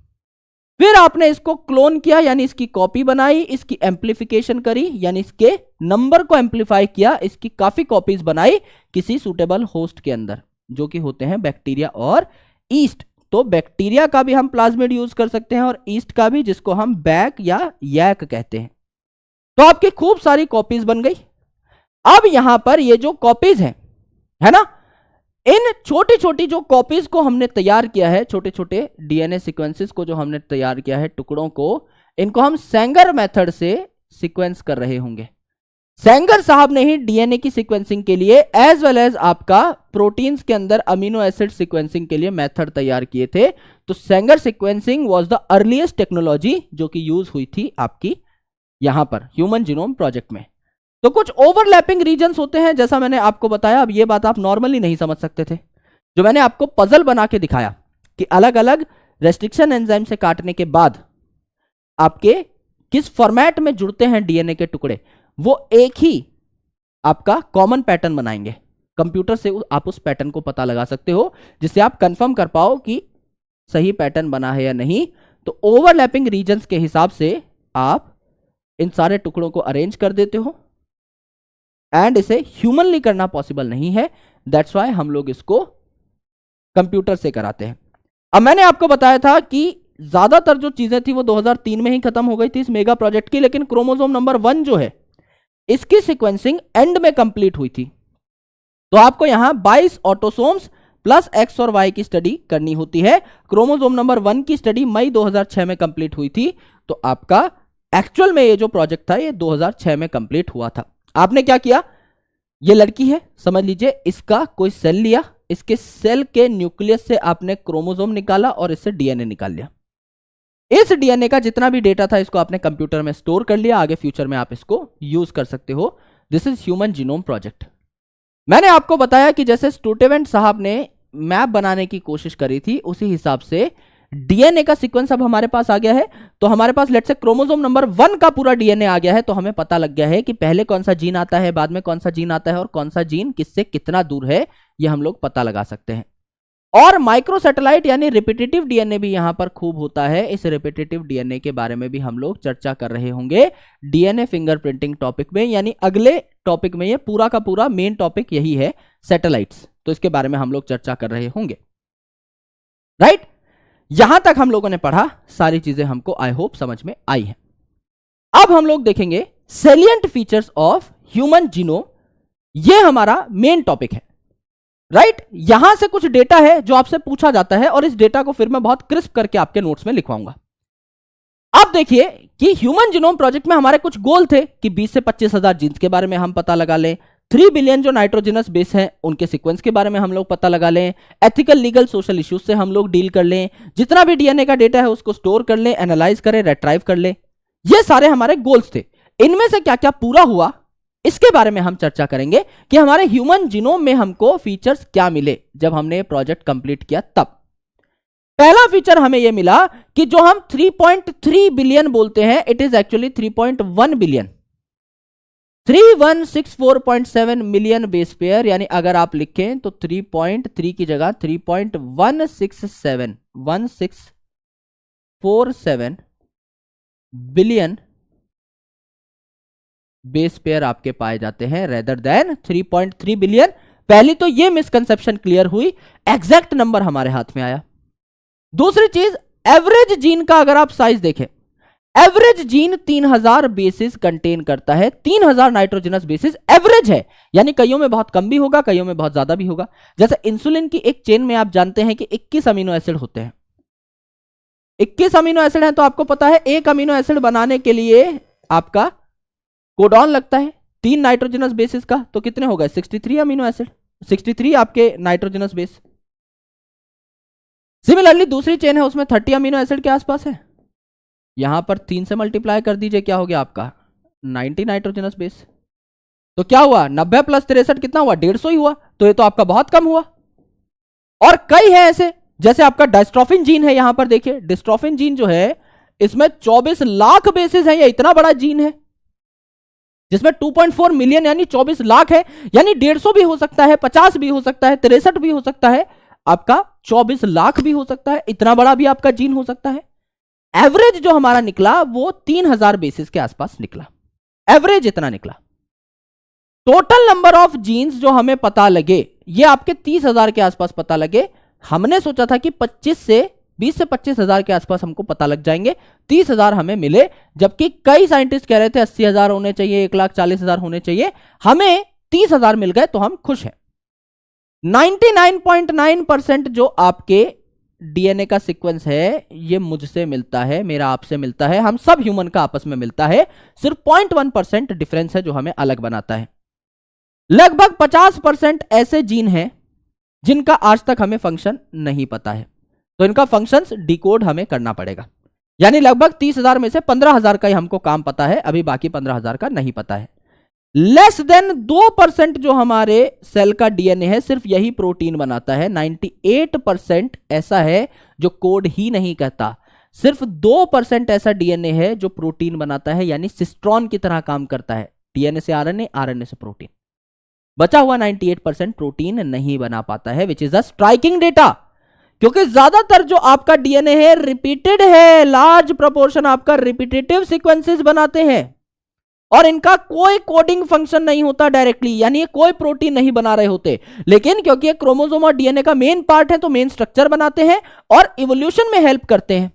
फिर आपने इसको क्लोन किया, यानी इसकी कॉपी बनाई, इसकी एम्प्लीफिकेशन करी, यानी इसके नंबर को एम्प्लीफाई किया, इसकी काफी कॉपीज बनाई किसी सुटेबल होस्ट के अंदर, जो कि होते हैं बैक्टीरिया और ईस्ट। तो बैक्टीरिया का भी हम प्लाज्मिड यूज कर सकते हैं और ईस्ट का भी, जिसको हम बैक या यैक कहते हैं। तो आपकी खूब सारी कॉपीज बन गई। अब यहां पर ये जो कॉपीज हैं, है ना, इन छोटी छोटी जो कॉपीज को हमने तैयार किया है, छोटे छोटे डीएनए सीक्वेंसेस को जो हमने तैयार किया है, टुकड़ों को, इनको हम सेंगर मेथड से सीक्वेंस कर रहे होंगे। सेंगर साहब ने ही डीएनए की सीक्वेंसिंग के लिए एज वेल एज आपका प्रोटीन्स के अंदर अमीनो एसिड सीक्वेंसिंग के लिए मेथड तैयार किए थे। तो Sengar sequencing was the earliest technology जो कि यूज हुई थी आपकी यहां पर ह्यूमन जीनोम प्रोजेक्ट में। तो कुछ ओवरलैपिंग रीजन्स होते हैं, जैसा मैंने आपको बताया। अब ये बात आप नॉर्मली नहीं समझ सकते थे, जो मैंने आपको पजल बना के दिखाया कि अलग अलग रेस्ट्रिक्शन एंजाइम से काटने के बाद आपके किस फॉर्मेट में जुड़ते हैं डीएनए के टुकड़े, वो एक ही आपका कॉमन पैटर्न बनाएंगे। कंप्यूटर से आप उस पैटर्न को पता लगा सकते हो, जिससे आप कंफर्म कर पाओ कि सही पैटर्न बना है या नहीं। तो ओवरलैपिंग रीजन्स के हिसाब से आप इन सारे टुकड़ों को अरेंज कर देते हो, एंड इसे ह्यूमनली करना पॉसिबल नहीं है, दैट्स वाई हम लोग इसको कंप्यूटर से कराते हैं। अब मैंने आपको बताया था कि ज्यादातर जो चीजें थी वो 2003 में ही खत्म हो गई थी इस मेगा प्रोजेक्ट की, लेकिन क्रोमोसोम नंबर 1 जो है इसकी सीक्वेंसिंग एंड में कंप्लीट हुई थी। तो आपको यहां 22 ऑटोसोम्स प्लस एक्स और वाई की स्टडी करनी होती है। क्रोमोसोम नंबर 1 की स्टडी मई 2006 में कंप्लीट हुई थी। तो आपका एक्चुअल में ये जो प्रोजेक्ट था ये 2006 में कंप्लीट हुआ था। आपने क्या किया, ये लड़की है समझ लीजिए, इसका कोई सेल लिया, इसके सेल के न्यूक्लियस से आपने क्रोमोसोम निकाला और इससे डीएनए निकाल लिया। इस डीएनए का जितना भी डेटा था इसको आपने कंप्यूटर में स्टोर कर लिया, आगे फ्यूचर में आप इसको यूज कर सकते हो। This is human genome project. मैंने आपको बताया कि जैसे स्टूडेंट साहब ने मैप बनाने की कोशिश करी थी, उसी हिसाब से डीएनए का सीक्वेंस अब हमारे पास आ गया है। तो हमारे पास लेट्स से क्रोमोसोम नंबर 1 का पूरा डीएनए आ गया है। तो हमें पता लग गया है कि पहले कौन सा जीन आता है, बाद में कौन सा जीन आता है, और कौन सा जीन किससे कितना दूर है, ये हम लोग पता लगा सकते हैं। और माइक्रो सैटेलाइट यानी रिपीटेटिव डीएनए भी यहां पर खूब होता है। इस रिपीटेटिव डीएनए के बारे में भी हम लोग चर्चा कर रहे होंगे डीएनए फिंगरप्रिंटिंग टॉपिक में, यानी अगले टॉपिक में। ये पूरा का पूरा मेन टॉपिक यही है, सैटेलाइट्स। तो इसके बारे में हम लोग चर्चा कर रहे होंगे, राइट। यहां तक हम लोगों ने पढ़ा, सारी चीजें हमको आई होप समझ में आई हैं। अब हम लोग देखेंगे salient features of human genome. ये हमारा मेन टॉपिक है, राइट। यहां से कुछ डेटा है जो आपसे पूछा जाता है, और इस डेटा को फिर मैं बहुत क्रिस्प करके आपके नोट्स में लिखवाऊंगा। अब देखिए कि ह्यूमन जीनोम प्रोजेक्ट में हमारे कुछ गोल थे कि 20 से 25 हजार जीन्स के बारे में हम पता लगा लें, 3 बिलियन जो नाइट्रोजनस बेस हैं उनके सीक्वेंस के बारे में हम लोग पता लगा लें, एथिकल लीगल सोशल इश्यूज से हम लोग डील कर लें, जितना भी डीएनए का डेटा है उसको स्टोर कर लें, एनालाइज करें, रिट्राइव कर लें। ये सारे हमारे गोल्स थे। इनमें से क्या क्या पूरा हुआ इसके बारे में हम चर्चा करेंगे कि हमारे ह्यूमन जीनोम में हमको फीचर्स क्या मिले जब हमने प्रोजेक्ट कंप्लीट किया तब। पहला फीचर हमें यह मिला कि जो हम 3.3 बिलियन बोलते हैं, it is actually 3.1 billion, 3164.7 million base pair, यानी अगर आप लिखें तो 3.3 की जगह 3.167 बिलियन बेस पेयर आपके पाए जाते हैं रेदर देन 3.3 बिलियन। पहली तो ये मिसकंसेप्शन क्लियर हुई, एग्जैक्ट नंबर हमारे हाथ में आया। दूसरी चीज, एवरेज जीन का अगर आप साइज देखें, एवरेज जीन 3000 बेसिस कंटेन करता है, 3000 नाइट्रोजनस बेसिस एवरेज है, यानी कईयों में बहुत कम भी होगा, कईयों में बहुत ज्यादा भी होगा। जैसे इंसुलिन की एक चेन में आप जानते हैं कि 21 अमीनो एसिड होते हैं, 21 अमीनो एसिड हैं, तो आपको पता है एक अमीनो एसिड बनाने के लिए आपका कोडॉन लगता है 3 नाइट्रोजनस बेसिस का, तो कितने हो गए 63 अमीनो एसिड, 63 आपके नाइट्रोजनस बेस। सिमिलरली दूसरी चेन है, उसमें 30 अमीनो एसिड के आसपास है, यहां पर 3 से मल्टीप्लाई कर दीजिए, क्या हो गया आपका 90 नाइट्रोजनस बेस। तो क्या हुआ 90 प्लस 63 कितना हुआ 150 ही हुआ, तो ये तो आपका बहुत कम हुआ। और कई है ऐसे, जैसे आपका डिस्ट्रोफिन जीन है, यहां पर देखिए डिस्ट्रोफिन जीन जो है इसमें 24 लाख बेसिस है, ये इतना बड़ा जीन है जिसमें 2.4 मिलियन यानी 24 लाख है, यानी 150 भी हो सकता है, 50 भी हो सकता है, 63 भी हो सकता है, आपका 24 लाख भी हो सकता है, इतना बड़ा भी आपका जीन हो सकता है। एवरेज जो हमारा निकला वो 3000 बेसिस के आसपास निकला, एवरेज इतना निकला। टोटल नंबर ऑफ जीन्स जो हमें पता लगे ये आपके 30,000 के आसपास पता लगे। हमने सोचा था कि 20 से 25,000 के आसपास हमको पता लग जाएंगे, 30,000 हमें मिले, जबकि कई साइंटिस्ट कह रहे थे 80,000 होने चाहिए, 1,40,000 होने चाहिए, हमें 30,000 मिल गए तो हम खुश हैं। 99.9% जो आपके डीएनए का सीक्वेंस है ये मुझसे मिलता है, मेरा आपसे मिलता है, हम सब ह्यूमन का आपस में मिलता है, सिर्फ 0.1% डिफरेंस है जो हमें अलग बनाता है। लगभग 50% ऐसे जीन हैं जिनका आज तक हमें फंक्शन नहीं पता है, तो इनका फंक्शंस डिकोड हमें करना पड़ेगा। यानी लगभग 30,000 में से 15,000 का ही हमको काम पता है, अभी बाकी 15,000 का नहीं पता है। लेस देन 2% जो हमारे सेल का डीएनए है सिर्फ यही प्रोटीन बनाता है, 98% ऐसा है जो कोड ही नहीं कहता, सिर्फ 2% ऐसा डीएनए है जो प्रोटीन बनाता है, यानी सिस्ट्रॉन की तरह काम करता है, डीएनए से आरएनए, आरएनए से प्रोटीन। बचा हुआ 98% प्रोटीन नहीं बना पाता है, which is a striking data, क्योंकि ज्यादातर जो आपका डीएनए है रिपीटेड है, लार्ज प्रोपोर्शन आपका रिपीटेटिव सीक्वेंसेस बनाते हैं और इनका कोई कोडिंग फंक्शन नहीं होता डायरेक्टली, यानी ये कोई प्रोटीन नहीं बना रहे होते, लेकिन क्योंकि ये क्रोमोसोम और डीएनए का मेन पार्ट है तो मेन स्ट्रक्चर बनाते हैं और इवोल्यूशन में हेल्प करते हैं,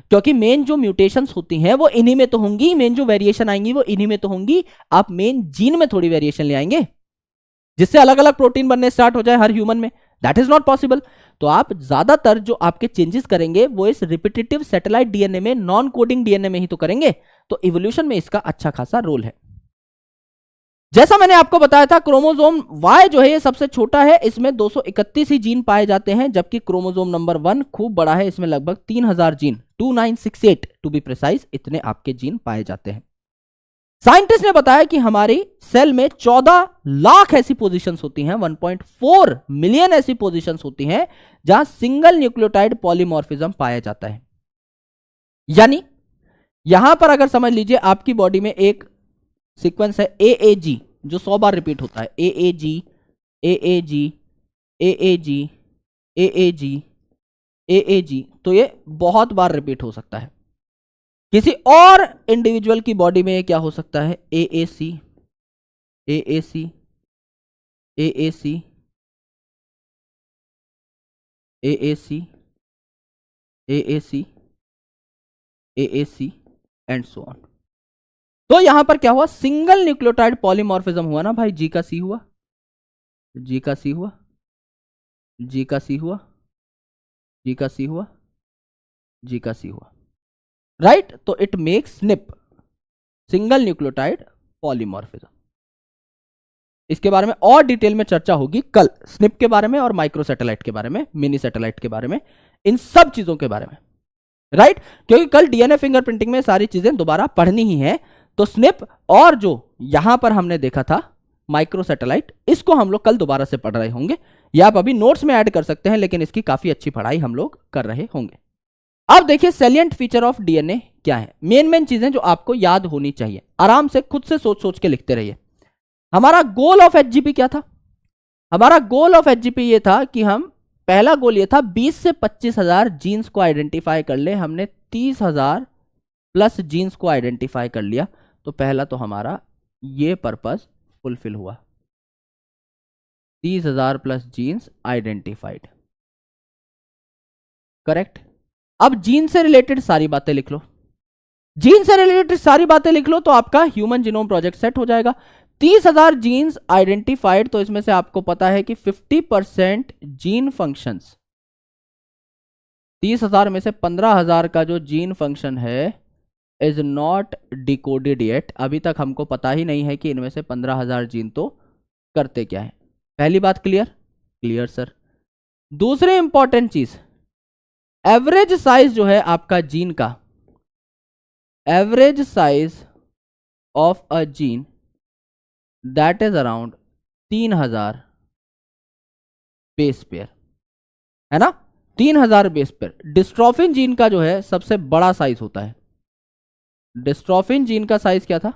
क्योंकि मेन जो म्यूटेशंस होती हैं वो इन्हीं में तो होंगी, मेन जो वेरिएशन आएंगी वो इन्हीं में तो होंगी। आप मेन जीन में थोड़ी वेरिएशन ले आएंगे जिससे अलग अलग प्रोटीन बनने स्टार्ट हो जाए हर ह्यूमन में, दैट इज नॉट पॉसिबल। तो आप ज्यादातर जो आपके चेंजेस करेंगे वो इस रिपीटेटिव सैटेलाइट डीएनए में, नॉन कोडिंग डीएनए में ही तो करेंगे, तो इवोल्यूशन में इसका अच्छा खासा रोल है। जैसा मैंने आपको बताया था क्रोमोसोम Y जो है ये सबसे छोटा है, इसमें 231 ही जीन पाए जाते हैं, जबकि क्रोमोसोम नंबर 1 खूब बड़ा है, इसमें लगभग 3000 जीन, 2968 टू बी प्रिसाइज, इतने आपके जीन पाए जाते हैं। साइंटिस्ट ने बताया कि हमारी सेल में 14 लाख ऐसी पोजीशंस होती हैं, 1.4 मिलियन ऐसी पोजीशंस होती हैं जहां सिंगल न्यूक्लियोटाइड पॉलीमॉर्फिज्म पाया जाता है। यानी यहां पर अगर समझ लीजिए आपकी बॉडी में एक सीक्वेंस है AAG जो 100 बार रिपीट होता है, AAG AAG AAG AAG AAG, तो ये बहुत बार रिपीट हो सकता है। किसी और इंडिविजुअल की बॉडी में क्या हो सकता है, AAC AAC AAC AAC AAC AAC and so on. तो यहां पर क्या हुआ, सिंगल न्यूक्लियोटाइड पॉलीमॉर्फिज्म हुआ ना भाई, G का C हुआ, G का C हुआ, G का C हुआ, G का C हुआ, G का C हुआ, राइट। तो it makes SNP, single nucleotide polymorphism. इसके बारे में और डिटेल में चर्चा होगी कल, SNP के बारे में और माइक्रो सैटेलाइट के बारे में, मिनी सैटेलाइट के बारे में, इन सब चीजों के बारे में, राइट। क्योंकि कल डीएनए फिंगरप्रिंटिंग में सारी चीजें दोबारा पढ़नी ही है, तो SNP और जो यहां पर हमने देखा था माइक्रो सैटेलाइट, इसको हम लोग कल दोबारा से पढ़ रहे होंगे, ये आप अभी नोट्स में ऐड कर सकते हैं, लेकिन इसकी काफी अच्छी पढ़ाई हम लोग कर रहे होंगे। अब देखिए सेलिएंट फीचर ऑफ डीएनए क्या है, मेन चीजें जो आपको याद होनी चाहिए, आराम से खुद से सोच सोच के लिखते रहिए। हमारा गोल ऑफ एचजीपी क्या था? हमारा गोल ऑफ एचजीपी ये था कि हम, पहला गोल ये था 20 से 25,000 जीन्स को आइडेंटिफाई कर ले। हमने 30,000 प्लस जीन्स को आइडेंटिफाई कर लिया, तो पहला तो हमारा ये पर्पस फुलफिल हुआ, 30,000 प्लस जीन्स आइडेंटिफाइड, करेक्ट। अब जीन से रिलेटेड सारी बातें लिख लो, जीन से रिलेटेड सारी बातें लिख लो, तो आपका ह्यूमन जीनोम प्रोजेक्ट सेट हो जाएगा। 30,000 जीन्स आइडेंटिफाइड, तो इसमें से आपको पता है कि 50% जीन फंक्शंस, 30,000 में से 15,000 का जो जीन फंक्शन है इज नॉट डिकोडेड येट। अभी तक हमको पता ही नहीं है कि इनमें से 15,000 जीन तो करते क्या है। पहली बात क्लियर? Clear sir. दूसरी इंपॉर्टेंट चीज, एवरेज साइज जो है आपका जीन का, average size of a gene that is around 3,000 base pair, है ना, 3,000 बेस पेयर। डिस्ट्रोफिन जीन का जो है सबसे बड़ा साइज होता है। डिस्ट्रोफिन जीन का साइज क्या था?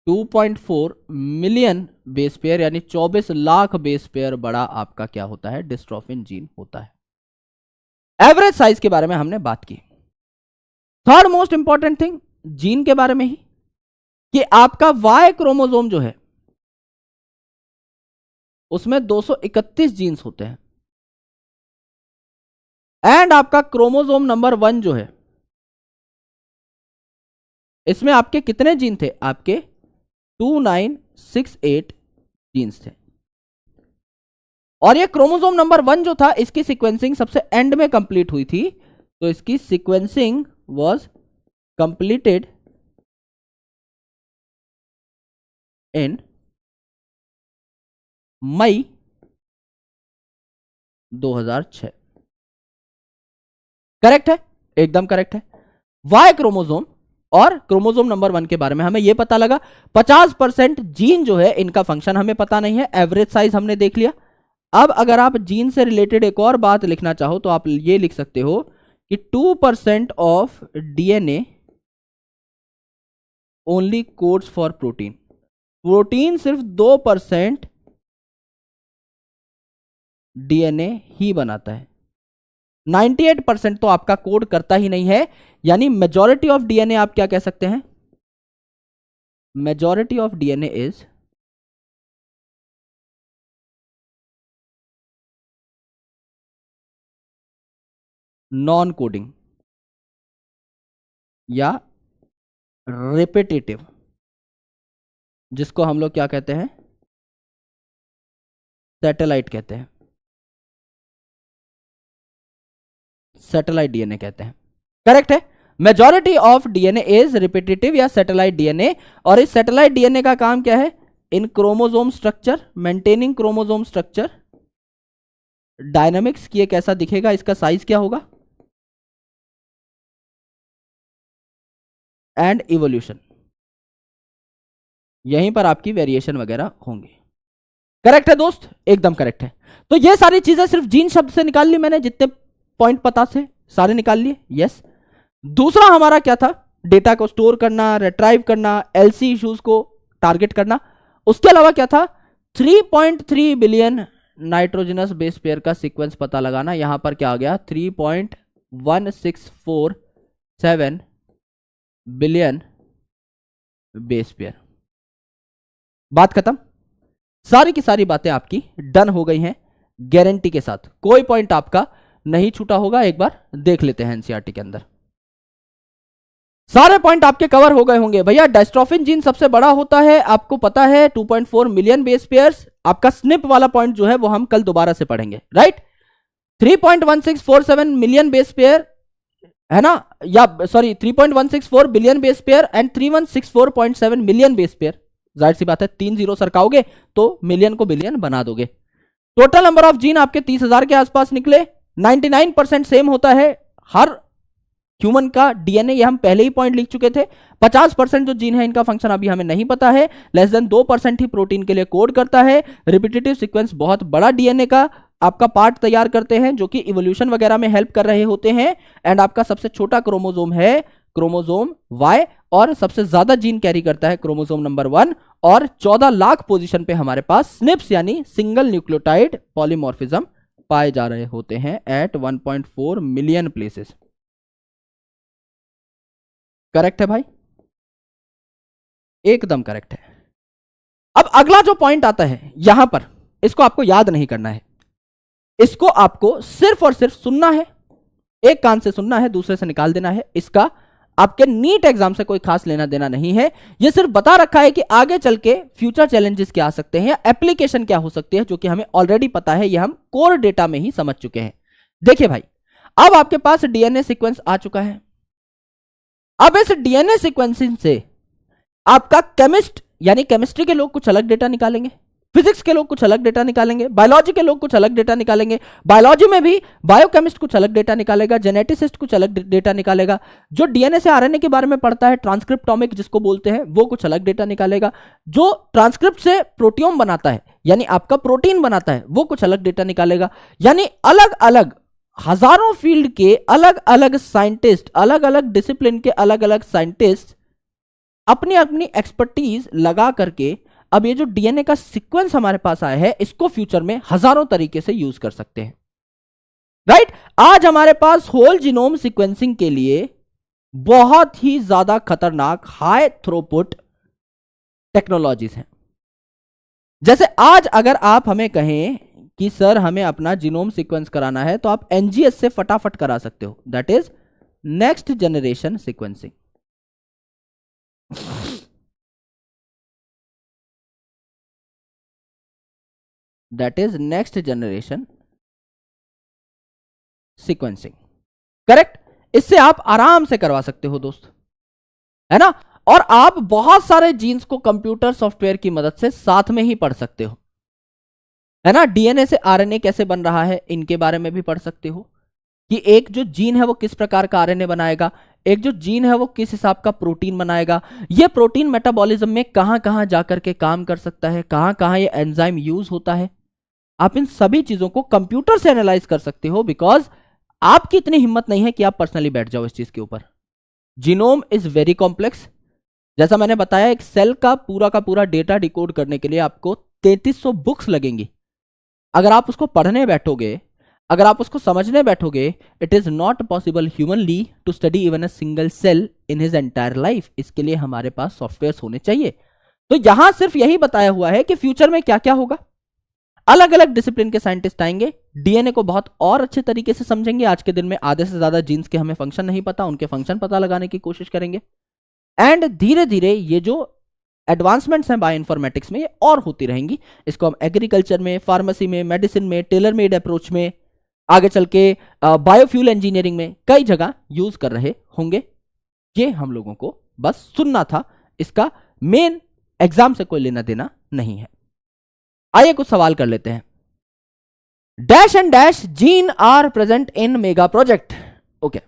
2.4 मिलियन बेस पेयर, यानी 24 लाख बेस पेयर बड़ा आपका क्या होता है? डिस्ट्रोफिन जीन होता है। एवरेज साइज के बारे में हमने बात की। Third most important thing gene के बारे में ही, कि आपका वाई क्रोमोसोम जो है उसमें 231 जीन्स होते हैं, एंड आपका क्रोमोसोम नंबर 1 जो है इसमें आपके कितने जीन थे? आपके 2968 जीन्स थे। और ये क्रोमोसोम नंबर 1 जो था, इसकी सीक्वेंसिंग सबसे एंड में कंप्लीट हुई थी, तो इसकी sequencing was completed in May 2006। Correct है, एकदम करेक्ट है। वाई क्रोमोसोम और क्रोमोसोम नंबर 1 के बारे में हमें यह पता लगा। 50% जीन जो है इनका फंक्शन हमें पता नहीं है। एवरेज साइज हमने देख लिया। अब अगर आप जीन से रिलेटेड एक और बात लिखना चाहो तो आप ये लिख सकते हो कि 2% of DNA only codes for protein. Protein सिर्फ 2% डीएनए ही बनाता है, 98% तो आपका कोड करता ही नहीं है। यानी मेजॉरिटी ऑफ डीएनए आप क्या कह सकते हैं? Majority of DNA is non coding या रिपीटेटिव, जिसको हम लोग क्या कहते हैं? सैटेलाइट कहते हैं, सैटेलाइट डीएनए कहते हैं। करेक्ट है, majority of DNA is repetitive या सैटेलाइट डीएनए। और इस सैटेलाइट डीएनए का काम क्या है? In chromosome structure, maintaining chromosome structure, dynamics की कैसा दिखेगा, इसका साइज क्या होगा, एंड इवोल्यूशन, यहीं पर आपकी वेरिएशन वगैरह होंगे। करेक्ट है दोस्त, एकदम करेक्ट है। तो ये सारी चीजें सिर्फ जीन शब्द से निकाल ली मैंने, जितने पॉइंट पता थे सारे निकाल लिए। यस। दूसरा हमारा क्या था? डेटा को स्टोर करना, रिट्राइव करना, एलसी इश्यूज को टारगेट करना। उसके अलावा क्या था? 3.3 बिलियन नाइट्रोजनस बेस पेयर का सीक्वेंस पता लगाना। यहां पर क्या आ गया? 3.1647 बिलियन बेस पेयर। बात खत्म। सारी की सारी बातें आपकी डन हो गई हैं गारंटी के साथ, कोई पॉइंट आपका नहीं छूटा होगा। एक बार देख लेते हैं एनसीईआरटी के अंदर, सारे पॉइंट आपके कवर हो गए होंगे। भैया डिस्ट्रोफिन जीन सबसे बड़ा होता है, आपको पता है, 2.4 मिलियन बेस पेयर्स। आपका स्निप वाला पॉइंट जो है वो हम कल दोबारा से पढ़ेंगे, राइट। 3.1647 मिलियन बेस पेयर है ना, या sorry 3.164 billion base pair and 3164.7 million base pair. जाहिर सी बात है 3 जीरो सरकाओगे तो मिलियन को बिलियन बना दोगे। टोटल नंबर ऑफ जीन आपके 30,000 के आसपास निकले। 99% सेम होता है, हर ह्यूमन का डीएनए, ये हम पहले ही पॉइंट लिख चुके थे। 50% जो जीन है इनका फंक्शन अभी हमें नहीं पता है, लेस देन 2% ही प्रोटीन के लिए कोड करता है। रिपीटेटिव सीक्वेंस बहुत बड़ा डीएनए का आपका पार्ट तैयार करते हैं जो कि इवोल्यूशन वगैरह में हेल्प कर रहे होते हैं। एंड आपका सबसे छोटा क्रोमोसोम है क्रोमोसोम Y, और सबसे ज्यादा जीन कैरी करता है क्रोमोसोम नंबर 1, और 14 लाख पोजीशन पे हमारे पास स्निप्स यानी सिंगल न्यूक्लियोटाइड पॉलीमॉर्फिज्म पाए जा रहे होते हैं एट 1.4 मिलियन प्लेसेस। करेक्ट है भाई, एकदम करेक्ट है। अब अगला जो पॉइंट आता है यहां पर, इसको आपको याद नहीं करना है, इसको आपको सिर्फ और सिर्फ सुनना है, एक कान से सुनना है, दूसरे से निकाल देना है। इसका आपके नीट एग्जाम से कोई खास लेना देना नहीं है। यह सिर्फ बता रखा है कि आगे चल के फ्यूचर चैलेंजेस क्या आ सकते हैं या एप्लीकेशन क्या हो सकती है, जो कि हमें ऑलरेडी पता है, यह हम कोर डेटा में ही समझ चुके हैं। देखिए भाई, अब आपके पास डीएनए सीक्वेंस आ चुका है। अब इस डीएनए सीक्वेंसिंग से आपका केमिस्ट यानी केमिस्ट्री के लोग कुछ अलग डेटा निकालेंगे, फिजिक्स के लोग कुछ अलग डेटा निकालेंगे, बायोलॉजी के लोग कुछ अलग डेटा निकालेंगे, बायोलॉजी में भी बायोकेमिस्ट कुछ अलग डेटा निकालेगा, जेनेटिसिस्ट कुछ अलग डेटा निकालेगा, जो डीएनए से आरएनए के बारे में पढ़ता है ट्रांसक्रिप्टोमिक जिसको बोलते हैं, वो कुछ अलग डेटा निकालेगा, जो ट्रांसक्रिप्ट से प्रोटियोम बनाता है यानी आपका प्रोटीन बनाता है, वो कुछ अलग डेटा निकालेगा। यानी अलग अलग हजारों फील्ड के अलग अलग साइंटिस्ट, अलग अलग डिसिप्लिन के अलग अलग साइंटिस्ट अपनी अपनी एक्सपर्टीज लगा करके अब ये जो डीएनए का सीक्वेंस हमारे पास आया है इसको फ्यूचर में हजारों तरीके से यूज कर सकते हैं। राइट, आज हमारे पास होल जीनोम सीक्वेंसिंग के लिए बहुत ही ज्यादा खतरनाक हाई थ्रूपुट टेक्नोलॉजीज हैं। जैसे आज अगर आप हमें कहें कि सर हमें अपना जीनोम सीक्वेंस कराना है, तो आप एनजीएस से फटाफट करा सकते हो, that is next generation sequencing. That is next generation sequencing, correct. इससे आप आराम से करवा सकते हो दोस्त, है ना। और आप बहुत सारे जीन्स को कंप्यूटर सॉफ्टवेयर की मदद से साथ में ही पढ़ सकते हो, है ना। डीएनए से आरएनए कैसे बन रहा है इनके बारे में भी पढ़ सकते हो कि एक जो जीन है वो किस प्रकार का आरएनए बनाएगा, एक जो जीन है वो किस हिसाब का प्रोटीन बनाएगा, ये प्रोटीन मेटाबॉलिज्म में कहां कहां जाकर के काम कर सकता है, कहां कहां ये एंजाइम यूज होता है। आप इन सभी चीजों को कंप्यूटर से एनालाइज कर सकते हो, बिकॉज आपकी इतनी हिम्मत नहीं है कि आप पर्सनली बैठ जाओ इस चीज के ऊपर। Genome is very complex. जैसा मैंने बताया, एक सेल का पूरा डेटा डिकोड करने के लिए आपको 3300 बुक्स लगेंगी। अगर आप उसको पढ़ने बैठोगे, अगर आप उसको समझने बैठोगे, it is not possible humanly to study even a single cell in his entire life. इसके लिए हमारे पास सॉफ्टवेयर होने चाहिए। तो यहां सिर्फ यही बताया हुआ है कि फ्यूचर में क्या क्या होगा। अलग अलग डिसिप्लिन के साइंटिस्ट आएंगे, डीएनए को बहुत और अच्छे तरीके से समझेंगे। आज के दिन में आधे से ज्यादा जीन्स के हमें फंक्शन नहीं पता, उनके फंक्शन पता लगाने की कोशिश करेंगे। एंड धीरे धीरे ये जो एडवांसमेंट्स हैं बायो इन्फॉर्मेटिक्स में, ये और होती रहेंगी। इसको हम एग्रीकल्चर में, फार्मेसी में, मेडिसिन में, टेलर मेड अप्रोच में, आगे चल के बायोफ्यूल इंजीनियरिंग में कई जगह यूज कर रहे होंगे। ये हम लोगों को बस सुनना था, इसका मेन एग्जाम से कोई लेना देना नहीं है। आइए कुछ सवाल कर लेते हैं। Dash and dash gene are present in mega project. Okay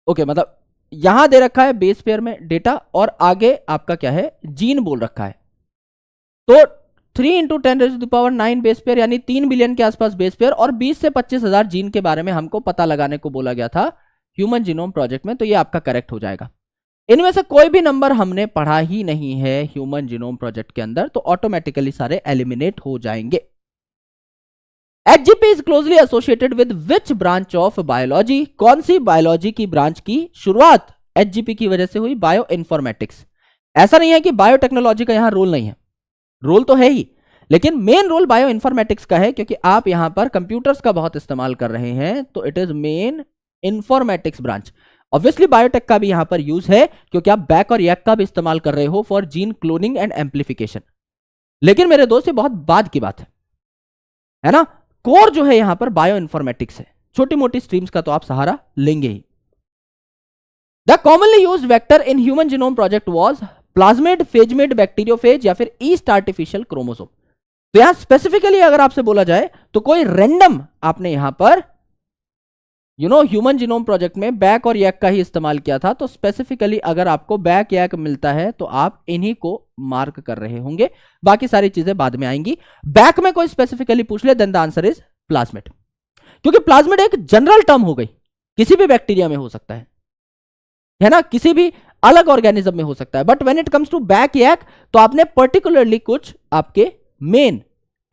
okay, मतलब यहां दे रखा है बेस पेयर में डेटा और आगे आपका क्या है, जीन बोल रखा है। तो 3 × 10⁹ बेस पेयर यानी 3 बिलियन के आसपास बेस पेयर और 20 से 25,000 जीन के बारे में हमको पता लगाने को बोला गया था ह्यूमन जीनोम प्रोजेक्ट में। तो ये आपका करेक्ट हो जाएगा। इनमें से कोई भी नंबर हमने पढ़ा ही नहीं है ह्यूमन जीनोम प्रोजेक्ट के अंदर, तो ऑटोमेटिकली सारे एलिमिनेट हो जाएंगे। HGP is closely associated with which branch of biology. कौन सी बायोलॉजी की ब्रांच की शुरुआत HGP की वजह से हुई? Bio informatics. ऐसा नहीं है कि बायोटेक्नोलॉजी का यहां रोल नहीं है, रोल तो है ही, लेकिन मेन रोल बायो इन्फॉर्मेटिक्स का है, क्योंकि आप यहां पर कंप्यूटर्स का बहुत इस्तेमाल कर रहे हैं। तो it is main informatics branch. Obviously biotech का भी यहां पर यूज है, क्योंकि आप बैक और यक का भी इस्तेमाल कर रहे हो for gene cloning and amplification. लेकिन मेरे दोस्त ये बहुत बाद की बात है ना। कोर जो है यहां पर बायो इन्फॉर्मेटिक्स है। छोटी मोटी स्ट्रीम्स का तो आप सहारा लेंगे ही। The commonly used vector in human genome project was plasmid, phagemid, bacteriophage या फिर ईस्ट आर्टिफिशियल क्रोमोसोम। तो यहां स्पेसिफिकली अगर आपसे बोला जाए तो कोई रैंडम आपने यहां पर ह्यूमन जीनोम प्रोजेक्ट में बैक और यैक का ही इस्तेमाल किया था, तो स्पेसिफिकली अगर आपको बैक यैक मिलता है तो आप इन्हीं को मार्क कर रहे होंगे, बाकी सारी चीजें बाद में आएंगी। बैक में कोई स्पेसिफिकली पूछ ले then the answer is plasmid, क्योंकि प्लाज्मिड एक जनरल टर्म हो गई, किसी भी बैक्टीरिया में हो सकता है ना, किसी भी अलग ऑर्गेनिज्म में हो सकता है। But when it comes to BAC YAC तो आपने पर्टिकुलरली कुछ आपके मेन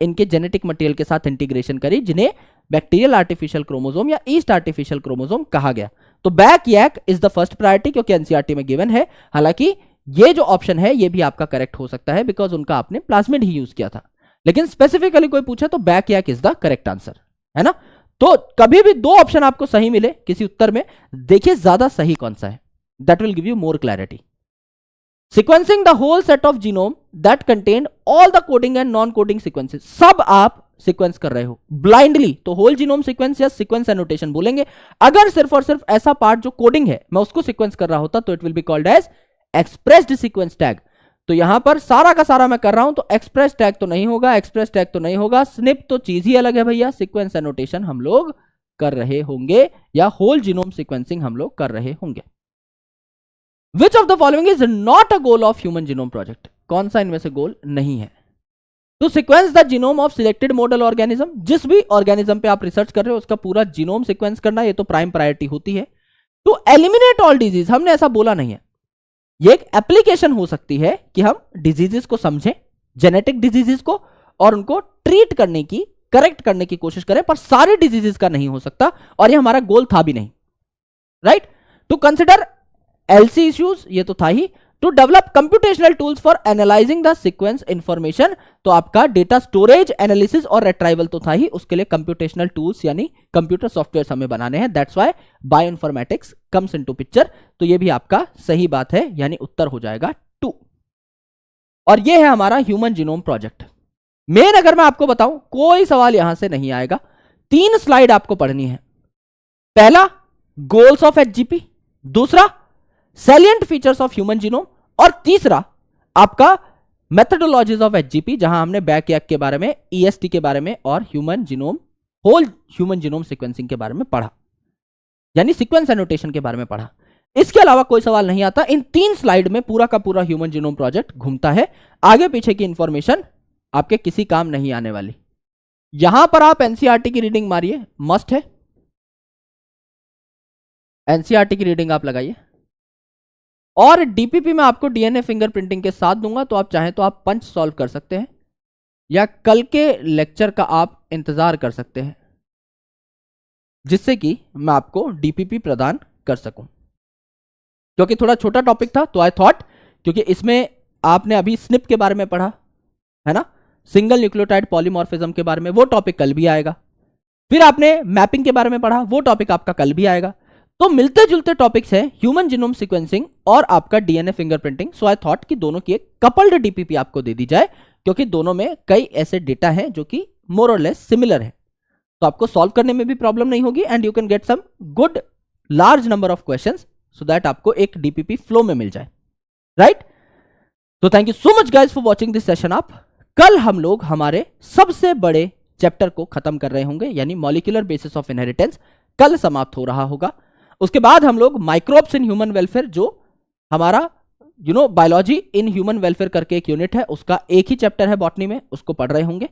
इनके जेनेटिक मटेरियल के साथ इंटीग्रेशन करी, जिन्हें बैक्टीरियल आर्टिफिशियल क्रोमोसोम या ईस्ट आर्टिफिशियल क्रोमोसोम कहा गया। तो back यैक is the first priority, क्योंकि एनसीईआरटी में गिवन है। हालांकि ये जो ऑप्शन है ये भी आपका करेक्ट हो सकता है, बिकॉज उनका आपने प्लाज्मिड ही यूज किया था, लेकिन स्पेसिफिकली कोई पूछे तो back यैक is the correct answer, है ना। तो कभी भी दो ऑप्शन आपको सही मिले किसी उत्तर में, देखिए ज्यादा सही कौन सा है, that will give you more clarity. Sequencing the whole set of genome that contained all the coding and non-coding sequences, सब आप सीक्वेंस कर रहे हो ब्लाइंडली, तो होल जीनोम सीक्वेंस या सीक्वेंस एनोटेशन बोलेंगे। अगर सिर्फ और सिर्फ ऐसा पार्ट जो कोडिंग है मैं उसको सीक्वेंस कर रहा होता तो it will be called as expressed sequence tag. तो यहां पर सारा का सारा मैं कर रहा हूं तो एक्सप्रेस टैग तो नहीं होगा, एक्सप्रेस टैग तो नहीं होगा, स्निप तो चीज ही अलग है भैया, सीक्वेंस एनोटेशन हम लोग कर रहे होंगे या होल जीनोम सीक्वेंसिंग हम लोग कर रहे होंगे। Which of the following is not a goal of human genome project? कौन सा इनमें से गोल नहीं है? तो sequence the genome of selected model organism, जिस भी ऑर्गेनिज्म पे आप रिसर्च कर रहे हो उसका पूरा जीनोम सीक्वेंस करना, ये तो प्राइम प्रायोरिटी होती है। टू एलिमिनेट ऑल डिजीज, हमने ऐसा बोला नहीं है, ये एक एप्लीकेशन हो सकती है कि हम डिजीजेस को समझें, जेनेटिक डिजीजेस को, और उनको ट्रीट करने की, करेक्ट करने की कोशिश करें, पर सारे डिजीजेस का नहीं हो सकता, और ये हमारा गोल था भी नहीं, right. To consider ELSI issues, ये तो था ही। To develop computational tools for analyzing the sequence information, तो आपका डेटा स्टोरेज, एनालिसिस और रिट्राइवल तो था ही, उसके लिए कंप्यूटेशनल टूल्स यानी कंप्यूटर सॉफ्टवेयर हमें बनाने हैं, that's why bioinformatics comes into picture. तो ये भी आपका सही बात है, यानी उत्तर हो जाएगा 2। और ये है हमारा ह्यूमन जीनोम प्रोजेक्ट। मेन अगर मैं आपको बताऊं कोई सवाल यहां से नहीं आएगा, 3 स्लाइड आपको पढ़नी है। पहला गोल्स ऑफ एचजीपी, दूसरा salient features of human genome, और तीसरा आपका मेथडोलॉजीज ऑफ एचजीपी, जहां हमने बैक यैक के बारे में, ईएसटी के बारे में और human genome, whole human genome sequencing के बारे में पढ़ा, यानी सीक्वेंस एनोटेशन के बारे में पढ़ा। इसके अलावा कोई सवाल नहीं आता। इन 3 स्लाइड में पूरा का पूरा ह्यूमन जीनोम प्रोजेक्ट घूमता है, आगे पीछे की इंफॉर्मेशन आपके किसी काम नहीं आने वाली। यहां पर आप एनसीईआरटी की रीडिंग मारिए, मस्ट है, एनसीईआरटी की रीडिंग आप लगाइए, और डीपीपी में आपको डीएनए फिंगरप्रिंटिंग के साथ दूंगा, तो आप चाहें तो आप पंच सॉल्व कर सकते हैं, या कल के लेक्चर का आप इंतजार कर सकते हैं, जिससे कि मैं आपको डीपीपी प्रदान कर सकूं। क्योंकि थोड़ा छोटा टॉपिक था तो आई थॉट, क्योंकि इसमें आपने अभी स्निप के बारे में पढ़ा है ना, सिंगल न्यूक्लियोटाइड पॉलीमॉर्फिज्म के बारे में, वो टॉपिक कल भी आएगा। फिर आपने मैपिंग के बारे में पढ़ा, वो टॉपिक आपका कल भी आएगा। तो मिलते जुलते टॉपिक्स हैं ह्यूमन जीनोम सीक्वेंसिंग और आपका DNA fingerprinting. So I thought कि दोनों की एक कपल्ड डीपीपी आपको दे दी जाए, क्योंकि दोनों में कई ऐसे डेटा हैं जो कि मोर और लेस सिमिलर है, तो आपको सॉल्व करने में भी प्रॉब्लम नहीं होगी, and you can get some good large number of questions, so that आपको एक डीपीपी फ्लो में मिल जाए, राइट। तो thank you so much guys for watching this session. आप कल हम लोग हमारे सबसे बड़े चैप्टर को खत्म कर रहे होंगे, यानी मॉलिक्यूलर बेसिस ऑफ इनहेरिटेंस कल समाप्त हो रहा होगा। उसके बाद हम लोग माइक्रोब्स इन ह्यूमन वेलफेयर, जो हमारा बायोलॉजी इन ह्यूमन वेलफेयर करके एक यूनिट है, उसका एक ही चैप्टर है बॉटनी में, उसको पढ़ रहे होंगे।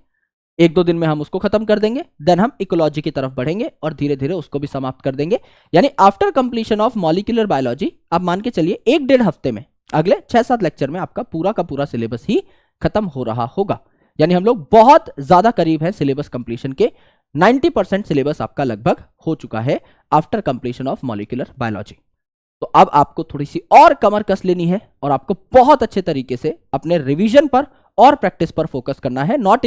1-2 दिन में हम उसको खत्म कर देंगे, देन हम इकोलॉजी की तरफ बढ़ेंगे और धीरे धीरे उसको भी समाप्त कर देंगे। यानी after completion of molecular biology, आप मान के चलिए 1-1.5 हफ्ते में, अगले 6-7 लेक्चर में आपका पूरा का पूरा सिलेबस ही खत्म हो रहा होगा। यानी हम लोग बहुत ज्यादा करीब है सिलेबस कंप्लीशन के, 90% सिलेबस आपका लगभग हो चुका है after completion of molecular biology. तो अब आपको थोड़ी सी और कमर कस लेनी है और आपको बहुत अच्छे तरीके से अपने रिवीजन पर और प्रैक्टिस पर फोकस करना है, not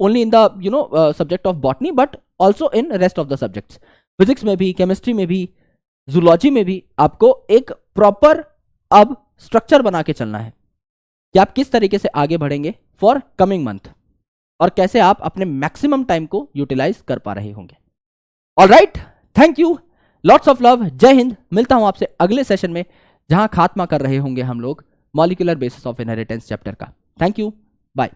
only in the subject of botany but also in rest of the subjects. Physics में भी, केमिस्ट्री में भी, जूलॉजी में भी आपको एक प्रॉपर अब स्ट्रक्चर बना के चलना है कि आप किस तरीके से आगे बढ़ेंगे फॉर कमिंग मंथ, और कैसे आप अपने मैक्सिमम टाइम को यूटिलाइज कर पा रहे होंगे। Alright, thank you, lots of love, जय हिंद। मिलता हूं आपसे अगले सेशन में, जहां खात्मा कर रहे होंगे हम लोग molecular basis of inheritance chapter का। Thank you, bye.